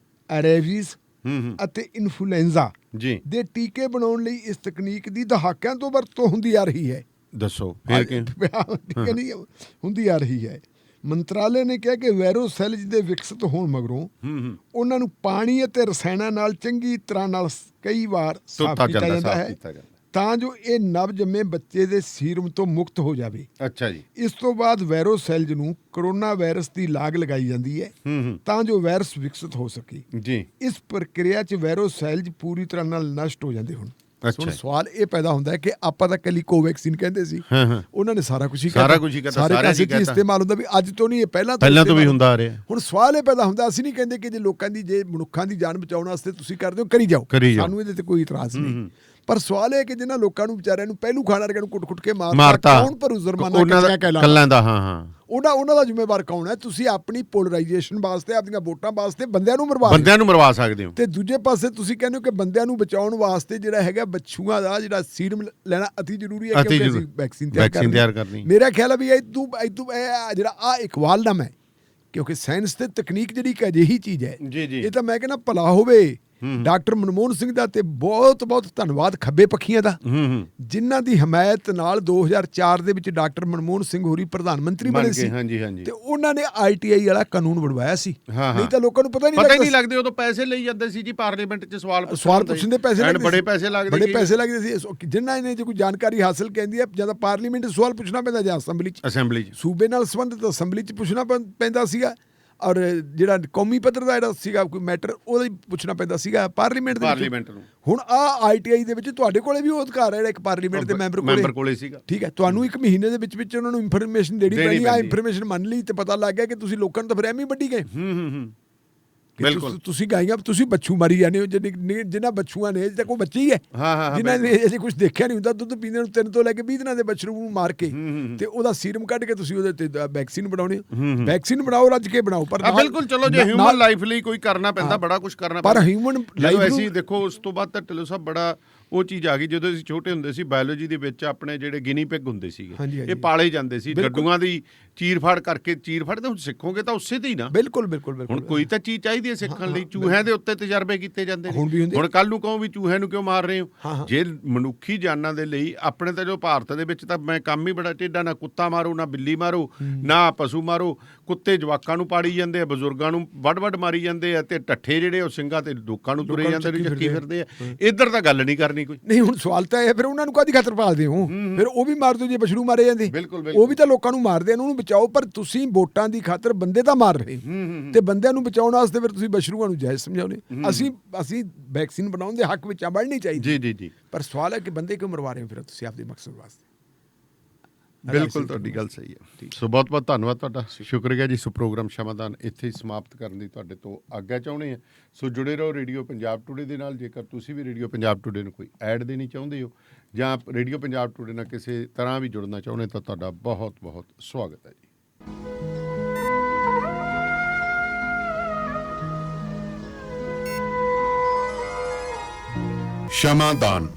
ਰੇਬੀਜ਼ ਅਤੇ ਇਨਫਲੂਐਂਜ਼ਾ ਦੇ ਟੀਕੇ ਬਣਾਉਣ ਲਈ ਇਸ ਤਕਨੀਕ ਦੀ ਦਹਾਕਿਆਂ ਤੋਂ ਵਰਤੋਂ ਹੁੰਦੀ ਆ ਰਹੀ ਹੈ। ਦੱਸੋ ਫਿਰ ਕੀ ਹੁੰਦੀ ਆ ਰਹੀ ਹੈ। ਮੰਤਰਾਲੇ ਨੇ ਕਿਹਾ ਕਿ ਵੈਰੋ ਸੈੱਲਜ਼ ਦੇ ਵਿਕਸਿਤ ਹੋਣ ਮਗਰੋਂ ਉਹਨਾਂ ਨੂੰ ਪਾਣੀ ਅਤੇ ਰਸਾਇਣਾਂ ਨਾਲ ਚੰਗੀ ਤਰ੍ਹਾਂ ਨਾਲ ਕਈ ਵਾਰ ਸਾਫ਼ ਕੀਤਾ ਜਾਂਦਾ ਹੈ ਤਾਂ ਜੋ ਇਹ ਨਵ ਜੰਮੇ ਬੱਚੇ ਦੇ ਸੀਰਮ ਤੋਂ ਮੁਕਤ ਹੋ ਜਾਵੇ। ਅੱਛਾ ਜੀ, ਇਸ ਤੋਂ ਬਾਅਦ ਵੈਰੋ ਸੈੱਲਜ਼ ਨੂੰ ਕਰੋਨਾ ਵਾਇਰਸ ਦੀ ਲਾਗ ਲਗਾਈ ਜਾਂਦੀ ਹੈ ਤਾਂ ਜੋ ਵਾਇਰਸ ਵਿਕਸਿਤ ਹੋ ਸਕੇ ਜੀ। ਇਸ ਪ੍ਰਕਿਰਿਆ 'ਚ ਵੈਰੋ ਸੈੱਲਜ਼ ਪੂਰੀ ਤਰ੍ਹਾਂ ਨਾਲ ਨਸ਼ਟ ਹੋ ਜਾਂਦੇ ਹੁਣ। ਹੁਣ ਸਵਾਲ ਇਹ ਪੈਦਾ ਹੁੰਦਾ ਹੈ ਕਿ ਆਪਾਂ ਤਾਂ ਕੱਲੀ ਕੋਵੈਕਸਿਨ ਕਹਿੰਦੇ ਸੀ, ਉਹਨਾਂ ਨੇ ਸਾਰਾ ਕੁਝ ਹੀ ਕਰਤਾ, ਇਸਤੇਮਾਲ ਹੁੰਦਾ ਵੀ ਅੱਜ ਤੋਂ ਨਹੀਂ, ਇਹ ਪਹਿਲਾਂ ਤੋਂ ਵੀ ਹੁੰਦਾ ਆ ਰਿਹਾ। ਹੁਣ ਸਵਾਲ ਇਹ ਪੈਦਾ ਹੁੰਦਾ, ਅਸੀਂ ਨਹੀਂ ਕਹਿੰਦੇ ਕਿ ਜੇ ਲੋਕਾਂ ਦੀ ਜੇ ਮਨੁੱਖਾਂ ਦੀ ਜਾਨ ਬਚਾਉਣ ਵਾਸਤੇ ਤੁਸੀਂ ਕਰਦੇ ਹੋ, ਕਰੀ ਜਾਓ, ਸਾਨੂੰ ਇਹਦੇ ਤੇ ਕੋਈ ਇਤਰਾਜ਼ ਨਹੀਂ। ਪਰ ਸਵਾਲ ਇਹ ਕਿ ਜਿਹਨਾਂ ਲੋਕਾਂ ਨੂੰ ਵਿਚਾਰਿਆਂ ਨੂੰ ਪਹਿਲੂ ਖਾਣ ਵਰਗਿਆਂ ਨੂੰ ਕੁੱਟ-ਕੁੱਟ ਕੇ ਮਾਰਤਾ, ਕੌਣ ਭਰੂ ਜੁਰਮਾਨਾ ਕਹਿੰਦਾ ਉਹਨਾਂ ਦਾ ਜ਼ਿੰਮੇਵਾਰ ਕੌਣ ਹੈ? ਤੁਸੀਂ ਆਪਣੀ ਪੋਲਰਾਈਜੇਸ਼ਨ ਵਾਸਤੇ, ਆਪਣੀਆਂ ਵੋਟਾਂ ਵਾਸਤੇ ਬੰਦਿਆਂ ਨੂੰ ਮਰਵਾ ਸਕਦੇ ਹੋ, ਤੇ ਦੂਜੇ ਪਾਸੇ ਤੁਸੀਂ ਕਹਿੰਦੇ ਹੋ ਕਿ ਬੰਦਿਆਂ ਨੂੰ ਬਚਾਉਣ ਵਾਸਤੇ ਜਿਹੜਾ ਹੈਗਾ ਬੱਚੂਆਂ ਦਾ ਜਿਹੜਾ ਸੀਰਮ ਲੈਣਾ ਅਤੀ ਜ਼ਰੂਰੀ ਹੈ ਕਿਉਂਕਿ ਅਸੀਂ ਵੈਕਸੀਨ ਤਿਆਰ ਕਰਨੀ। ਮੇਰਾ ਖਿਆਲ ਹੈ ਵੀ ਇਹ ਜਿਹੜਾ ਆ ਇਕਵਾਲਨਾਮਾ ਹੈ, ਕਿਉਂਕਿ ਸਾਇੰਸ ਤੇ ਤਕਨੀਕ ਜਿਹੜੀ ਇੱਕ ਅਜਿਹੀ ਚੀਜ਼ ਹੈ, ਇਹ ਤਾਂ ਮੈਂ ਕਹਿੰਦਾ ਭਲਾ ਹੋਵੇ ਡਾਕਟਰ ਮਨਮੋਹਨ ਸਿੰਘ ਦਾ ਤੇ ਬਹੁਤ ਬਹੁਤ ਧੰਨਵਾਦ ਖੱਬੇ ਪੱਖੀਆਂ ਦਾ, ਜਿਨ੍ਹਾਂ ਦੀ ਹਮਾਇਤ ਨਾਲ 2004 ਦੇ ਵਿੱਚ ਡਾਕਟਰ ਮਨਮੋਹਨ ਸਿੰਘ ਹੋਰੀ ਪ੍ਰਧਾਨ ਮੰਤਰੀ ਬਣੇ ਸੀ। ਤੇ ਉਹਨਾਂ ਨੇ ITI ਵਾਲਾ ਕਾਨੂੰਨ ਬਣਵਾਇਆ ਸੀ, ਨਹੀਂ ਤਾਂ ਲੋਕਾਂ ਨੂੰ ਪਤਾ ਨਹੀਂ ਲੱਗਦੇ। ਉਦੋਂ ਪੈਸੇ ਲਈ ਜਾਂਦੇ ਸੀ ਜੀ ਪਾਰਲੀਮੈਂਟ 'ਚ, ਸਵਾਲ ਪੁੱਛਣ ਦੇ ਪੈਸੇ ਲੱਗਦੇ, ਬੜੇ ਪੈਸੇ ਲੱਗਦੇ ਸੀ। ਜਿਨ੍ਹਾਂ ਨੇ ਜੇ ਕੋਈ ਜਾਣਕਾਰੀ ਹਾਸਲ ਕਹਿੰਦੀ ਹੈ, ਜਾਂ ਤਾਂ ਪਾਰਲੀਮੈਂਟ 'ਚ ਸਵਾਲ ਪੁੱਛਣਾ ਪੈਂਦਾ ਜਾਂ ਅਸੈਂਬਲੀ 'ਚ ਸੂਬੇ ਨਾਲ ਸੰਬੰਧਿਤ ਅਸੈਂਬਲੀ 'ਚ ਪੁੱਛਣਾ ਪੈਂਦਾ ਸੀਗਾ, ਔਰ ਜਿਹੜਾ ਕੌਮੀ ਪੱਧਰ ਦਾ ਜਿਹੜਾ ਸੀਗਾ ਕੋਈ ਮੈਟਰ ਉਹਦਾ ਹੀ ਪੁੱਛਣਾ ਪੈਂਦਾ ਸੀਗਾ ਪਾਰਲੀਮੈਂਟ ਨੂੰ। ਹੁਣ ITI ਦੇ ਵਿੱਚ ਤੁਹਾਡੇ ਕੋਲੇ ਵੀ ਉਹ ਅਧਿਕਾਰ ਹੈ ਜਿਹੜਾ ਇੱਕ ਪਾਰਲੀਮੈਂਟ ਦੇ ਮੈਂਬਰ ਕੋਲੇ ਸੀਗਾ, ਠੀਕ ਹੈ। ਤੁਹਾਨੂੰ 1 ਮਹੀਨੇ ਦੇ ਵਿੱਚ ਉਹਨਾਂ ਨੂੰ ਇਨਫੋਰਮੇਸ਼ਨ ਦੇਣੀ ਪੈਣੀ। ਆ ਇਨਫੋਰਮੇਸ਼ਨ ਮੰਨ ਲਈ ਤੇ ਪਤਾ ਲੱਗ ਗਿਆ ਕਿ ਤੁਸੀਂ ਲੋਕਾਂ ਨੂੰ ਤਾਂ ਫਿਰ ਐਵੇਂ ਵੱਢੀ ਗਏ। ਬਿਲਕੁਲ ਤੁਸੀਂ ਗਾਈਆਂ, ਤੁਸੀਂ ਬੱਛੂ ਮਾਰੀ ਜਾਂਦੇ ਹੋ। ਜਿਨ੍ਹਾਂ ਬੱਛੂਆਂ ਨੇ ਅਜੇ ਤੱਕ ਉਹ ਬੱਚੇ ਹੀ ਹੈ, ਜਿਨ੍ਹਾਂ ਨੇ ਅਜੇ ਕੁਝ ਦੇਖਿਆ ਨਹੀਂ ਹੁੰਦਾ, ਦੁੱਧ ਪੀਂਦੇ ਨੂੰ 3 ਤੋਂ ਲੈ ਕੇ 20 ਦਿਨਾਂ ਦੇ ਬੱਛਰੂ ਨੂੰ ਮਾਰ ਕੇ ਤੇ ਉਹਦਾ ਸੀਰਮ ਕੱਢ ਕੇ ਤੁਸੀਂ ਉਹਦੇ ਤੇ ਵੈਕਸੀਨ ਬਣਾਉਣੀ। ਵੈਕਸੀਨ ਬਣਾਓ, ਰੱਜ ਕੇ ਬਣਾਓ। ਪਰ ਬਿਲਕੁਲ, ਚਲੋ ਜੇ ਹਿਊਮਨ ਲਾਈਫ ਲਈ ਕੋਈ ਕਰਨਾ ਪੈਂਦਾ, ਬੜਾ ਕੁਝ ਕਰਨਾ ਪੈਂਦਾ, ਪਰ ਹਿਊਮਨ ਲਾਈਫ ਅਸੀਂ ਦੇਖੋ ਉਸ ਤੋਂ ਬਾਅਦ ਤਾਂ ਢਿੱਲੋਂ ਸਾਹਿਬ ਬੜਾ ਉਹ ਚੀਜ਼ ਆ ਗਈ। ਜਦੋਂ ਅਸੀਂ ਛੋਟੇ ਹੁੰਦੇ ਸੀ, ਬਾਇਓਲੋਜੀ ਦੇ ਵਿੱਚ ਆਪਣੇ ਜਿਹੜੇ ਗਿਨੀ ਪਿਗ ਹੁੰਦੇ ਸੀਗੇ, ਇਹ ਪਾਲੇ ਜਾਂਦੇ ਸੀ ਡੱਡੂਆਂ ਦੀ ਚੀਰਫਾੜ ਕਰਕੇ। ਚੀਰਫਾੜ ਤਾਂ ਹੁਣ ਸਿੱਖੋਗੇ ਤਾਂ ਉਸੇ ਤੇ ਹੀ ਨਾ। ਬਿਲਕੁਲ। ਹੁਣ ਕੋਈ ਤਾਂ ਚੀਜ਼ ਚਾਹੀਦੀ ਹੈ ਸਿੱਖਣ ਲਈ। ਚੂਹਿਆਂ ਦੇ ਉੱਤੇ ਤਜਰਬੇ ਕੀਤੇ ਜਾਂਦੇ ਨੇ। ਹੁਣ ਕੱਲ ਨੂੰ ਕਹੋ ਵੀ ਚੂਹਿਆਂ ਨੂੰ ਕਿਉਂ ਮਾਰ ਰਹੇ ਹੋ? ਜੇ ਮਨੁੱਖੀ ਜਾਨਾਂ ਦੇ ਲਈ ਆਪਣੇ ਤਾਂ ਜੋ ਭਾਰਤ ਦੇ ਵਿੱਚ ਤਾਂ ਮੈਂ ਕੰਮ ਹੀ ਬੜਾ ਟੇਢਾ, ਨਾ ਕੁੱਤਾ ਮਾਰੋ, ਨਾ ਬਿੱਲੀ ਮਾਰੋ, ਨਾ ਪਸ਼ੂ ਮਾਰੋ। ਕੁੱਤੇ ਜਵਾਕਾਂ ਨੂੰ ਪਾੜੀ ਜਾਂਦੇ ਆ, ਬਜ਼ੁਰਗਾਂ ਨੂੰ ਵੱਢ ਮਾਰੀ ਜਾਂਦੇ ਆ, ਤੇ ਟੱਠੇ ਜਿਹੜੇ ਉਹ ਸਿੰਘਾਂ ਤੇ ਲੋਕਾਂ ਨੂੰ ਤੁਰੇ ਜਾਂਦੇ ਨੇ, ਚੱਕੀ ਫਿਰਦੇ ਆ। ਇੱਧਰ ਤਾਂ ਗੱਲ ਨਹੀਂ ਕਰਨੀ ਕੋਈ। ਨਹੀਂ, ਹੁਣ ਸਵਾਲ ਤਾਂ ਇਹ ਫਿਰ ਉਹਨਾਂ ਨੂੰ ਕਾਹਦੀ ਖਾਤਰ ਪਾਲਦੇ ਹੋ? ਫਿਰ ਉਹ ਵੀ ਮਾਰ ਦਿਓ ਜੇ ਬਛੜੂ ਮਾਰੇ ਜਾਂਦੇ, ਉਹ ਵੀ ਤਾਂ ਲੋਕਾਂ ਨੂੰ ਮਾਰਦੇ, ਉਹਨੂੰ ਬਚਾਓ। ਪਰ ਤੁਸੀਂ ਵੋਟਾਂ ਦੀ ਖਾਤਰ ਬੰਦੇ ਤਾਂ ਮਾਰ ਰਹੇ, ਤੇ ਬੰਦਿਆਂ ਨੂੰ ਬਚਾਉਣ ਵਾਸਤੇ ਫਿਰ ਤੁਸੀਂ ਬਛੜੂਆਂ ਨੂੰ ਜਾਇਜ਼ ਸਮਝਾਉਣੇ। ਅਸੀਂ ਵੈਕਸੀਨ ਬਣਾਉਣ ਦੇ ਹੱਕ ਵਿੱਚ ਬਣਨੀ ਚਾਹੀਦੀ ਜੀ। ਪਰ ਸਵਾਲ ਹੈ ਕਿ ਬੰਦੇ ਕਿਉਂ ਮਰਵਾ ਰਹੇ ਹੋ ਫਿਰ ਤੁਸੀਂ ਆਪਦੇ ਮਕਸਦ ਵਾਸਤੇ? ਬਿਲਕੁਲ, ਤੁਹਾਡੀ ਗੱਲ ਸਹੀ ਹੈ। ਸੋ ਬਹੁਤ ਬਹੁਤ ਧੰਨਵਾਦ ਤੁਹਾਡਾ, ਸ਼ੁਕਰੀਆ ਜੀ। ਸੋ ਪ੍ਰੋਗਰਾਮ ਸ਼ਮਾਦਾਨ ਇੱਥੇ ਹੀ ਸਮਾਪਤ ਕਰਨ ਦੀ ਤੁਹਾਡੇ ਤੋਂ ਆਗਿਆ ਚਾਹੁੰਦੇ ਹਾਂ। ਸੋ ਜੁੜੇ ਰਹੋ ਰੇਡੀਓ ਪੰਜਾਬ ਟੂਡੇ ਦੇ ਨਾਲ। ਜੇਕਰ ਤੁਸੀਂ ਵੀ ਰੇਡੀਓ ਪੰਜਾਬ ਟੂਡੇ ਨੂੰ ਕੋਈ ਐਡ ਦੇਣੀ ਚਾਹੁੰਦੇ ਹੋ, ਜਾਂ ਰੇਡੀਓ ਪੰਜਾਬ ਟੂਡੇ ਨਾਲ ਕਿਸੇ ਤਰ੍ਹਾਂ ਵੀ ਜੁੜਨਾ ਚਾਹੁੰਦੇ, ਤਾਂ ਤੁਹਾਡਾ ਬਹੁਤ ਬਹੁਤ ਸਵਾਗਤ ਹੈ ਜੀ। ਸ਼ਮਾਦਾਨ।